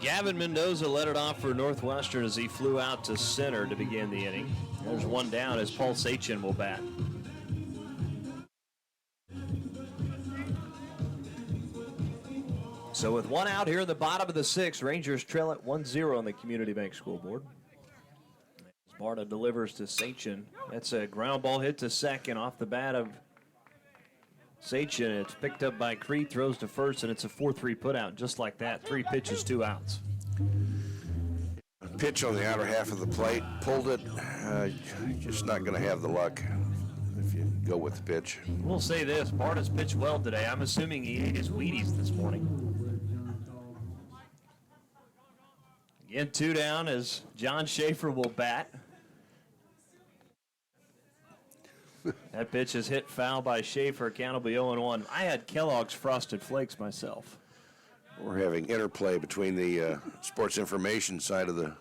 Speaker 2: Gavin Mendoza led it off for Northwestern as he flew out to center to begin the inning. There's one down as Paul Sachin will bat. So with one out here in the bottom of the 6th, Rangers trail at 1-0 on the Community Bank scoreboard. Sparta delivers to Sachin. That's a ground ball hit to second off the bat of Sachin. It's picked up by Creed, throws to first, and it's a 4-3 putout. Just like that, 3 pitches, 2 outs.
Speaker 15: Pitch on the outer half of the plate, pulled it. Just not going to have the luck if you go with the pitch.
Speaker 2: We'll say this, Sparta's pitched well today. I'm assuming he ate his Wheaties this morning. Again, 2 down as John Schaefer will bat. That pitch is hit foul by Schaefer. Count will be 0-1. I had Kellogg's Frosted Flakes myself.
Speaker 15: We're having interplay between the sports information side of the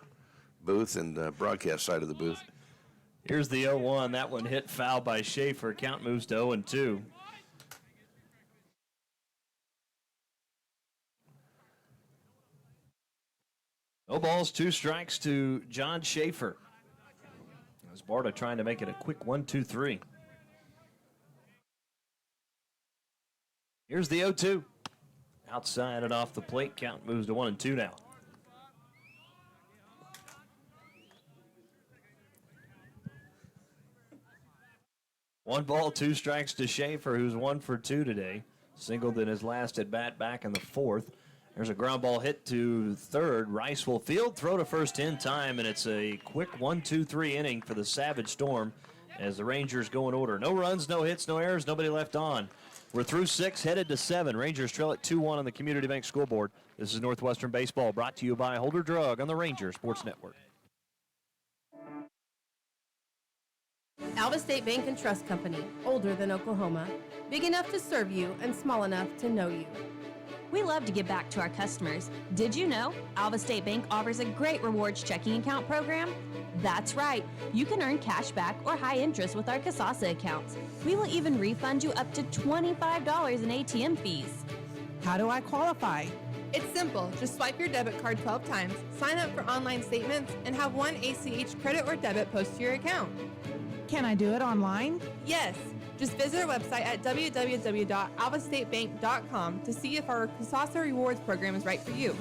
Speaker 15: booth and the broadcast side of the booth.
Speaker 2: Here's the 0-1. That one hit foul by Schaefer. Count moves to 0-2. No balls, 2 strikes to John Schaefer. As Barta trying to make it a quick 1-2-3. Here's the 0-2. Outside and off the plate. Count moves to 1-2 now. One ball, 2 strikes to Schaefer, who's 1 for 2 today. Singled in his last at bat back in the 4th. There's a ground ball hit to third. Rice will field throw to first in time, and it's a quick 1-2-3 inning for the Savage Storm as the Rangers go in order. No runs, no hits, no errors, nobody left on. We're through 6, headed to 7. Rangers trail at 2-1 on the Community Bank scoreboard. This is Northwestern Baseball, brought to you by Holder Drug on the Ranger Sports Network.
Speaker 10: Alva State Bank and Trust Company, older than Oklahoma, big enough to serve you and small enough to know you.
Speaker 11: We love to give back to our customers. Did you know Alva State Bank offers a great rewards checking account program? That's right. You can earn cash back or high interest with our Casasa accounts. We will even refund you up to $25 in ATM fees.
Speaker 12: How do I qualify?
Speaker 13: It's simple. Just swipe your debit card 12 times, sign up for online statements, and have one ACH credit or debit post to your account.
Speaker 12: Can I do it online?
Speaker 13: Yes. Just visit our website at www.alvastatebank.com to see if our Casasa Rewards program is right for you.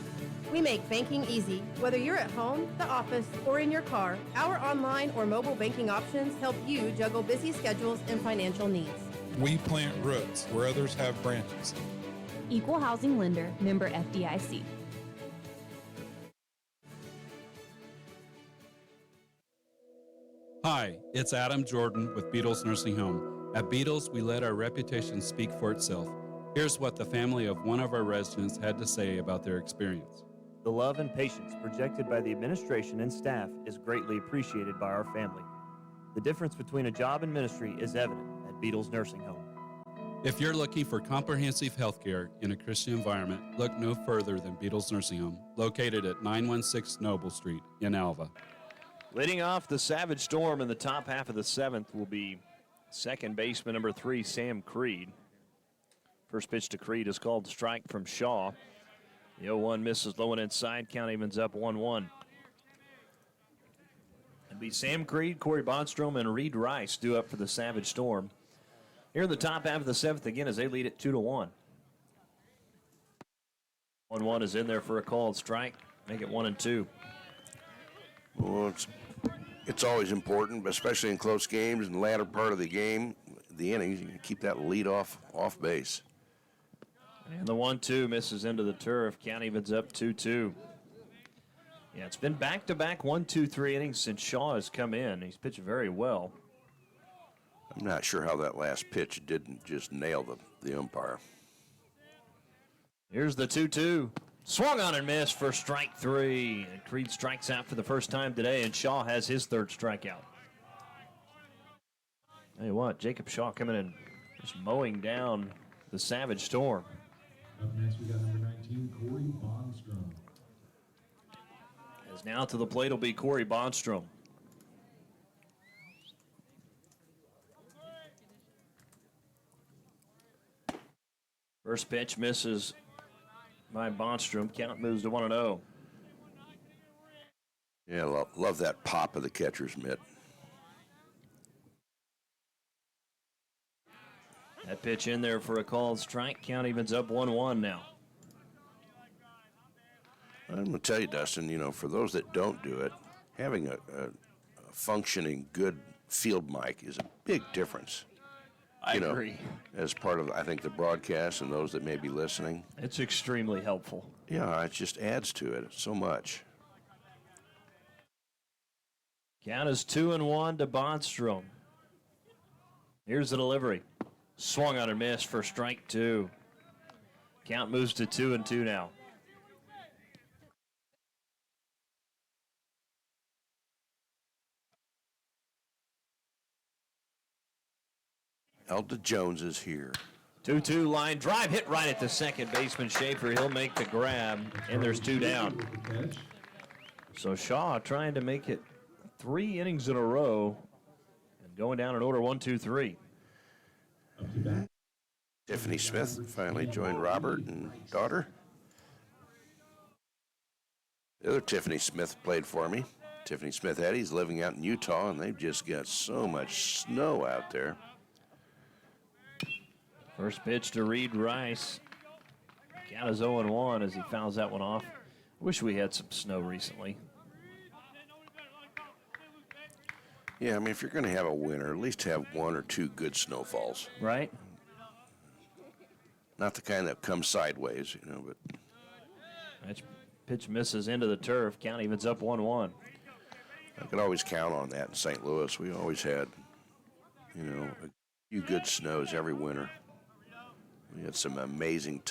Speaker 10: We make banking easy. Whether you're at home, the office, or in your car, our online or mobile banking options help you juggle busy schedules and financial needs.
Speaker 24: We plant roots where others have branches.
Speaker 11: Equal housing lender, member FDIC.
Speaker 14: Hi, it's Adam Jordan with Beatles Nursing Home. At Beatles, we let our reputation speak for itself. Here's what the family of one of our residents had to say about their experience.
Speaker 8: The love and patience projected by the administration and staff is greatly appreciated by our family. The difference between a job and ministry is evident at Beatles Nursing Home.
Speaker 14: If you're looking for comprehensive health care in a Christian environment, look no further than Beatles Nursing Home, located at 916 Noble Street in Alva.
Speaker 2: Leading off the Savage Storm in the top half of the 7th will be second baseman number 3, Sam Creed. First pitch to Creed is called strike from Shaw. The 0-1 misses low and inside. Count evens up 1-1. It'll be Sam Creed, Corey Bonstrom, and Reed Rice due up for the Savage Storm. Here in the top half of the 7th again as they lead it 2-1. 1-1 is in there for a called strike. Make it 1-2.
Speaker 15: Well, it's always important, especially in close games in the latter part of the game, the innings, you can keep that lead off base.
Speaker 2: And the 1-2 misses into the turf. Count evens up 2-2. Yeah, it's been back-to-back 1-2-3 innings since Shaw has come in. He's pitched very well.
Speaker 15: I'm not sure how that last pitch didn't just nail the umpire.
Speaker 2: Here's the 2-2. Swung on and missed for strike 3. And Creed strikes out for the first time today, and Shaw has his 3rd strikeout. Tell you what, Jacob Shaw coming in just mowing down the Savage Storm.
Speaker 5: Up next, we got number 19, Corey Bonstrom.
Speaker 2: As now to the plate will be Corey Bonstrom. First pitch misses by Bonstrom. Count moves to 1-0.
Speaker 15: Yeah, love that pop of the catcher's mitt.
Speaker 2: That pitch in there for a called strike. Count evens up 1-1 now.
Speaker 15: I'm going to tell you, Dustin, for those that don't do it, having a functioning good field mic is a big difference.
Speaker 2: I agree.
Speaker 15: As part of, I think, the broadcast and those that may be listening.
Speaker 2: It's extremely helpful.
Speaker 15: Yeah, it just adds to it so much.
Speaker 2: Count is 2-1 to Bonstrom. Here's the delivery. Swung on and missed for strike 2. Count moves to 2-2 now.
Speaker 15: Elda Jones is here.
Speaker 2: 2-2 line drive hit right at the second baseman Schaefer. He'll make the grab, and there's 2 down. So Shaw trying to make it 3 innings in a row and going down in order 1, 2, 3.
Speaker 15: Tiffany Smith finally joined Robert and daughter. The other Tiffany Smith played for me. Tiffany Smith Eddie's living out in Utah, and they've just got so much snow out there.
Speaker 2: First pitch to Reed Rice. Count is 0-1 as he fouls that one off. Wish we had some snow recently.
Speaker 15: Yeah, I mean, if you're going to have a winter, at least have 1 or 2 good snowfalls.
Speaker 2: Right.
Speaker 15: Not the kind that comes sideways, but.
Speaker 2: That pitch misses into the turf. Count evens up 1-1.
Speaker 15: I could always count on that in St. Louis. We always had, a few good snows every winter. We had some amazing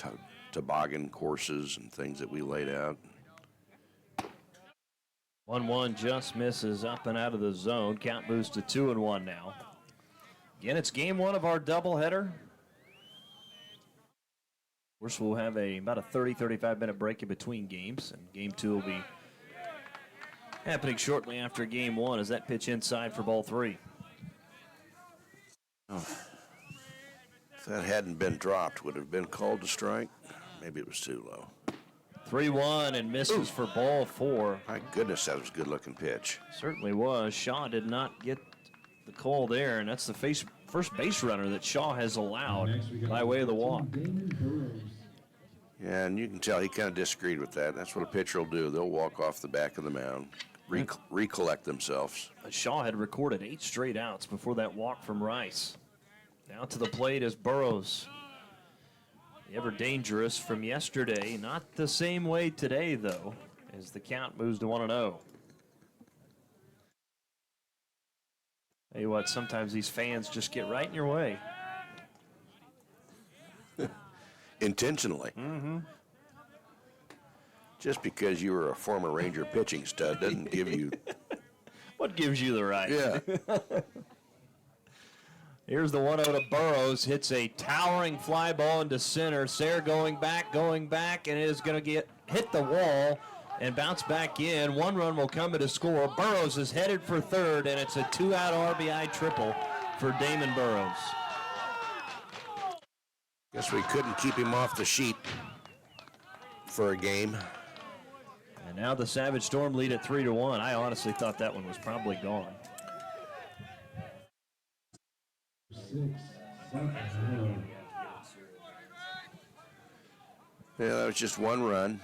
Speaker 15: toboggan courses and things that we laid out.
Speaker 2: 1-1 just misses up and out of the zone. Count moves to 2-1 now. Again, it's game 1 of our doubleheader. Of course, we'll have about a 30-35 minute break in between games, and game 2 will be happening shortly after game 1 as that pitch inside for ball 3.
Speaker 15: Oh. If that hadn't been dropped, would it have been called to strike? Maybe it was too low.
Speaker 2: 3-1 and misses for ball 4.
Speaker 15: My goodness, that was a good-looking pitch.
Speaker 2: Certainly was. Shaw did not get the call there, and that's the first base runner that Shaw has allowed by way of the walk.
Speaker 15: Yeah, and you can tell he kind of disagreed with that. That's what a pitcher will do. They'll walk off the back of the mound, recollect themselves.
Speaker 2: Shaw had recorded 8 straight outs before that walk from Rice. Now to the plate is Burrows. The ever dangerous from yesterday. Not the same way today, though, as the count moves to 1-0. Tell you what, sometimes these fans just get right in your way.
Speaker 15: Intentionally.
Speaker 2: Mm-hmm.
Speaker 15: Just because you were a former Ranger pitching stud doesn't give you...
Speaker 2: What gives you the right?
Speaker 15: Yeah.
Speaker 2: Here's the 1-0 to Burrows. Hits a towering fly ball into center. Sayre going back, and it is going to hit the wall and bounce back in. 1 run will come to score. Burrows is headed for third, and it's a 2-out RBI triple for Damon Burrows.
Speaker 15: Guess we couldn't keep him off the sheet for a game.
Speaker 2: And now the Savage Storm lead at 3-1. I honestly thought that one was probably gone.
Speaker 5: 6, 7, 0.
Speaker 15: Yeah, that was just 1 run.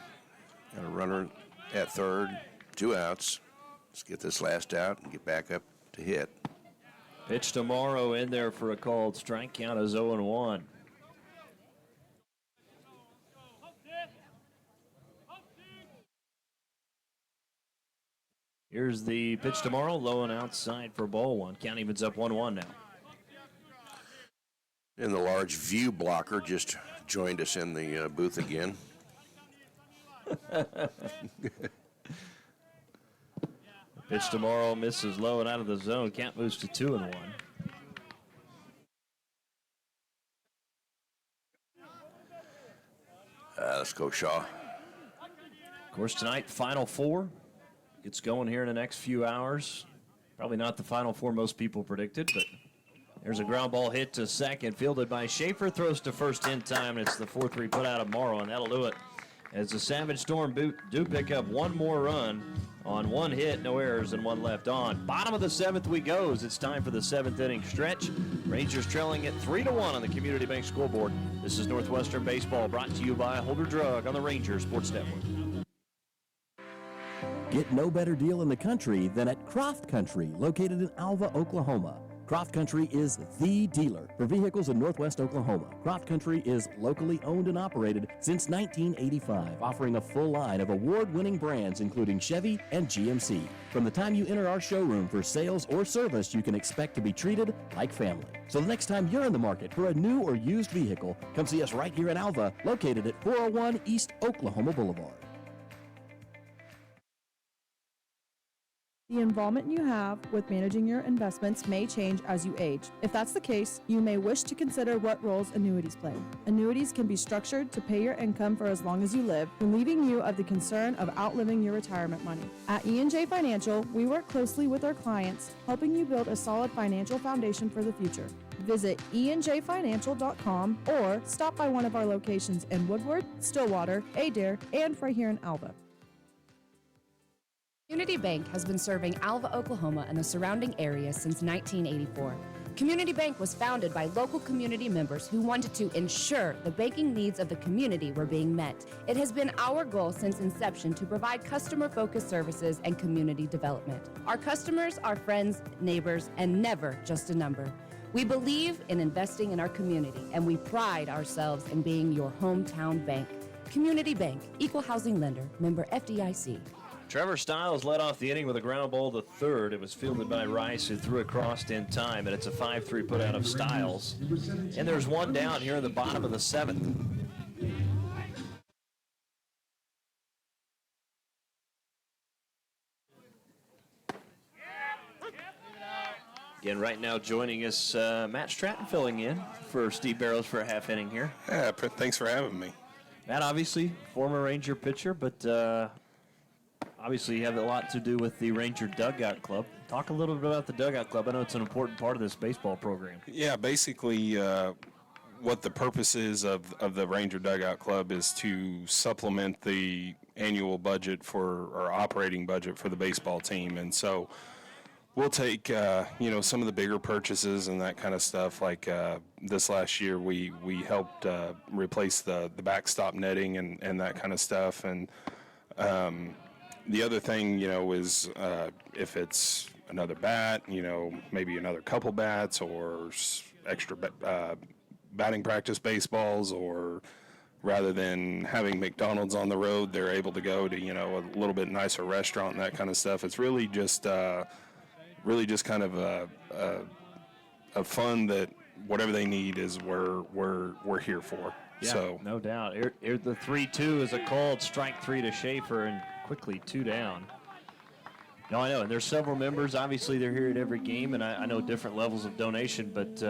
Speaker 15: Got a runner at third, 2 outs. Let's get this last out and get back up to hit.
Speaker 2: Pitch to Morrow in there for a called strike. Count is 0-1. Here's the pitch to Morrow, low and outside for ball 1. Count evens up 1-1 now.
Speaker 15: And the large view blocker just joined us in the booth again.
Speaker 2: Pitch to Morrow misses low and out of the zone. Count moves to 2-1.
Speaker 15: Let's go, Shaw.
Speaker 2: Of course, tonight, Final Four. It's going here in the next few hours. Probably not the Final Four most people predicted, but there's a ground ball hit to second, fielded by Schaefer, throws to first in time, and it's the 4-3 put out of Morrow, and that'll do it. As the Savage Storm do pick up 1 more run on 1 hit, no errors, and 1 left on. Bottom of the 7th we goes. It's time for the 7th inning stretch. Rangers trailing at 3-1 on the Community Bank scoreboard. This is Northwestern Baseball, brought to you by Holder Drug on the Rangers Sports Network.
Speaker 16: Get no better deal in the country than at Croft Country, located in Alva, Oklahoma. Croft Country is the dealer for vehicles in Northwest Oklahoma. Croft Country is locally owned and operated since 1985, offering a full line of award-winning brands including Chevy and GMC. From the time you enter our showroom for sales or service, you can expect to be treated like family. So the next time you're in the market for a new or used vehicle, come see us right here in Alva, located at 401 East Oklahoma Boulevard.
Speaker 17: The involvement you have with managing your investments may change as you age. If that's the case, you may wish to consider what roles annuities play. Annuities can be structured to pay your income for as long as you live, relieving you of the concern of outliving your retirement money. At E&J Financial, we work closely with our clients, helping you build a solid financial foundation for the future. Visit enjfinancial.com or stop by one of our locations in Woodward, Stillwater, Adair, and right here in Alva.
Speaker 18: Community Bank has been serving Alva, Oklahoma and the surrounding area since 1984. Community Bank was founded by local community members who wanted to ensure the banking needs of the community were being met. It has been our goal since inception to provide customer-focused services and community development. Our customers are friends, neighbors, and never just a number. We believe in investing in our community, and we pride ourselves in being your hometown bank. Community Bank, Equal Housing Lender, member FDIC.
Speaker 2: Trevor Stiles led off the inning with a ground ball to third. It was fielded by Rice, who threw across in time, and it's a 5-3 put out of Stiles. And there's one down here in the bottom of the seventh. Again, right now joining us, Matt Stratton filling in for Steve Barrows for a half inning here.
Speaker 20: Yeah, thanks for having me.
Speaker 2: Matt, obviously, former Ranger pitcher, but obviously you have a lot to do with the Ranger Dugout Club. Talk a little bit about the Dugout Club. I know it's an important part of this baseball program.
Speaker 20: Yeah, basically what the purpose is of the Ranger Dugout Club is to supplement the annual budget or operating budget for the baseball team. And so we'll take, some of the bigger purchases and that kind of stuff. Like this last year, we helped replace the backstop netting and that kind of stuff. And the other thing, is if it's another bat, maybe another couple bats or extra batting practice baseballs, or rather than having McDonald's on the road, they're able to go to, a little bit nicer restaurant and that kind of stuff. It's really just kind of a fun that whatever they need is we're here for.
Speaker 2: Yeah,
Speaker 20: so
Speaker 2: no doubt. Here the 3-2 is a called strike 3 to Schaefer, and quickly 2 down. No, I know, and there's several members. Obviously, they're here at every game, and I know different levels of donation, but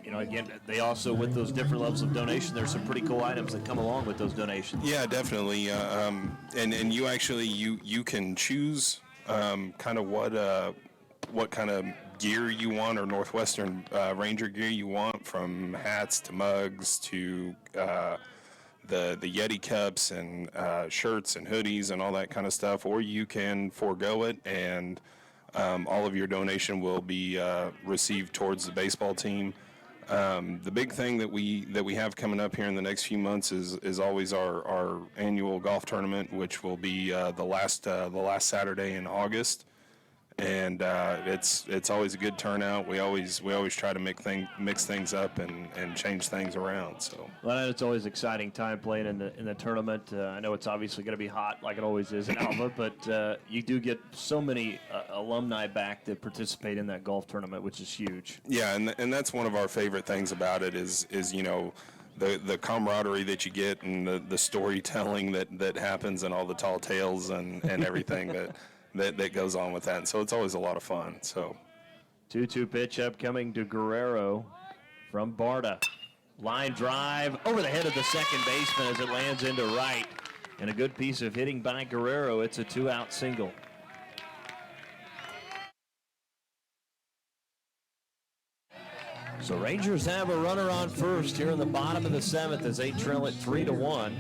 Speaker 2: again, they also, with those different levels of donation, there's some pretty cool items that come along with those donations.
Speaker 20: Yeah, definitely. And you actually you can choose kind of what kind of gear you want, or Northwestern Ranger gear you want, from hats to mugs to the Yeti cups and shirts and hoodies and all that kind of stuff, or you can forego it and all of your donation will be received towards the baseball team. The big thing that we have coming up here in the next few months is always our annual golf tournament, which will be the last Saturday in August. And it's always a good turnout. We always try to mix things up and change things around. So
Speaker 2: well, it's always an exciting time playing in the tournament. I know it's obviously going to be hot like it always is in Alva, but you do get so many alumni back that participate in that golf tournament, which is huge.
Speaker 20: Yeah, and that's one of our favorite things about it is the camaraderie that you get and the storytelling that happens and all the tall tales and everything that goes on with that. And so it's always a lot of fun. So
Speaker 2: 2-2 pitch upcoming to Guerrero from Barta. Line drive over the head of the second baseman as it lands into right. And a good piece of hitting by Guerrero. It's a 2-out single. So Rangers have a runner on first here in the bottom of the seventh as they trail it 3-1.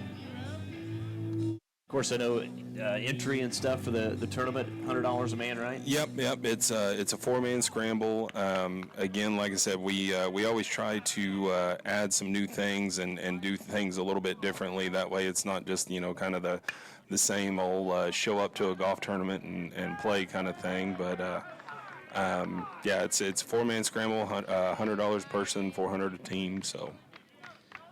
Speaker 2: Of course, I know entry and stuff for the tournament, $100 a man, right?
Speaker 20: Yep. It's a four-man scramble. Again, like I said, we always try to add some new things and do things a little bit differently. That way, it's not just kind of the same old show up to a golf tournament and play kind of thing. But it's a four-man scramble, $100 person, $400 a team. So.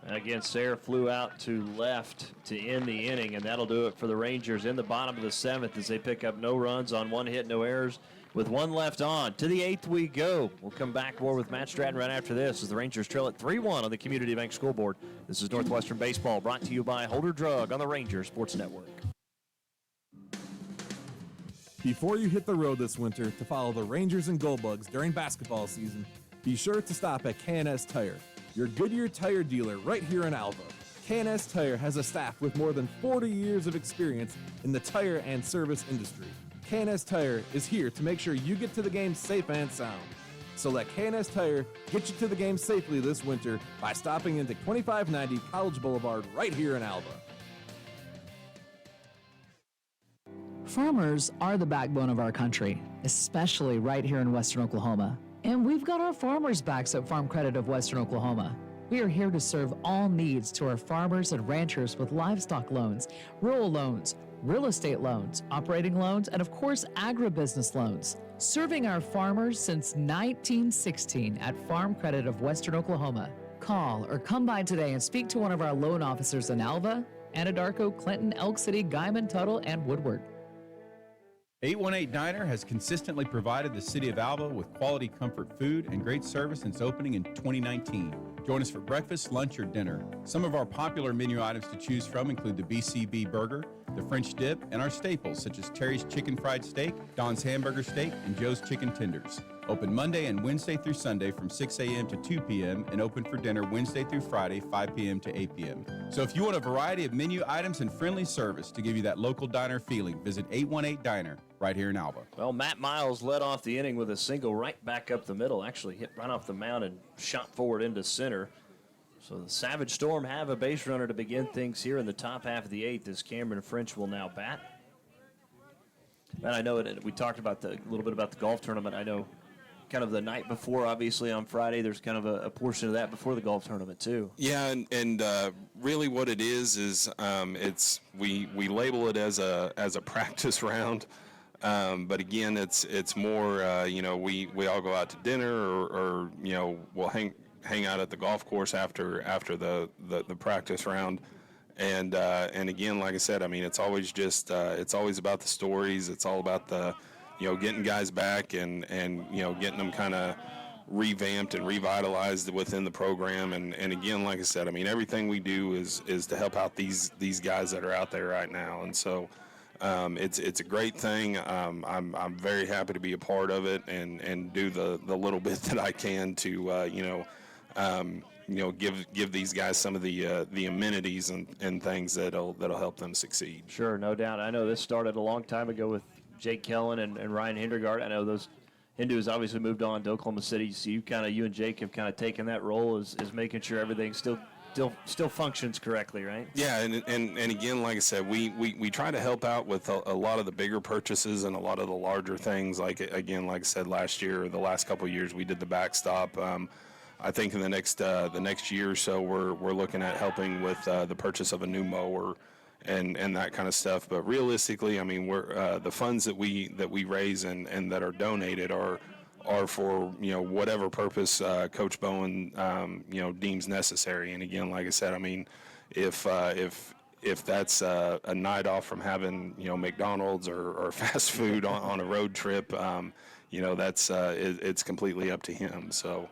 Speaker 2: Again, Sayre flew out to left to end the inning, and that'll do it for the Rangers in the bottom of the seventh as they pick up no runs on one hit, no errors, with one left on. To the eighth we go. We'll come back more with Matt Stratton right after this as the Rangers trail at 3-1 on the Community Bank scoreboard. This is Northwestern Baseball, brought to you by Holder Drug on the Rangers Sports Network.
Speaker 6: Before you hit the road this winter to follow the Rangers and Goldbugs during basketball season, be sure to stop at K&S Tire, your Goodyear tire dealer right here in Alva. K&S Tire has a staff with more than 40 years of experience in the tire and service industry. K&S Tire is here to make sure you get to the game safe and sound. So let K&S Tire get you to the game safely this winter by stopping into 2590 College Boulevard right here in Alva.
Speaker 19: Farmers are the backbone of our country, especially right here in Western Oklahoma. And we've got our farmers' backs at Farm Credit of Western Oklahoma. We are here to serve all needs to our farmers and ranchers with livestock loans, rural loans, real estate loans, operating loans, and of course, agribusiness loans. Serving our farmers since 1916 at Farm Credit of Western Oklahoma. Call or come by today and speak to one of our loan officers in Alva, Anadarko, Clinton, Elk City, Guyman, Tuttle, and Woodward.
Speaker 21: 818 Diner has consistently provided the city of Alva with quality comfort food and great service since opening in 2019. Join us for breakfast, lunch, or dinner. Some of our popular menu items to choose from include the BCB burger, the French dip, and our staples such as Terry's chicken fried steak, Don's hamburger steak, and Joe's chicken tenders. Open Monday and Wednesday through Sunday from 6 a.m. to 2 p.m. and open for dinner Wednesday through Friday, 5 p.m. to 8 p.m. So if you want a variety of menu items and friendly service to give you that local diner feeling, visit 818 Diner right here in Alva.
Speaker 2: Well, Matt Miles led off the inning with a single right back up the middle, actually hit right off the mound and shot forward into center. So the Savage Storm have a base runner to begin things here in the top half of the eighth as Cameron French will now bat. And I know we talked about a little bit about the golf tournament. I know kind of the night before, obviously on Friday, there's kind of a portion of that before the golf tournament too.
Speaker 20: Yeah, and really what it is it's we label it as a practice round, but again it's more we all go out to dinner or we'll hang out at the golf course after the practice round. And again, like I said, I mean, it's always just it's always about the stories. It's all about the getting guys back and getting them kind of revamped and revitalized within the program. And again, like I said, I mean, everything we do is to help out these guys that are out there right now. And so it's a great thing. I'm very happy to be a part of it and do the little bit that I can to give these guys some of the amenities and things that'll help them succeed.
Speaker 2: Sure, no doubt. I know this started a long time ago with Jake Kellen and Ryan Hindergaard. I know Hindu has obviously moved on to Oklahoma City, so you and Jake have kind of taken that role as making sure everything still functions correctly, right?
Speaker 20: Yeah, and again, like I said, we try to help out with a lot of the bigger purchases and a lot of the larger things. Like I said, last year or the last couple of years, we did the backstop. I think in the next year or so, we're looking at helping with the purchase of a new mower and that kind of stuff. But realistically, I mean, we're the funds that we raise and that are donated are for whatever purpose Coach Bowen deems necessary. And again, like I said, I mean, if that's a night off from having McDonald's or fast food on a road trip, that's it's completely up to him. So.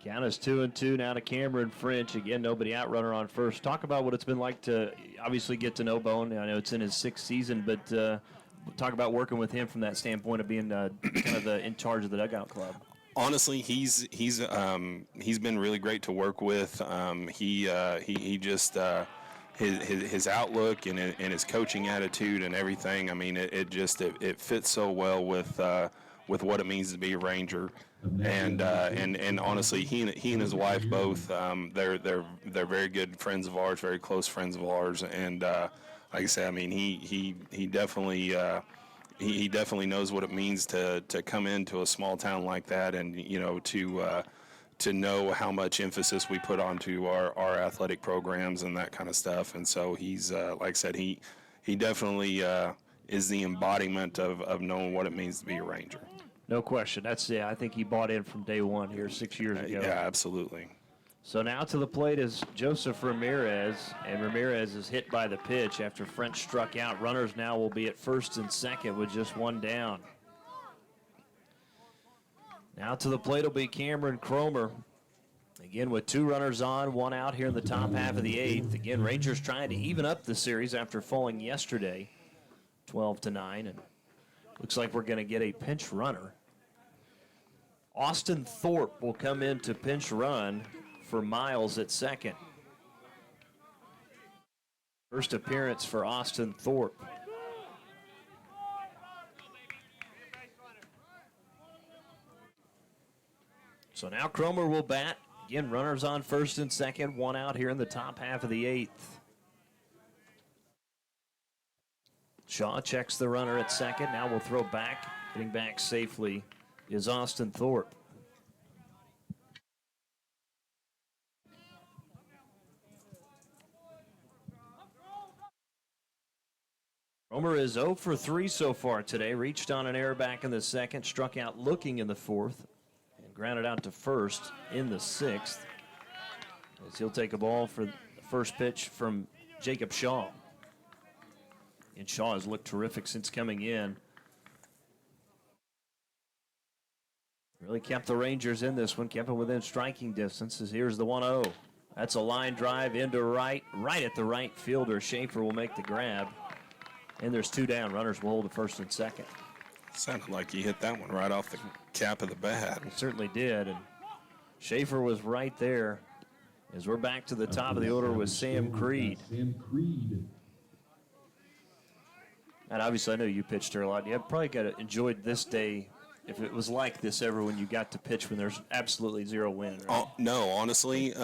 Speaker 2: Count is 2-2 now to Cameron French. Again, nobody out, runner on first. Talk about what it's been like to obviously get to know Bowen. I know it's in his sixth season, but talk about working with him from that standpoint of being kind of in charge of the dugout club.
Speaker 20: Honestly, he's been really great to work with. He just his outlook and his coaching attitude and everything. I mean, it fits so well with what it means to be a Ranger. And honestly, he and his wife both they're very good friends of ours, very close friends of ours. And like I said, I mean he definitely knows what it means to come into a small town like that, and to know how much emphasis we put onto our athletic programs and that kind of stuff. And so he's like I said, he definitely is the embodiment of knowing what it means to be a Ranger.
Speaker 2: No question. I think he bought in from day one here 6 years ago.
Speaker 20: Yeah, absolutely.
Speaker 2: So now to the plate is Joseph Ramirez, and Ramirez is hit by the pitch after French struck out. Runners now will be at first and second with just one down. Now to the plate will be Cameron Cromer. Again, with two runners on, one out here in the top half of the eighth. Again, Rangers trying to even up the series after falling yesterday, 12-9, and Looks like we're going to get a pinch runner. Austin Thorpe will come in to pinch run for Miles at second. First appearance for Austin Thorpe. So now Cromer will bat. Again, runners on first and second, one out here in the top half of the eighth. Shaw checks the runner at second. Now we'll throw back. Getting back safely is Austin Thorpe. Cromer is 0 for 3 so far today. Reached on an error back in the second, struck out looking in the fourth, and grounded out to first in the sixth. As he'll take a ball for the first pitch from Jacob Shaw. And Shaw has looked terrific since coming in. Really kept the Rangers in this one, kept them within striking distance. As here's the 1-0. That's a line drive into right at the right fielder. Schaefer will make the grab. And there's two down. Runners will hold the first and second.
Speaker 20: Sounded like he hit that one right off the cap of the bat.
Speaker 2: He certainly did. And Schaefer was right there. As we're back to the top of the order with Sam Creed. And obviously, I know you pitched her a lot. You probably got to enjoyed this day if it was like this ever when you got to pitch when there's absolutely zero wind. Right?
Speaker 20: No, honestly,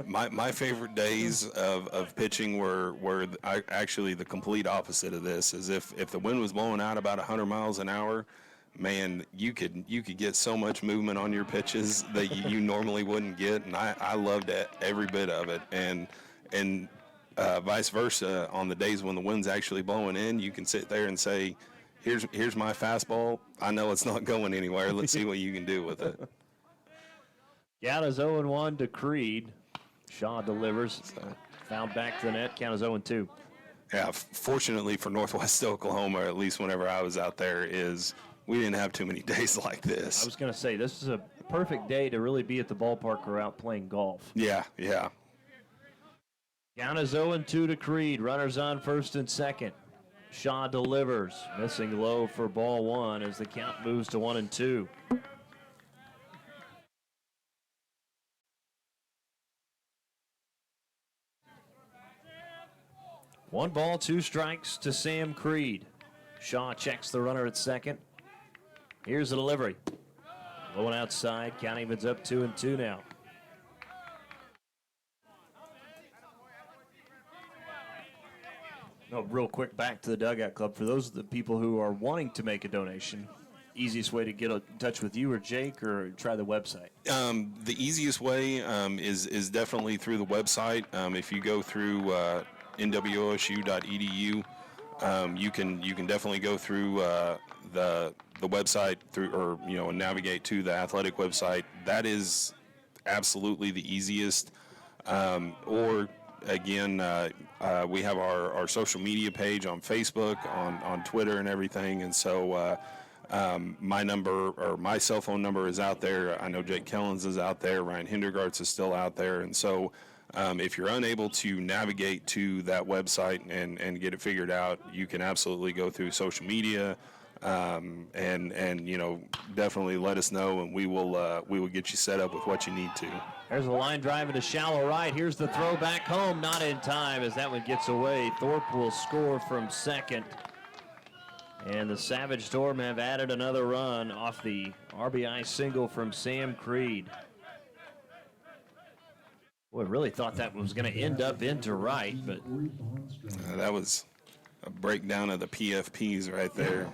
Speaker 20: my favorite days of pitching were actually the complete opposite of this. Is if the wind was blowing out about 100 miles an hour, man, you could get so much movement on your pitches that you normally wouldn't get, and I loved every bit of it. And vice versa, on the days when the wind's actually blowing in, you can sit there and say, here's my fastball. I know it's not going anywhere. Let's see what you can do with it.
Speaker 2: Count is 0-1 to Creed. Shaw delivers. Found back to the net. Count is 0-2.
Speaker 20: Yeah, fortunately for Northwest Oklahoma, at least whenever I was out there, is we didn't have too many days like this.
Speaker 2: I was going to say, this is a perfect day to really be at the ballpark or out playing golf.
Speaker 20: Yeah.
Speaker 2: Count is 0-2 to Creed. Runners on first and second. Shaw delivers, missing low for ball one as the count moves to 1-2. One ball, two strikes to Sam Creed. Shaw checks the runner at second. Here's the delivery. Low and outside. Count evens up 2-2 now. No, real quick, back to the Dugout Club. For those of the people who are wanting to make a donation, easiest way to get in touch with you or Jake, or try the website?
Speaker 20: The easiest way is definitely through the website. If you go through nwosu.edu, you can definitely go through the website or navigate to the athletic website. That is absolutely the easiest. Or again, we have our social media page on Facebook, on Twitter, and everything. And so my number, or my cell phone number, is out there. I know Jake Kellens is out there. Ryan Hindergarts is still out there. And so if you're unable to navigate to that website and get it figured out, you can absolutely go through social media. And definitely let us know, and we will get you set up with what you need to.
Speaker 2: There's a line drive into shallow right. Here's the throw back home, not in time as that one gets away. Thorpe will score from second. And the Savage Storm have added another run off the RBI single from Sam Creed. Boy, really thought that was going to end up into right, but
Speaker 20: that was a breakdown of the PFPs right there.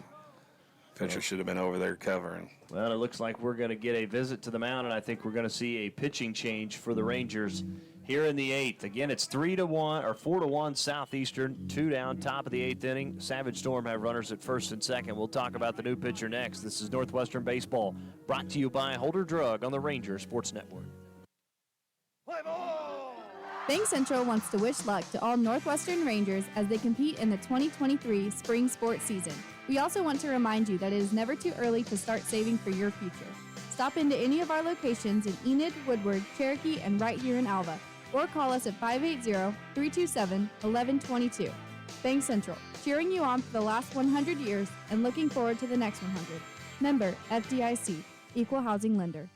Speaker 20: Pitcher should have been over there covering.
Speaker 2: Well, it looks like we're going to get a visit to the mound, and I think we're going to see a pitching change for the Rangers here in the eighth. Again, it's 3-1 or 4-1 Southeastern, 2 down, top of the eighth inning. Savage Storm have runners at first and second. We'll talk about the new pitcher next. This is Northwestern Baseball, brought to you by Holder Drug on the Ranger Sports Network.
Speaker 7: Bank Central wants to wish luck to all Northwestern Rangers as they compete in the 2023 spring sports season. We also want to remind you that it is never too early to start saving for your future. Stop into any of our locations in Enid, Woodward, Cherokee, and right here in Alva, or call us at 580-327-1122. Bank Central, cheering you on for the last 100 years and looking forward to the next 100. Member FDIC, Equal Housing Lender.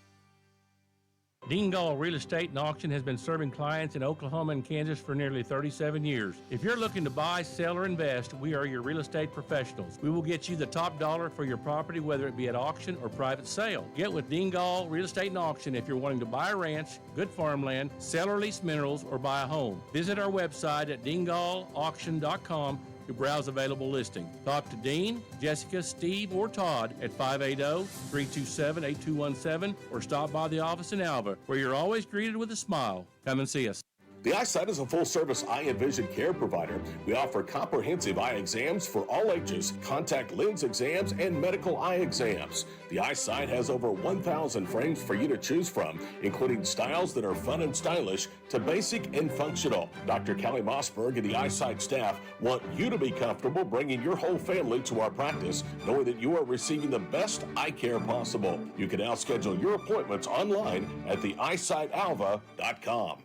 Speaker 3: Dingall Real Estate and Auction has been serving clients in Oklahoma and Kansas for nearly 37 years. If you're looking to buy, sell, or invest, we are your real estate professionals. We will get you the top dollar for your property, whether it be at auction or private sale. Get with Dingall Real Estate and Auction if you're wanting to buy a ranch, good farmland, sell or lease minerals, or buy a home. Visit our website at dingallauction.com to browse available listings. Talk to Dean, Jessica, Steve, or Todd at 580-327-8217 or stop by the office in Alva, where you're always greeted with a smile. Come and see us.
Speaker 9: The Eyesight is a full-service eye and vision care provider. We offer comprehensive eye exams for all ages, contact lens exams, and medical eye exams. The Eyesight has over 1,000 frames for you to choose from, including styles that are fun and stylish to basic and functional. Dr. Kelly Mossberg and the Eyesight staff want you to be comfortable bringing your whole family to our practice, knowing that you are receiving the best eye care possible. You can now schedule your appointments online at theeyesightAlva.com.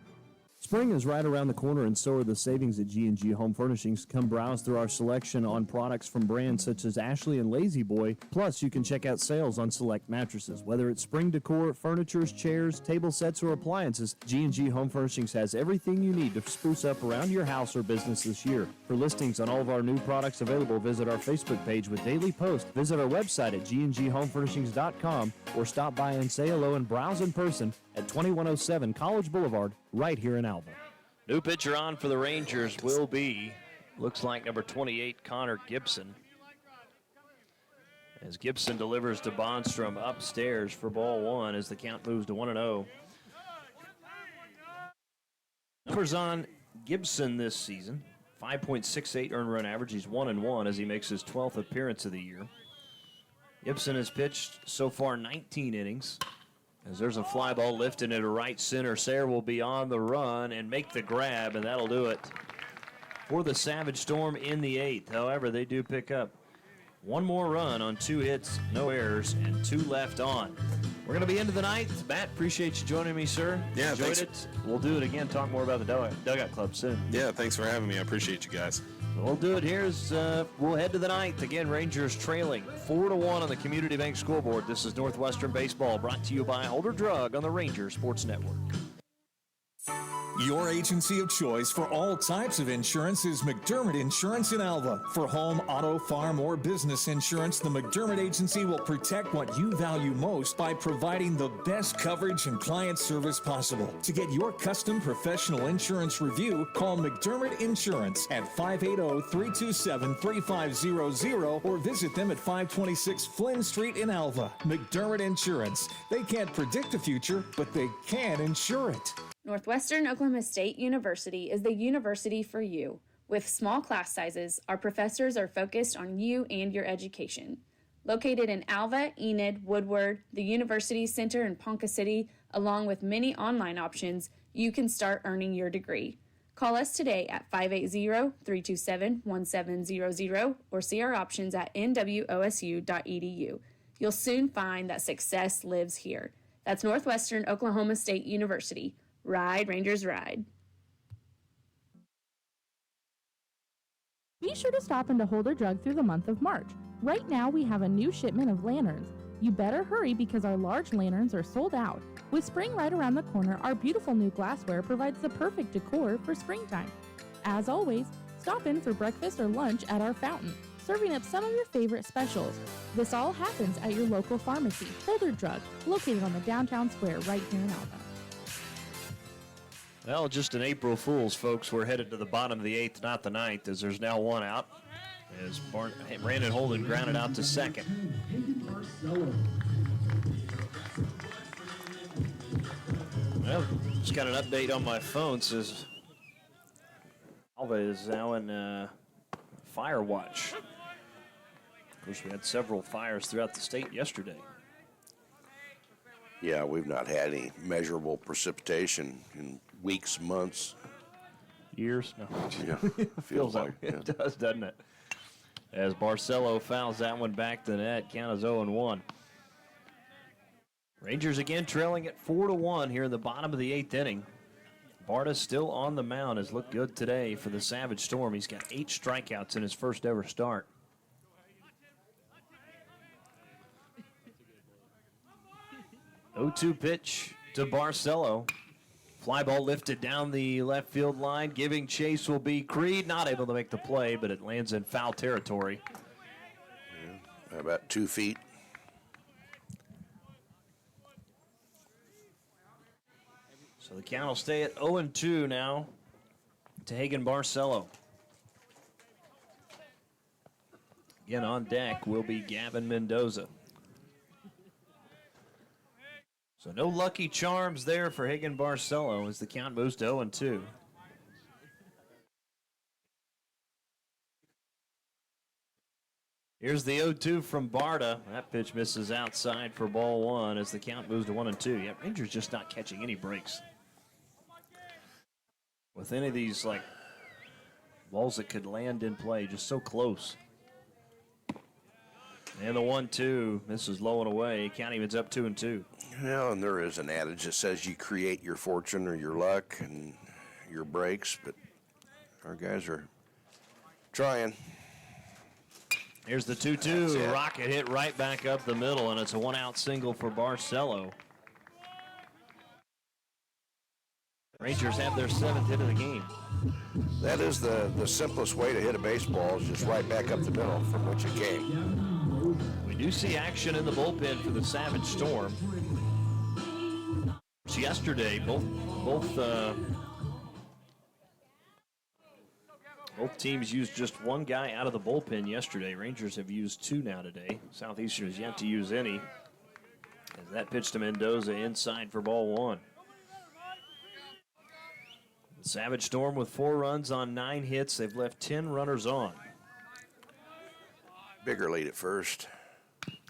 Speaker 16: Spring is right around the corner, and so are the savings at G&G Home Furnishings. Come browse through our selection on products from brands such as Ashley and Lazy Boy. Plus, you can check out sales on select mattresses. Whether it's spring decor, furnitures, chairs, table sets, or appliances, G&G Home Furnishings has everything you need to spruce up around your house or business this year. For listings on all of our new products available, visit our Facebook page with daily posts. Visit our website at gnghomefurnishings.com or stop by and say hello and browse in person at 2107 College Boulevard, right here in Alva.
Speaker 2: New pitcher on for the Rangers will be, looks like number 28, Connor Gibson. As Gibson delivers to Bondstrom upstairs for ball one as the count moves to 1-0. Numbers on Gibson this season, 5.68 earned run average. He's 1-1 as he makes his 12th appearance of the year. Gibson has pitched so far 19 innings. As there's a fly ball lifted into right center, Sayre will be on the run and make the grab, and that'll do it for the Savage Storm in the 8th. However, they do pick up one more run on 2 hits, no errors, and 2 left on. We're going to be into the 9th. Matt, appreciate you joining me, sir.
Speaker 20: Yeah,
Speaker 2: enjoyed
Speaker 20: thanks.
Speaker 2: it. We'll do it again, talk more about the Dugout Club soon.
Speaker 20: Yeah, thanks for having me. I appreciate you guys.
Speaker 2: We'll do it here as we'll head to the 9th. Again, Rangers trailing 4-1 on the Community Bank scoreboard. This is Northwestern Baseball, brought to you by Holder Drug on the Rangers Sports Network.
Speaker 22: Your agency of choice for all types of insurance is McDermott Insurance in Alva. For home, auto, farm, or business insurance, the McDermott Agency will protect what you value most by providing the best coverage and client service possible. To get your custom professional insurance review, call McDermott Insurance at 580-327-3500 or visit them at 526 Flynn Street in Alva. McDermott Insurance. They can't predict the future, but they can insure it.
Speaker 4: Northwestern Oklahoma State University is the university for you. With small class sizes, our professors are focused on you and your education. Located in Alva, Enid, Woodward, the University Center in Ponca City, along with many online options, you can start earning your degree. Call us today at 580-327-1700 or see our options at nwosu.edu. You'll soon find that success lives here. That's Northwestern Oklahoma State University. Ride, Rangers, ride.
Speaker 1: Be sure to stop into Holder Drug through the month of March. Right now we have a new shipment of lanterns. You better hurry because our large lanterns are sold out. With spring right around the corner, our beautiful new glassware provides the perfect decor for springtime. As always, stop in for breakfast or lunch at our fountain, serving up some of your favorite specials. This all happens at your local pharmacy, Holder Drug, located on the downtown square right here in Alva.
Speaker 2: Well, just an April Fool's, folks. We're headed to the bottom of the 8th, not the 9th, as there's now one out. As Brandon Holden grounded out to second. Well, just got an update on my phone. Says Alva is now in fire watch. Of course, we had several fires throughout the state yesterday.
Speaker 15: Yeah, we've not had any measurable precipitation in weeks, months.
Speaker 2: Years? No.
Speaker 15: Yeah,
Speaker 2: Feels like it does, doesn't it? As Barcelo fouls that one back to the net, count is 0-1. Rangers again trailing at 4-1 here in the bottom of the 8th inning. Barta still on the mound, has looked good today for the Savage Storm. He's got 8 strikeouts in his first ever start. Oh-2 pitch to Barcelo. Fly ball lifted down the left field line. Giving chase will be Creed. Not able to make the play, but it lands in foul territory.
Speaker 15: Yeah, about 2 feet.
Speaker 2: So the count will stay at 0-2 now to Hagen Barcelo. Again on deck will be Gavin Mendoza. So no lucky charms there for Hagen Barcelo as the count moves to 0-2. Here's the 0-2 from Barta. That pitch misses outside for ball 1 as the count moves to 1-2. Yeah, Rangers just not catching any breaks with any of these like balls that could land in play, just so close. And the 1-2 misses low and away. Count evens up 2-2.
Speaker 15: Yeah, and there is an adage that says you create your fortune or your luck and your breaks, but our guys are trying.
Speaker 2: Here's the 2-2. Rocket hit right back up the middle, and it's a 1-out single for Barcelo. Rangers have their 7th hit of the game.
Speaker 15: That is the simplest way to hit a baseball, is just right back up the middle from which it came.
Speaker 2: We do see action in the bullpen for the Savage Storm. Yesterday, both teams used just one guy out of the bullpen yesterday. Rangers have used 2 now today. Southeastern has yet to use any. As that pitch to Mendoza inside for ball 1. The Savage Storm with 4 runs on 9 hits. They've left 10 runners on.
Speaker 15: Bigger lead at first.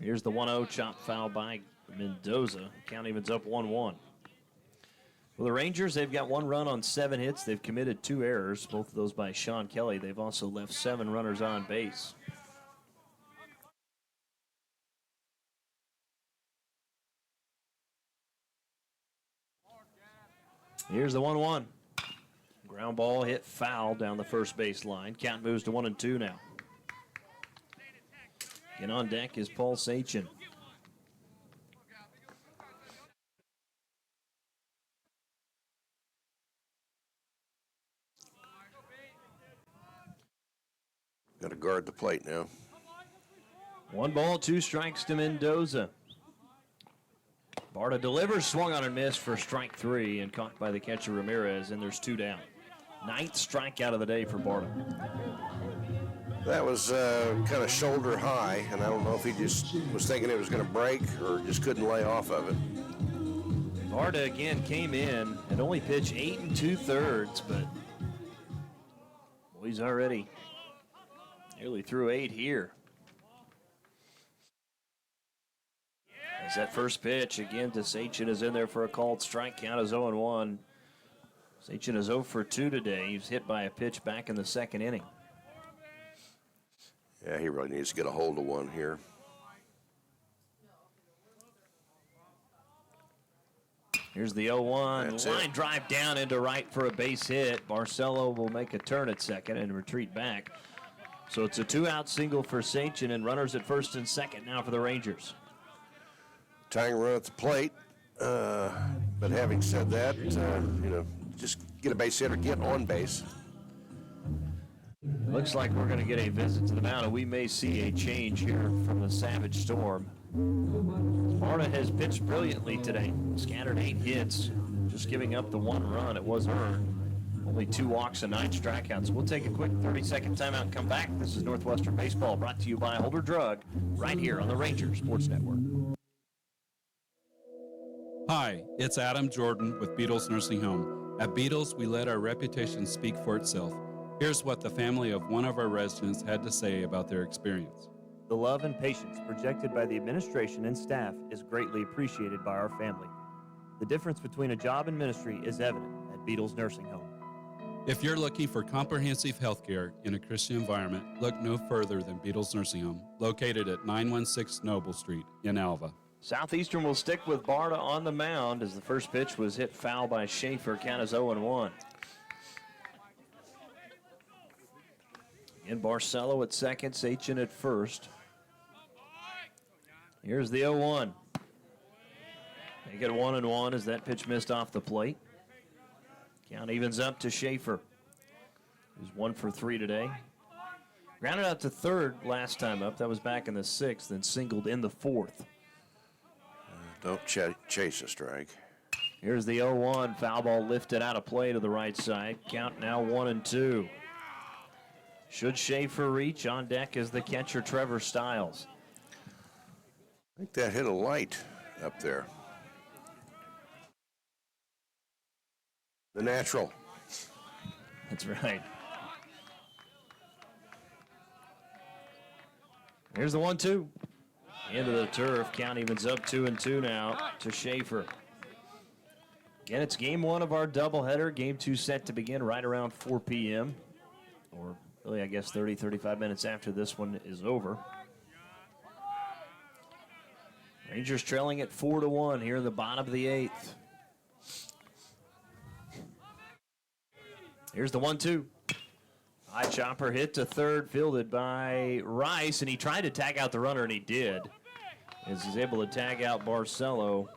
Speaker 2: Here's the 1-0 chop foul by Mendoza. Count evens up 1-1. Well, the Rangers, they've got 1 run on 7 hits. They've committed 2 errors, both of those by Sean Kelly. They've also left 7 runners on base. Here's the 1-1. Ground ball hit foul down the first base line. Count moves to 1-2 now. And on deck is Paul Sachin.
Speaker 15: Got to guard the plate now.
Speaker 2: 1 ball, 2 strikes to Mendoza. Barta delivers, swung on and missed for strike 3 and caught by the catcher Ramirez, and there's 2 down. 9th strikeout of the day for Barta.
Speaker 15: That was kind of shoulder high, and I don't know if he just was thinking it was going to break or just couldn't lay off of it.
Speaker 2: Barta again came in and only pitched 8 2/3, but boy, he's already nearly through 8 here. As that first pitch again to Sachin is in there for a called strike. Count is 0-1. Sachin is 0 for 2 today. He's hit by a pitch back in the 2nd inning.
Speaker 15: Yeah, he really needs to get a hold of one here.
Speaker 2: Here's the 0-1. Line drive down into right for a base hit. Barcelo will make a turn at second and retreat back. So it's a 2-out single for Sachin and runners at first and second now for the Rangers.
Speaker 15: Tying run at the plate. But having said that, just get a base hit or get on base.
Speaker 2: Looks like we're going to get a visit to the mound, and we may see a change here from the Savage Storm. Barta has pitched brilliantly today. Scattered 8 hits, just giving up the 1 run. It was earned. Only 2 walks and 9 strikeouts. We'll take a quick 30-second timeout and come back. This is Northwestern Baseball, brought to you by Holder Drug, right here on the Ranger Sports Network.
Speaker 14: Hi, it's Adam Jordan with Beatles Nursing Home. At Beatles, we let our reputation speak for itself. Here's what the family of one of our residents had to say about their experience.
Speaker 8: The love and patience projected by the administration and staff is greatly appreciated by our family. The difference between a job and ministry is evident at Beatles Nursing Home.
Speaker 14: If you're looking for comprehensive health care in a Christian environment, look no further than Beatles Nursing Home, located at 916 Noble Street in Alva.
Speaker 2: Southeastern will stick with Barta on the mound as the first pitch was hit foul by Schaefer. Count is 0-1. And Barcelo at second, Sachin at first. Here's the 0-1. They get 1-1 as that pitch missed off the plate. Count evens up to Schaefer, who's 1 for 3 today. Grounded out to third last time up. That was back in the 6th, and singled in the 4th.
Speaker 15: Don't chase a strike.
Speaker 2: Here's the 0-1. Foul ball lifted out of play to the right side. Count now 1-2. Should Schaefer reach, on deck is the catcher, Trevor Stiles.
Speaker 15: I think that hit a light up there. The natural.
Speaker 2: That's right. Here's the 1-2. Into the turf. Count evens up 2-2 now to Schaefer. Again, it's game 1 of our doubleheader. Game 2 set to begin right around 4 p.m. Or really, I guess 30, 35 minutes after this one is over. Rangers trailing at 4-1 here in the bottom of the 8th. Here's the 1-2. High chopper hit to third, fielded by Rice, and he tried to tag out the runner, and he did, as he's able to tag out Barcelo.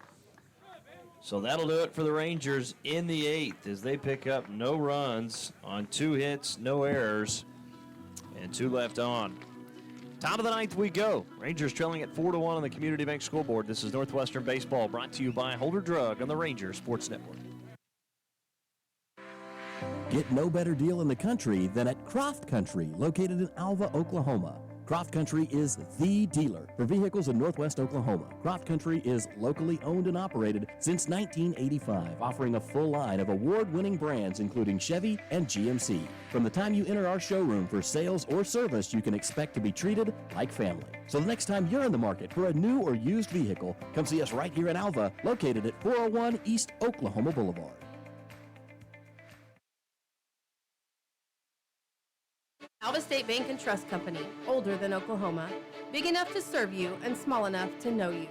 Speaker 2: So that'll do it for the Rangers in the 8th as they pick up no runs on 2 hits, no errors, and 2 left on. Top of the 9th we go. Rangers trailing at 4-1 on the Community Bank scoreboard. This is Northwestern Baseball, brought to you by Holder Drug on the Rangers Sports Network.
Speaker 16: Get no better deal in the country than at Croft Country, located in Alva, Oklahoma. Croft Country is the dealer for vehicles in Northwest Oklahoma. Croft Country is locally owned and operated since 1985, offering a full line of award-winning brands including Chevy and GMC. From the time you enter our showroom for sales or service, you can expect to be treated like family. So the next time you're in the market for a new or used vehicle, come see us right here in Alva, located at 401 East Oklahoma Boulevard.
Speaker 10: Alva State Bank and Trust Company, older than Oklahoma, big enough to serve you and small enough to know you.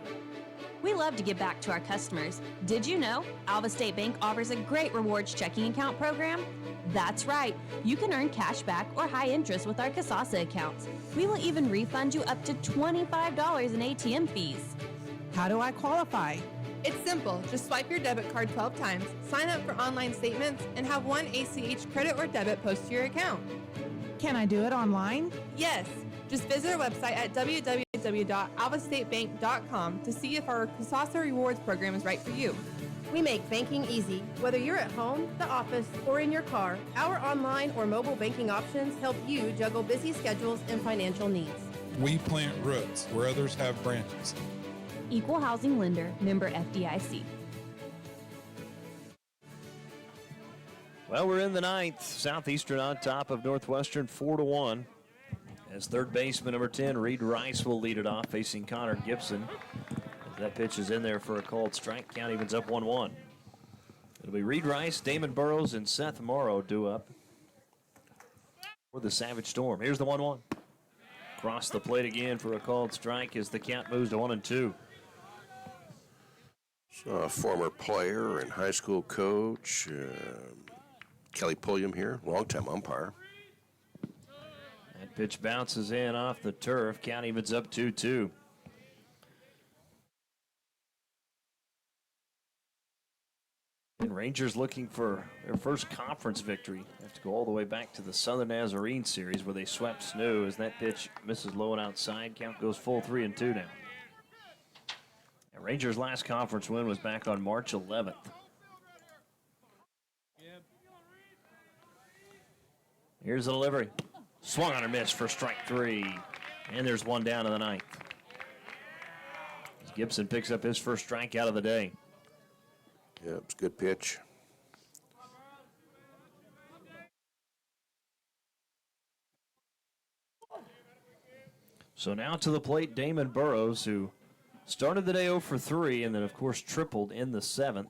Speaker 11: We love to give back to our customers. Did you know Alva State Bank offers a great rewards checking account program? That's right. You can earn cash back or high interest with our Casasa accounts. We will even refund you up to $25 in ATM fees.
Speaker 12: How do I qualify?
Speaker 10: It's simple. Just swipe your debit card 12 times, sign up for online statements, and have one ACH credit or debit post to your account.
Speaker 12: Can I do it online?
Speaker 10: Yes. Just visit our website at www.alvastatebank.com to see if our Casasa Rewards program is right for you. We make banking easy. Whether you're at home, the office, or in your car, our online or mobile banking options help you juggle busy schedules and financial needs.
Speaker 24: We plant roots where others have branches.
Speaker 11: Equal housing lender, member FDIC.
Speaker 2: Well, we're in the 9th. Southeastern on top of Northwestern 4-1. As third baseman number 10, Reed Rice, will lead it off, facing Connor Gibson. As that pitch is in there for a called strike. Count evens up 1-1. It'll be Reed Rice, Damon Burrows, and Seth Morrow due up for the Savage Storm. Here's the 1-1. Cross the plate again for a called strike as the count moves to 1-2.
Speaker 15: So a former player and high school coach, Kelly Pulliam here, longtime umpire.
Speaker 2: That pitch bounces in off the turf. Count evens up 2-2. And Rangers looking for their first conference victory. They have to go all the way back to the Southern Nazarene series where they swept SNU as that pitch misses low and outside. Count goes full 3-2 now. And Rangers' last conference win was back on March 11th. Here's the delivery. Swung on a miss for strike 3. And there's one down in the 9th. Gibson picks up his first strikeout of the day.
Speaker 15: Yeah, it's a good pitch.
Speaker 2: So now to the plate, Damon Burrows, who started the day 0 for 3 and then, of course, tripled in the 7th.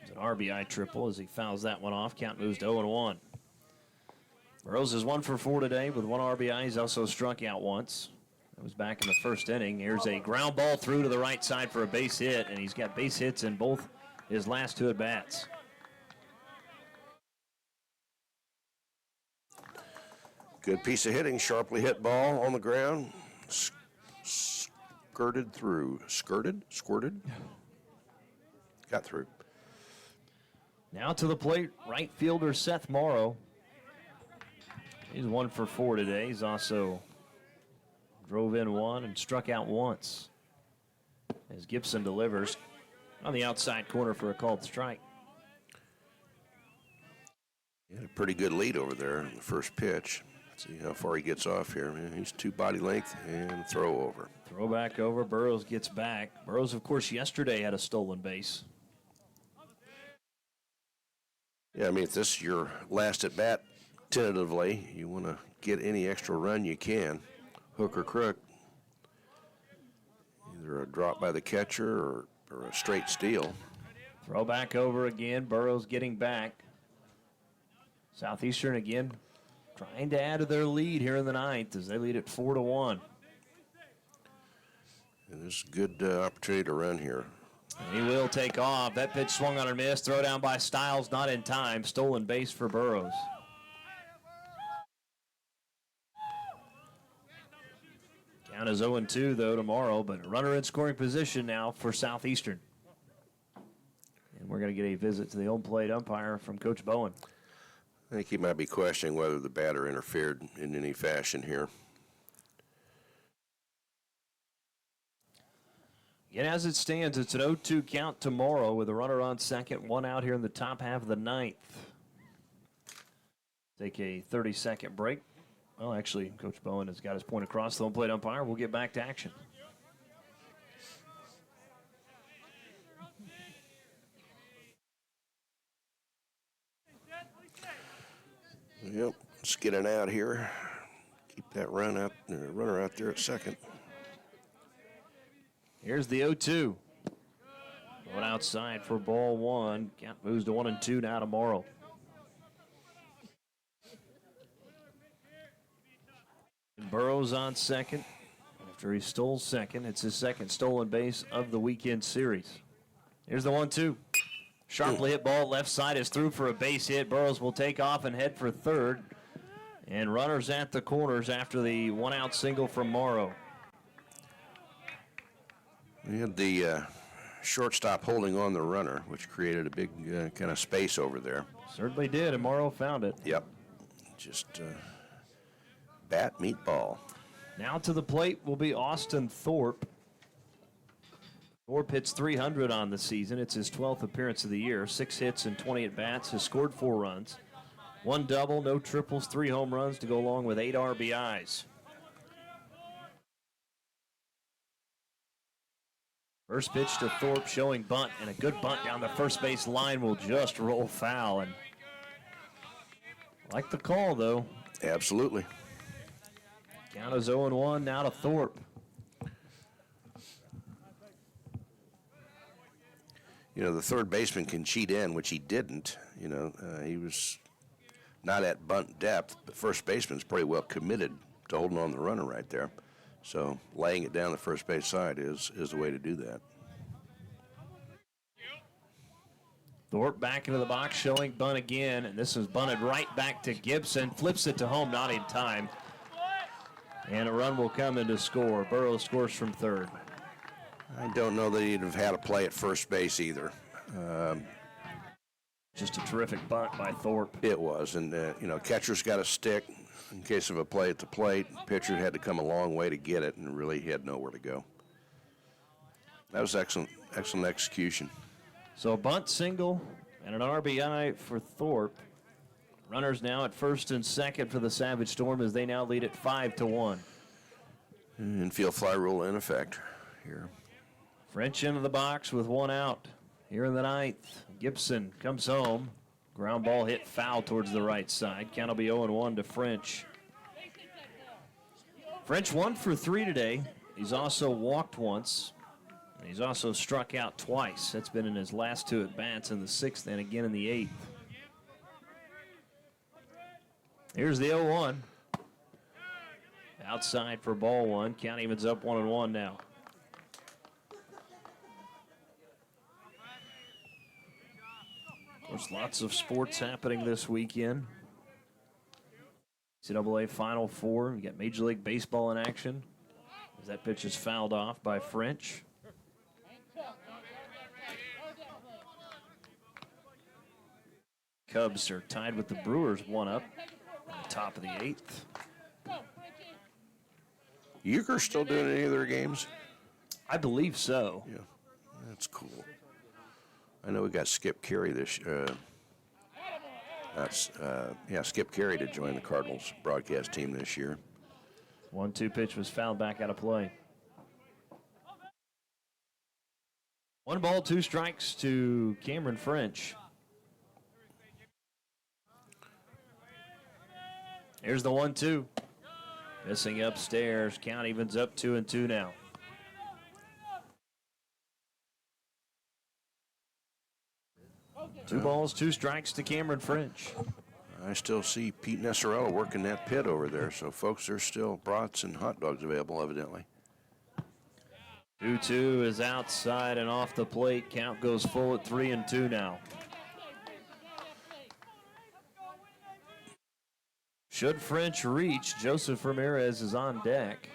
Speaker 2: It's an RBI triple as he fouls that one off. Count moves to 0-1. Burrows is 1 for 4 today with 1 RBI. He's also struck out once. That was back in the first inning. Here's a ground ball through to the right side for a base hit, and he's got base hits in both his last 2 at-bats.
Speaker 15: Good piece of hitting, sharply hit ball on the ground. Skirted through. Squirted? Got through.
Speaker 2: Now to the plate, right fielder Seth Morrow. He's 1 for 4 today. He's also drove in 1 and struck out once. As Gibson delivers on the outside corner for a called strike.
Speaker 15: He had a pretty good lead over there in the first pitch. Let's see how far he gets off here. He's 2 body length and throw over.
Speaker 2: Throw back over. Burrows gets back. Burrows, of course, yesterday had a stolen base.
Speaker 15: Yeah, I mean, if this is your last at bat, tentatively, you want to get any extra run you can, hook or crook. Either a drop by the catcher or a straight steal.
Speaker 2: Throw back over again. Burrows getting back. Southeastern again trying to add to their lead here in the 9th as they lead at 4-1.
Speaker 15: And there's a good opportunity to run here.
Speaker 2: And he will take off. That pitch swung on and missed. Throw down by Stiles, not in time. Stolen base for Burrows. Count is 0-2, though, tomorrow, but a runner in scoring position now for Southeastern. And we're going to get a visit to the home plate umpire from Coach Bowen.
Speaker 15: I think he might be questioning whether the batter interfered in any fashion here.
Speaker 2: Again, as it stands, it's an 0-2 count tomorrow with a runner on second, 1 out here in the top half of the 9th. Take a 30-second break. Well, actually, Coach Bowen has got his point across. The home plate umpire. We'll get back to action.
Speaker 15: Yep, let's get it out here. Keep that runner out there at second.
Speaker 2: Here's the 0-2. Going outside for ball 1. Count moves to 1-2 now to Morrow. Burrows on second. After he stole second, it's his second stolen base of the weekend series. Here's the 1-2. Sharply hit ball left side is through for a base hit. Burrows will take off and head for third. And runners at the corners after the 1-out single from Morrow.
Speaker 15: We had the shortstop holding on the runner, which created a big kind of space over there.
Speaker 2: Certainly did, and Morrow found it.
Speaker 15: Yep. Just bat, meet ball.
Speaker 2: Now to the plate will be Austin Thorpe. Thorpe hits 300 on the season. It's his 12th appearance of the year. 6 hits and 20 at-bats. Has scored 4 runs. 1 double, no triples, 3 home runs to go along with 8 RBIs. First pitch to Thorpe showing bunt, and a good bunt down the first base line will just roll foul. And like the call, though.
Speaker 15: Absolutely.
Speaker 2: Count is 0-1 now to Thorpe.
Speaker 15: You know, the third baseman can cheat in, which he didn't. You know, he was not at bunt depth, but first baseman's pretty well committed to holding on the runner right there. So laying it down the first base side is the way to do that.
Speaker 2: Thorpe back into the box, showing bunt again, and this is bunted right back to Gibson. Flips it to home, not in time. And a run will come in to score. Burrows scores from third.
Speaker 15: I don't know that he'd have had a play at first base either.
Speaker 2: Just a terrific bunt by Thorpe.
Speaker 15: It was, and you know, catcher's got a stick in case of a play at the plate. Pitcher had to come a long way to get it, and really he had nowhere to go. That was excellent execution.
Speaker 2: So a bunt single and an RBI for Thorpe. Runners now at first and second for the Savage Storm as they now lead at 5-1.
Speaker 15: Infield fly rule in effect here.
Speaker 2: French into the box with 1 out here in the 9th. Gibson comes home. Ground ball hit foul towards the right side. Count will be 0-1 to French. French 1 for 3 today. He's also walked once. And he's also struck out twice. That's been in his last 2 at-bats in the 6th and again in the 8th. Here's the 0-1. Outside for ball one. Count evens up 1-1 now. Of course, lots of sports happening this weekend. NCAA Final Four. We got Major League Baseball in action. As that pitch is fouled off by French. Cubs are tied with the Brewers, 1-up at the top of the 8th.
Speaker 15: Euchre's still doing any of their games?
Speaker 2: I believe so.
Speaker 15: Yeah, that's cool. I know we got Skip Carey this Skip Carey to join the Cardinals broadcast team this year.
Speaker 2: 1-2 pitch was fouled back out of play. 1 ball, 2 strikes to Cameron French. Here's the 1-2. Missing upstairs. Count evens up 2-2 now. Two balls, 2 strikes to Cameron French.
Speaker 15: I still see Pete Nesserella working that pit over there. So, folks, there's still brats and hot dogs available, evidently.
Speaker 2: 2-2 is outside and off the plate. Count goes full at 3-2 now. Should French reach, Joseph Ramirez is on deck.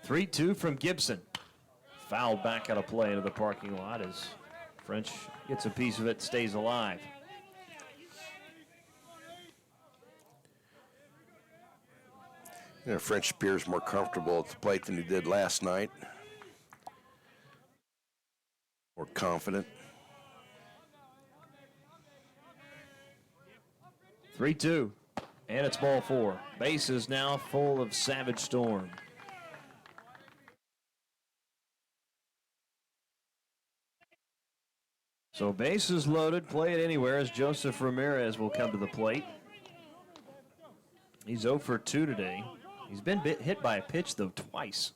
Speaker 2: (3-2) from Gibson. Fouled back out of play into the parking lot as French gets a piece of it, stays alive.
Speaker 15: Yeah, French appears more comfortable at the plate than he did last night. More confident.
Speaker 2: 3-2, and it's ball 4. Base is now full of Savage Storm. So bases loaded, play it anywhere as Joseph Ramirez will come to the plate. He's 0 for 2 today. He's been hit by a pitch, though, twice.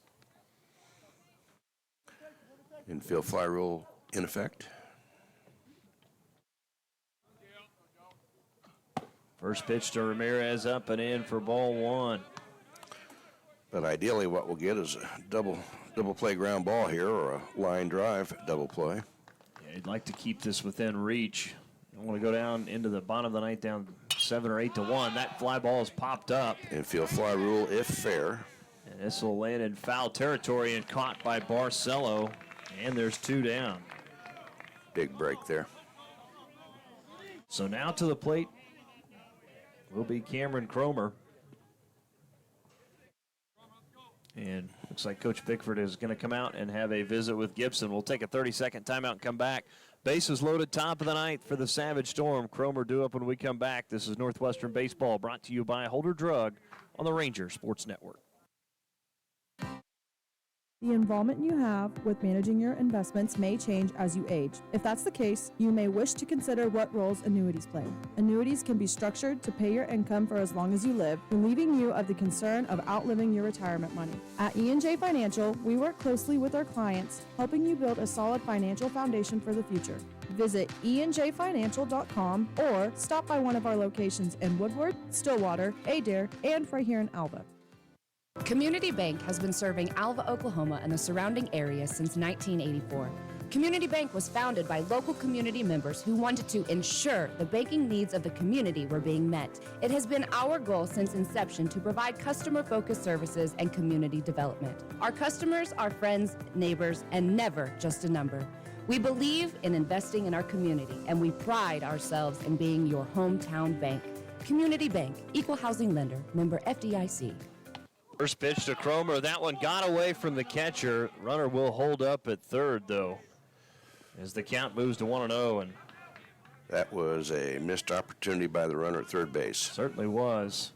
Speaker 15: Infield fly rule in effect.
Speaker 2: First pitch to Ramirez, up and in for ball 1.
Speaker 15: But ideally what we'll get is a double play ground ball here, or a line drive double play.
Speaker 2: Yeah, you'd like to keep this within reach. You don't want to go down into the bottom of the ninth down 7 or 8-1. That fly ball is popped up.
Speaker 15: Infield fly rule if fair.
Speaker 2: And this will land in foul territory and caught by Barcelo. And there's 2 down.
Speaker 15: Big break there.
Speaker 2: So now to the plate will be Cameron Cromer. And looks like Coach Bickford is going to come out and have a visit with Gibson. We'll take a 30-second timeout and come back. Bases loaded, top of the ninth for the Savage Storm. Cromer due up when we come back. This is Northwestern Baseball, brought to you by Holder Drug on the Ranger Sports Network.
Speaker 5: The involvement you have with managing your investments may change as you age. If that's the case, you may wish to consider what roles annuities play. Annuities can be structured to pay your income for as long as you live, relieving you of the concern of outliving your retirement money. At E&J Financial, we work closely with our clients, helping you build a solid financial foundation for the future. Visit enjfinancial.com or stop by one of our locations in Woodward, Stillwater, Adair, and right here in Alva.
Speaker 18: Community Bank has been serving Alva, Oklahoma and the surrounding area since 1984. Community Bank was founded by local community members who wanted to ensure the banking needs of the community were being met. It has been our goal since inception to provide customer-focused services and community development. Our customers are friends, neighbors, and never just a number. We believe in investing in our community, and we pride ourselves in being your hometown bank. Community Bank, Equal Housing Lender, member FDIC.
Speaker 2: First pitch to Cromer. That one got away from the catcher. Runner will hold up at third, though, as the count moves to 1-0. And
Speaker 15: that was a missed opportunity by the runner at third base.
Speaker 2: Certainly was.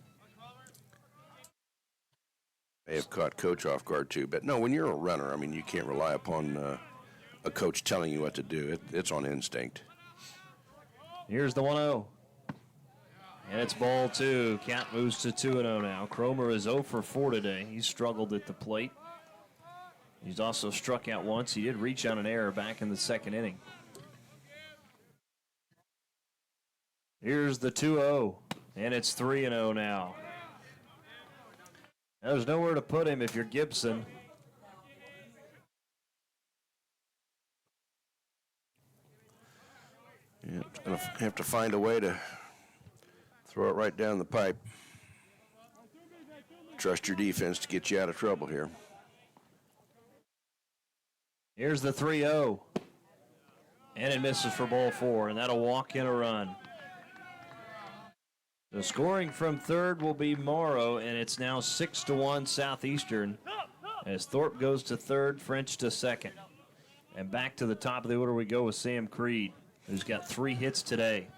Speaker 15: May have caught coach off guard, too. But, no, when you're a runner, I mean, you can't rely upon a coach telling you what to do. It's on instinct.
Speaker 2: Here's the 1-0. And it's ball 2. Count moves to 2-0 now. Cromer is 0 for 4 today. He's struggled at the plate. He's also struck out once. He did reach on an error back in the second inning. Here's the 2-0, and it's 3-0 now. There's nowhere to put him if you're Gibson.
Speaker 15: Yeah, it's going to have to find a way to throw it right down the pipe. Trust your defense to get you out of trouble here.
Speaker 2: Here's the 3-0. And it misses for ball 4, and that'll walk in a run. The scoring from third will be Morrow, and it's now 6-1 Southeastern as Thorpe goes to third, French to second. And back to the top of the order we go with Sam Creed, who's got 3 hits today.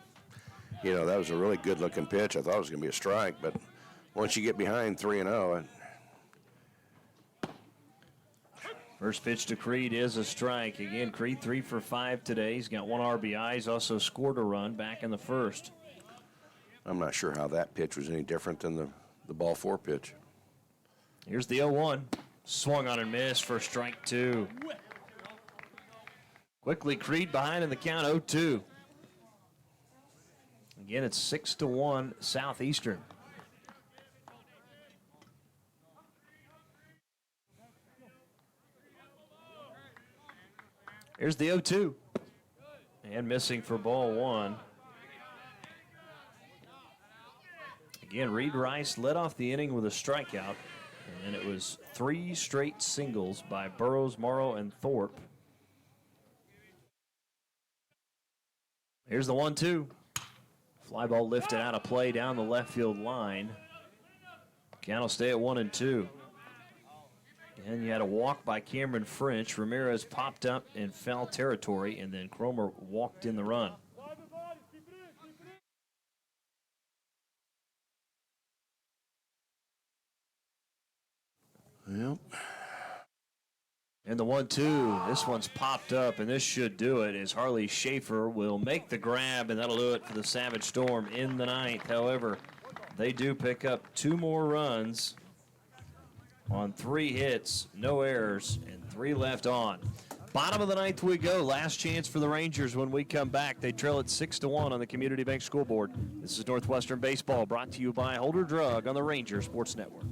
Speaker 15: You know, that was a really good-looking pitch. I thought it was going to be a strike, but once you get behind 3-0,
Speaker 2: First pitch to Creed is a strike. Again, Creed 3 for 5 today. He's got 1 RBI. He's also scored a run back in the first.
Speaker 15: I'm not sure how that pitch was any different than the ball 4 pitch.
Speaker 2: Here's the 0-1. Swung on and missed for strike 2. Quickly, Creed behind in the count, 0-2. Again, it's 6-1 Southeastern. Here's the 0-2. And missing for ball 1. Again, Reed Rice led off the inning with a strikeout. And it was 3 straight singles by Burrows, Morrow, and Thorpe. Here's the 1-2. Fly ball lifted out of play down the left field line. Count will stay at 1-2. And you had a walk by Cameron French. Ramirez popped up in foul territory, and then Cromer walked in the run.
Speaker 15: Yep.
Speaker 2: And the 1-2, this one's popped up, and this should do it, as Harley Schaefer will make the grab, and that'll do it for the Savage Storm in the 9th. However, they do pick up 2 more runs on 3 hits, no errors, and 3 left on. Bottom of the 9th we go. Last chance for the Rangers when we come back. They trail at 6-1 on the Community Bank Scoreboard. This is Northwestern Baseball, brought to you by Holder Drug on the Ranger Sports Network.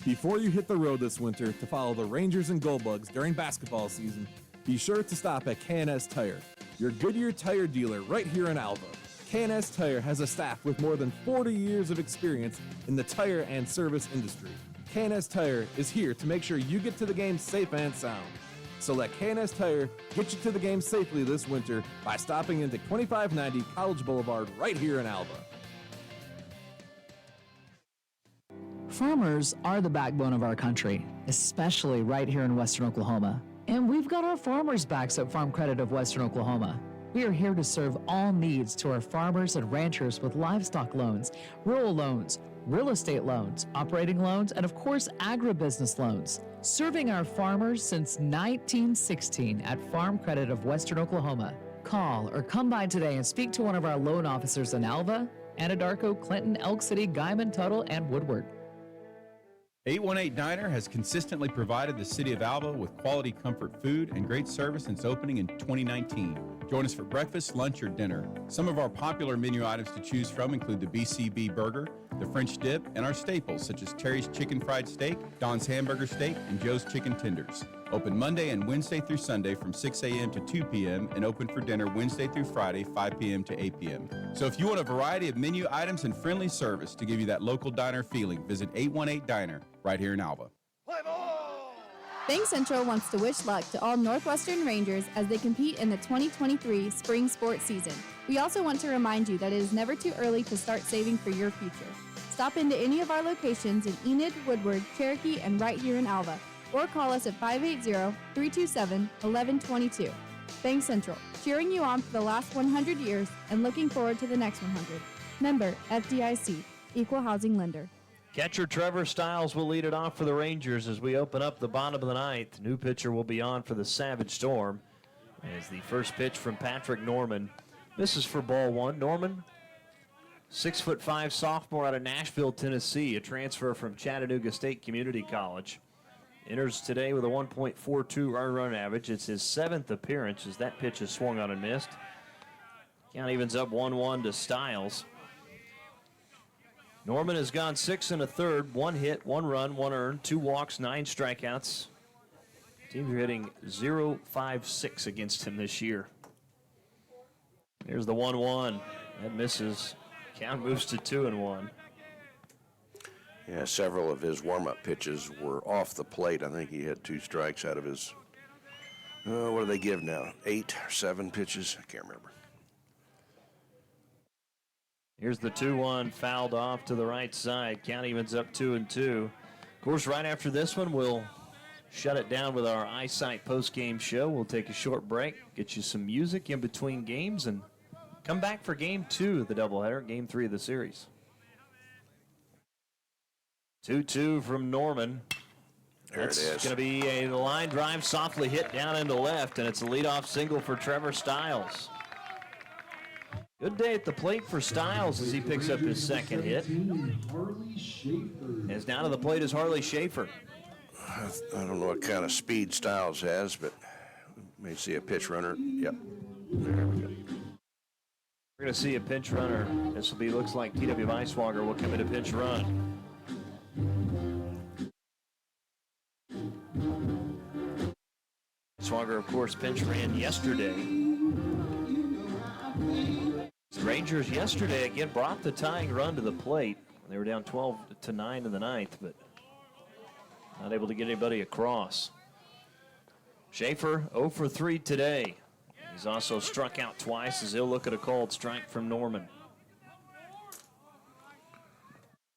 Speaker 6: Before you hit the road this winter to follow the Rangers and Goldbugs during basketball season, be sure to stop at K&S Tire, your Goodyear tire dealer right here in Alva. K&S Tire has a staff with more than 40 years of experience in the tire and service industry. K&S Tire is here to make sure you get to the game safe and sound. So let K&S Tire get you to the game safely this winter by stopping into 2590 College Boulevard right here in Alva.
Speaker 19: Farmers are the backbone of our country, especially right here in Western Oklahoma. And we've got our farmers' backs at Farm Credit of Western Oklahoma. We are here to serve all needs to our farmers and ranchers with livestock loans, rural loans, real estate loans, operating loans, and of course, agribusiness loans. Serving our farmers since 1916 at Farm Credit of Western Oklahoma. Call or come by today and speak to one of our loan officers in Alva, Anadarko, Clinton, Elk City, Guyman, Tuttle, and Woodward.
Speaker 21: 818 Diner has consistently provided the city of Alva with quality comfort food and great service since opening in 2019. Join us for breakfast, lunch, or dinner. Some of our popular menu items to choose from include the BCB burger, the French dip, and our staples such as Terry's chicken fried steak, Don's hamburger steak, and Joe's chicken tenders. Open Monday and Wednesday through Sunday from 6 a.m. to 2 p.m. and open for dinner Wednesday through Friday, 5 p.m. to 8 p.m. So if you want a variety of menu items and friendly service to give you that local diner feeling, visit 818 Diner right here in Alva.
Speaker 7: Bank Central wants to wish luck to all Northwestern Rangers as they compete in the 2023 spring sports season. We also want to remind you that it is never too early to start saving for your future. Stop into any of our locations in Enid, Woodward, Cherokee, and right here in Alva, or call us at 580-327-1122. Bank Central, cheering you on for the last 100 years and looking forward to the next 100. Member FDIC, Equal Housing Lender.
Speaker 2: Catcher Trevor Stiles will lead it off for the Rangers as we open up the bottom of the 9th. New pitcher will be on for the Savage Storm as the first pitch from Patrick Norman. This is for ball 1. Norman, 6'5" sophomore out of Nashville, Tennessee, a transfer from Chattanooga State Community College. Enters today with a 1.42 run average. It's his 7th appearance as that pitch is swung on and missed. Count evens up 1-1 to Stiles. Norman has gone 6 1/3, 1 hit, 1 run, 1 earned, 2 walks, 9 strikeouts. Teams are hitting .056 against him this year. Here's the 1-1. That misses. Count moves to 2-1.
Speaker 15: Yeah, several of his warm-up pitches were off the plate. I think he had 2 strikes out of his, what do they give now, 8 or 7 pitches? I can't remember.
Speaker 2: Here's the 2-1 fouled off to the right side. Count evens up 2-2. Of course, right after this one, we'll shut it down with our Eyesight post-game show. We'll take a short break, get you some music in between games, and come back for Game 2 of the doubleheader, Game 3 of the series. 2-2 from Norman.
Speaker 15: There it is.
Speaker 2: That's going to be a line drive softly hit down into left, and it's a leadoff single for Trevor Stiles. Good day at the plate for Stiles as he picks up his second hit. As down to the plate is Harley Schaefer.
Speaker 15: I don't know what kind of speed Stiles has, but may see a pitch runner. Yep. There we go.
Speaker 2: We're going to see a pinch runner. This will be, looks like T.W. Weiswager will come in a pinch run. Weiswager, of course, pinch ran yesterday. The Rangers yesterday again brought the tying run to the plate. They were down 12-9 in the ninth, but not able to get anybody across. Schaefer 0 for 3 today. He's also struck out twice as he'll look at a called strike from Norman.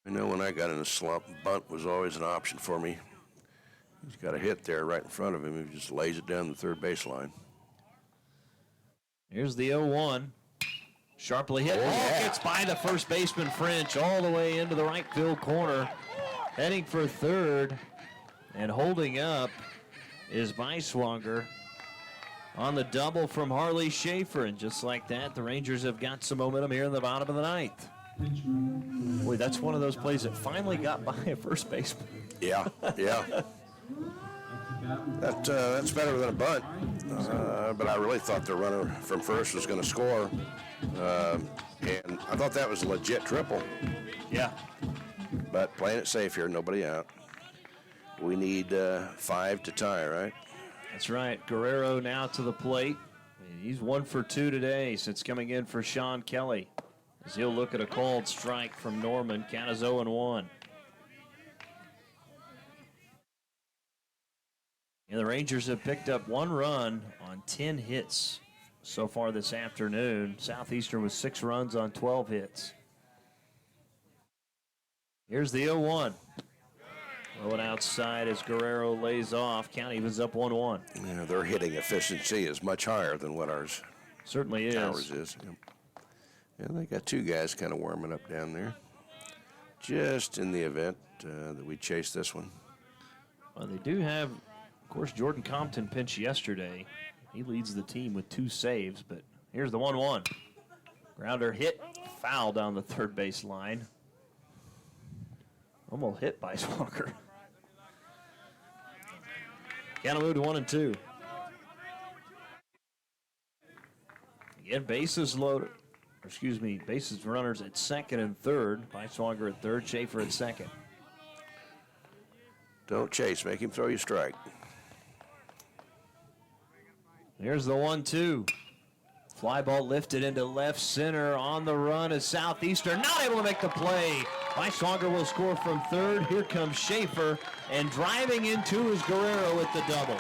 Speaker 15: I know when I got in a slump, bunt was always an option for me. He's got a hit there right in front of him. He just lays it down the third baseline.
Speaker 2: Here's the 0-1. Sharply hit. Ball gets by the first baseman French all the way into the right field corner. Heading for third and holding up is Weiswager on the double from Harley Schaefer. And just like that, the Rangers have got some momentum here in the bottom of the ninth. Boy, that's one of those plays that finally got by a first baseman.
Speaker 15: Yeah, yeah. That's better than a bunt. But I really thought the runner from first was going to score. And I thought that was a legit triple.
Speaker 2: Yeah.
Speaker 15: But playing it safe here, nobody out. We need 5 to tie, right?
Speaker 2: That's right. Guerrero now to the plate. He's 1 for 2 today since coming in for Sean Kelly. As he'll look at a called strike from Norman. Count is 0-1. And the Rangers have picked up 1 run on 10 hits so far this afternoon. Southeastern with 6 runs on 12 hits. Here's the 0-1. Low and outside as Guerrero lays off. Count evens up 1-1.
Speaker 15: Yeah, their hitting efficiency is much higher than what ours
Speaker 2: certainly is.
Speaker 15: Ours is. Yep. Yeah, they got 2 guys kind of warming up down there. Just in the event that we chase this one.
Speaker 2: Well, they do have, of course, Jordan Compton pinched yesterday. He leads the team with 2 saves, but here's the 1-1. Grounder hit, foul down the third base line. Almost hit by Weiswager. Count moved to 1-2. Again, bases loaded. Bases runners at second and third. Weiswager at third, Schaefer at second.
Speaker 15: Don't chase, make him throw you a strike.
Speaker 2: Here's the 1-2. Fly ball lifted into left center. On the run is Southeastern. Not able to make the play. Weiswager will score from third. Here comes Schaefer. And driving into is Guerrero with the double.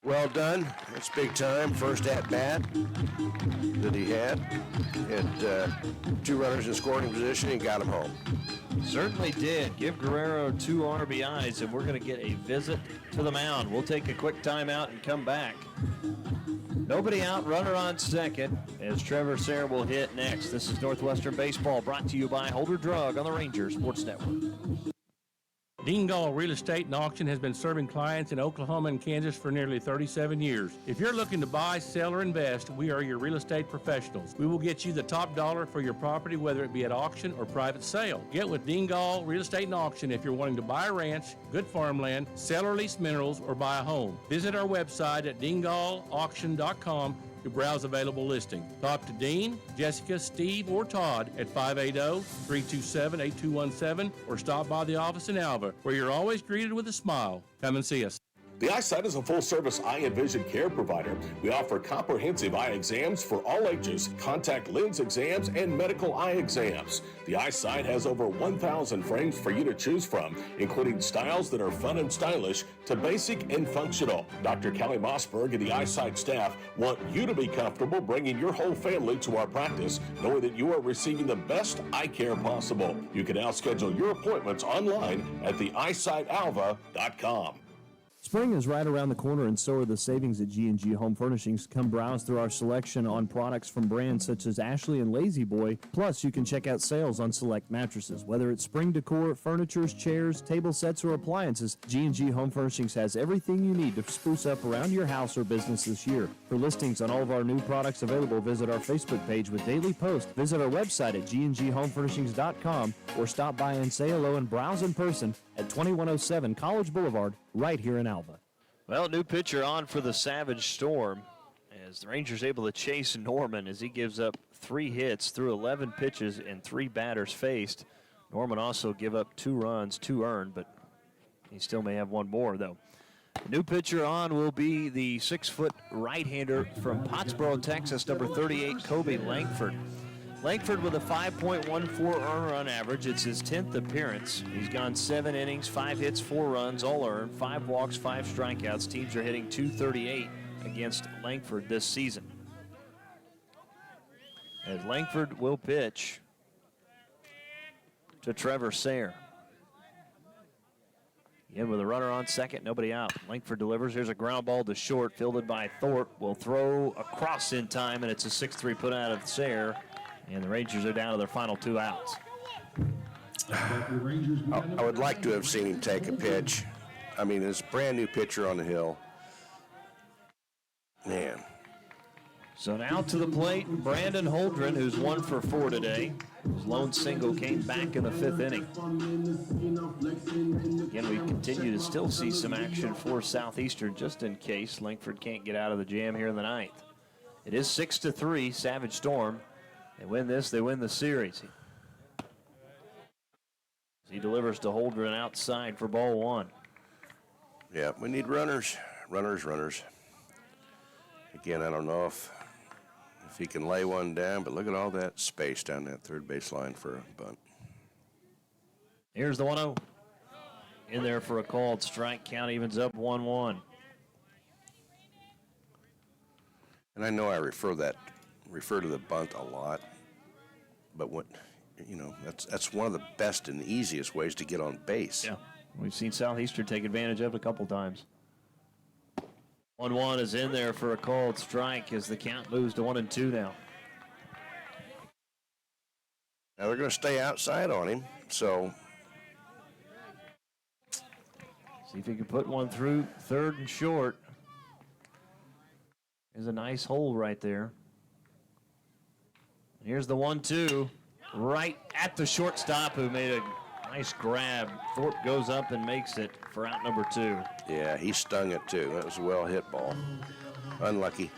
Speaker 15: Well done. That's big time. First at-bat that he had. Had 2 runners in scoring position and got him home.
Speaker 2: Certainly did. Give Guerrero 2 RBIs, and we're going to get a visit to the mound. We'll take a quick timeout and come back. Nobody out, runner on second, as Trevor Sayre will hit next. This is Northwestern Baseball, brought to you by Holder Drug on the Rangers Sports Network.
Speaker 3: Dingall Real Estate and Auction has been serving clients in Oklahoma and Kansas for nearly 37 years. If you're looking to buy, sell, or invest, we are your real estate professionals. We will get you the top dollar for your property, whether it be at auction or private sale. Get with Dingall Real Estate and Auction if you're wanting to buy a ranch, good farmland, sell or lease minerals, or buy a home. Visit our website at dingallauction.com to browse available listings. Talk to Dean, Jessica, Steve, or Todd at 580-327-8217 or stop by the office in Alva, where you're always greeted with a smile. Come and see us.
Speaker 9: The Eyesight is a full-service eye and vision care provider. We offer comprehensive eye exams for all ages, contact lens exams, and medical eye exams. The Eyesight has over 1,000 frames for you to choose from, including styles that are fun and stylish to basic and functional. Dr. Kelly Mossberg and the Eyesight staff want you to be comfortable bringing your whole family to our practice, knowing that you are receiving the best eye care possible. You can now schedule your appointments online at theeyesightAlva.com.
Speaker 13: Spring is right around the corner, and so are the savings at G&G Home Furnishings. Come browse through our selection on products from brands such as Ashley and Lazy Boy. Plus, you can check out sales on select mattresses. Whether it's spring decor, furniture, chairs, table sets, or appliances, G&G Home Furnishings has everything you need to spruce up around your house or business this year. For listings on all of our new products available, visit our Facebook page with daily posts. Visit our website at gnghomefurnishings.com or stop by and say hello and browse in person at 2107 College Boulevard, right here in Alva.
Speaker 2: Well, new pitcher on for the Savage Storm as the Rangers able to chase Norman as he gives up 3 hits through 11 pitches and 3 batters faced. Norman also give up 2 runs, 2 earned, but he still may have 1 more, though. The new pitcher on will be the 6-foot right-hander from Pottsboro, Texas, number 38, Kobe Langford. Langford with a 5.14 earned run average. It's his 10th appearance. He's gone 7 innings, 5 hits, 4 runs, all earned, 5 walks, 5 strikeouts. Teams are hitting .238 against Langford this season. As Langford will pitch to Trevor Sayre. Again with a runner on second, nobody out. Langford delivers. Here's a ground ball to short, fielded by Thorpe. Will throw across in time, and it's a 6-3 put out of Sayre. And the Rangers are down to their final 2 outs.
Speaker 15: I would like to have seen him take a pitch. I mean, this brand new pitcher on the hill. Man.
Speaker 2: So now to the plate, Brandon Holdren, who's 1 for 4 today. His lone single came back in the 5th inning. Again, we continue to still see some action for Southeastern, just in case Langford can't get out of the jam here in the 9th. It is 6-3, Savage Storm. They win this, they win the series. He delivers to Holdren outside for ball 1.
Speaker 15: Yeah, we need runners. Runners. Again, I don't know if he can lay one down, but look at all that space down that third base line for a bunt.
Speaker 2: Here's the 1-0. In there for a called strike. Count evens up 1-1.
Speaker 15: And I know I refer to the bunt a lot, but that's one of the best and easiest ways to get on base.
Speaker 2: Yeah, we've seen Southeastern take advantage of it a couple times. 1-1 is in there for a called strike as the count moves to 1-2 now.
Speaker 15: Now they're going to stay outside on him, so
Speaker 2: see if he can put one through third and short. There's a nice hole right there. Here's the 1-2 right at the shortstop who made a nice grab. Thorpe goes up and makes it for out number 2.
Speaker 15: Yeah, he stung it too. That was a well-hit ball. Unlucky.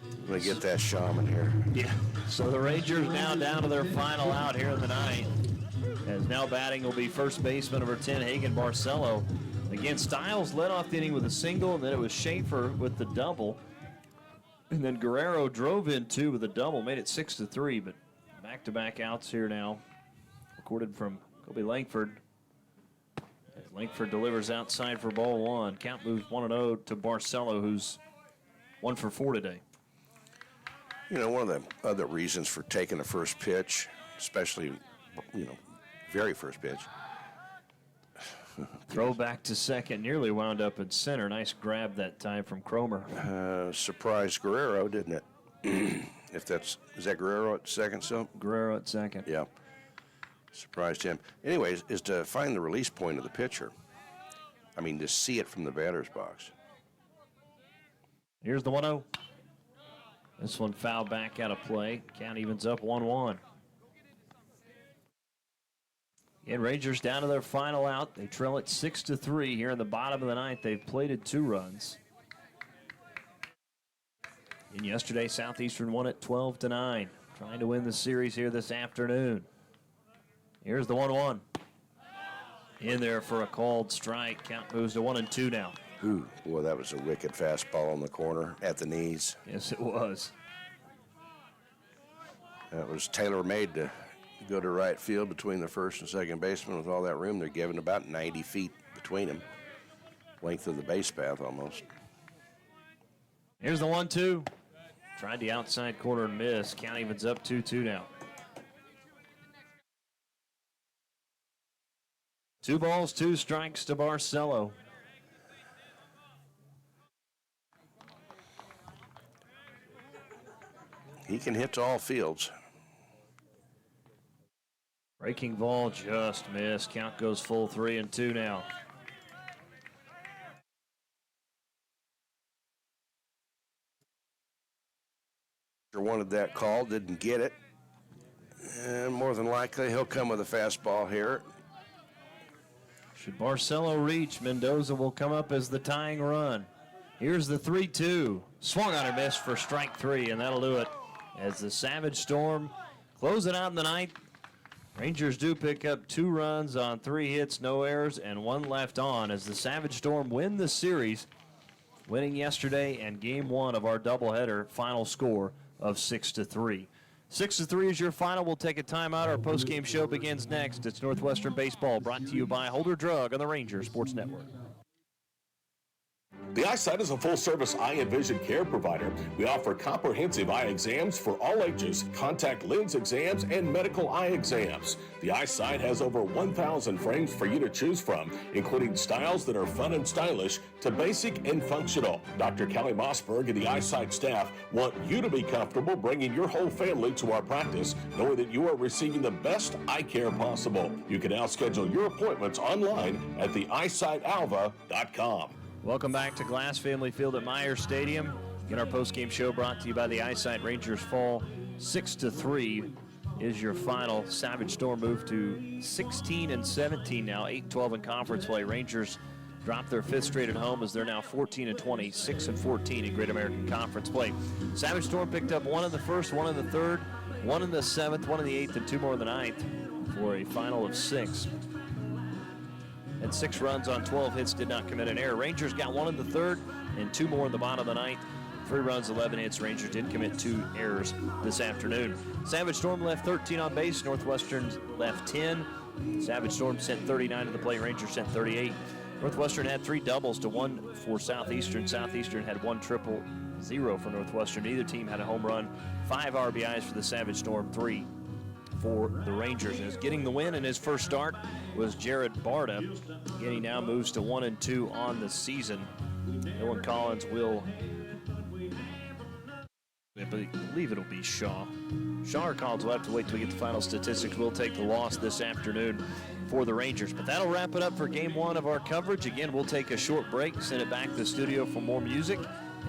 Speaker 15: I'm going to get that shaman here.
Speaker 2: Yeah, so the Rangers now down to their final out here in the 9th. As now batting will be first baseman number 10, Hagen Barcelo. Again, Stiles led off the inning with a single, and then it was Schaefer with the double. And then Guerrero drove in 2 with a double, made it 6-3, but back-to-back outs here now. Recorded from Kobe Langford. As Langford delivers outside for ball 1. Count moves 1-0 to Barcelo, who's 1 for 4 today.
Speaker 15: You know, one of the other reasons for taking the first pitch, especially, very first pitch.
Speaker 2: Throw back to second, nearly wound up in center. Nice grab that time from Cromer.
Speaker 15: Surprised Guerrero, didn't it? Is that Guerrero at second still?
Speaker 2: Guerrero at second.
Speaker 15: Yeah. Surprised him. Anyways, is to find the release point of the pitcher. I mean, to see it from the batter's box.
Speaker 2: Here's the 1-0. This one fouled back out of play. Count evens up 1-1. Again, Rangers down to their final out. They trail it 6-3 here in the bottom of the 9th. They've plated 2 runs. And yesterday, Southeastern won it 12-9. Trying to win the series here this afternoon. Here's the 1-1. In there for a called strike. Count moves to 1-2 now.
Speaker 15: Ooh, boy, that was a wicked fastball on the corner at the knees.
Speaker 2: Yes, it was.
Speaker 15: That was tailor-made to go to right field between the first and second baseman with all that room. They're given about 90 feet between them. Length of the base path almost.
Speaker 2: Here's the 1-2. Tried the outside corner and missed. Count evens up 2-2 now. 2 balls, 2 strikes to Barcelo.
Speaker 15: He can hit to all fields.
Speaker 2: Breaking ball just missed. Count goes full 3-2 now.
Speaker 15: Wanted that call, didn't get it. And more than likely, he'll come with a fastball here.
Speaker 2: Should Barcelo reach, Mendoza will come up as the tying run. Here's the 3-2. Swung on and missed for strike 3, and that'll do it. As the Savage Storm close it out in the ninth. Rangers do pick up 2 runs on 3 hits, no errors, and 1 left on as the Savage Storm win the series, winning yesterday and game 1 of our doubleheader. Final score of 6-3. 6-3 is your final. We'll take a timeout. Our postgame show begins next. It's Northwestern Baseball, brought to you by Holder Drug on the Rangers Sports Network.
Speaker 9: The Eyesight is a full-service eye and vision care provider. We offer comprehensive eye exams for all ages, contact lens exams, and medical eye exams. The Eyesight has over 1,000 frames for you to choose from, including styles that are fun and stylish to basic and functional. Dr. Kelly Mossberg and the Eyesight staff want you to be comfortable bringing your whole family to our practice, knowing that you are receiving the best eye care possible. You can now schedule your appointments online at theeyesightAlva.com.
Speaker 2: Welcome back to Glass Family Field at Myers Stadium. Again, our postgame show brought to you by the Eyesight. Rangers fall 6-3 is your final. Savage Storm move to 16-17 now, 8-12 in conference play. Rangers drop their 5th straight at home as they're now 14-20, 6-14 in Great American Conference play. Savage Storm picked up 1 in the first, 1 in the third, 1 in the 7th, 1 in the 8th, and 2 more in the 9th for a final of 6. And 6 runs on 12 hits, did not commit an error. Rangers got 1 in the 3rd and 2 more in the bottom of the 9th. 3 runs, 11 hits. Rangers did commit 2 errors this afternoon. Savage Storm left 13 on base. Northwestern left 10. Savage Storm sent 39 to the plate. Rangers sent 38. Northwestern had 3 doubles to 1 for Southeastern. Southeastern had 1 triple, 0 for Northwestern. Neither team had a home run. 5 RBIs for the Savage Storm, 3 for the Rangers. As getting the win in his first start was Jared Barta. Again, he now moves to 1-2 on the season. Dylan Collins will, I believe it'll be Shaw. Shaw or Collins will have to wait till we get the final statistics. We'll take the loss this afternoon for the Rangers. But that'll wrap it up for game 1 of our coverage. Again, we'll take a short break, send it back to the studio for more music,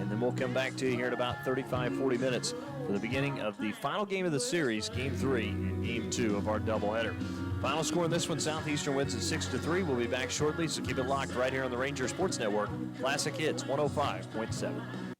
Speaker 2: and then we'll come back to you here in about 35-40 minutes for the beginning of the final game of the series, Game 3 and Game 2 of our doubleheader. Final score in this one, Southeastern wins at 6-3. We'll be back shortly, so keep it locked right here on the Ranger Sports Network. Classic Hits 105.7.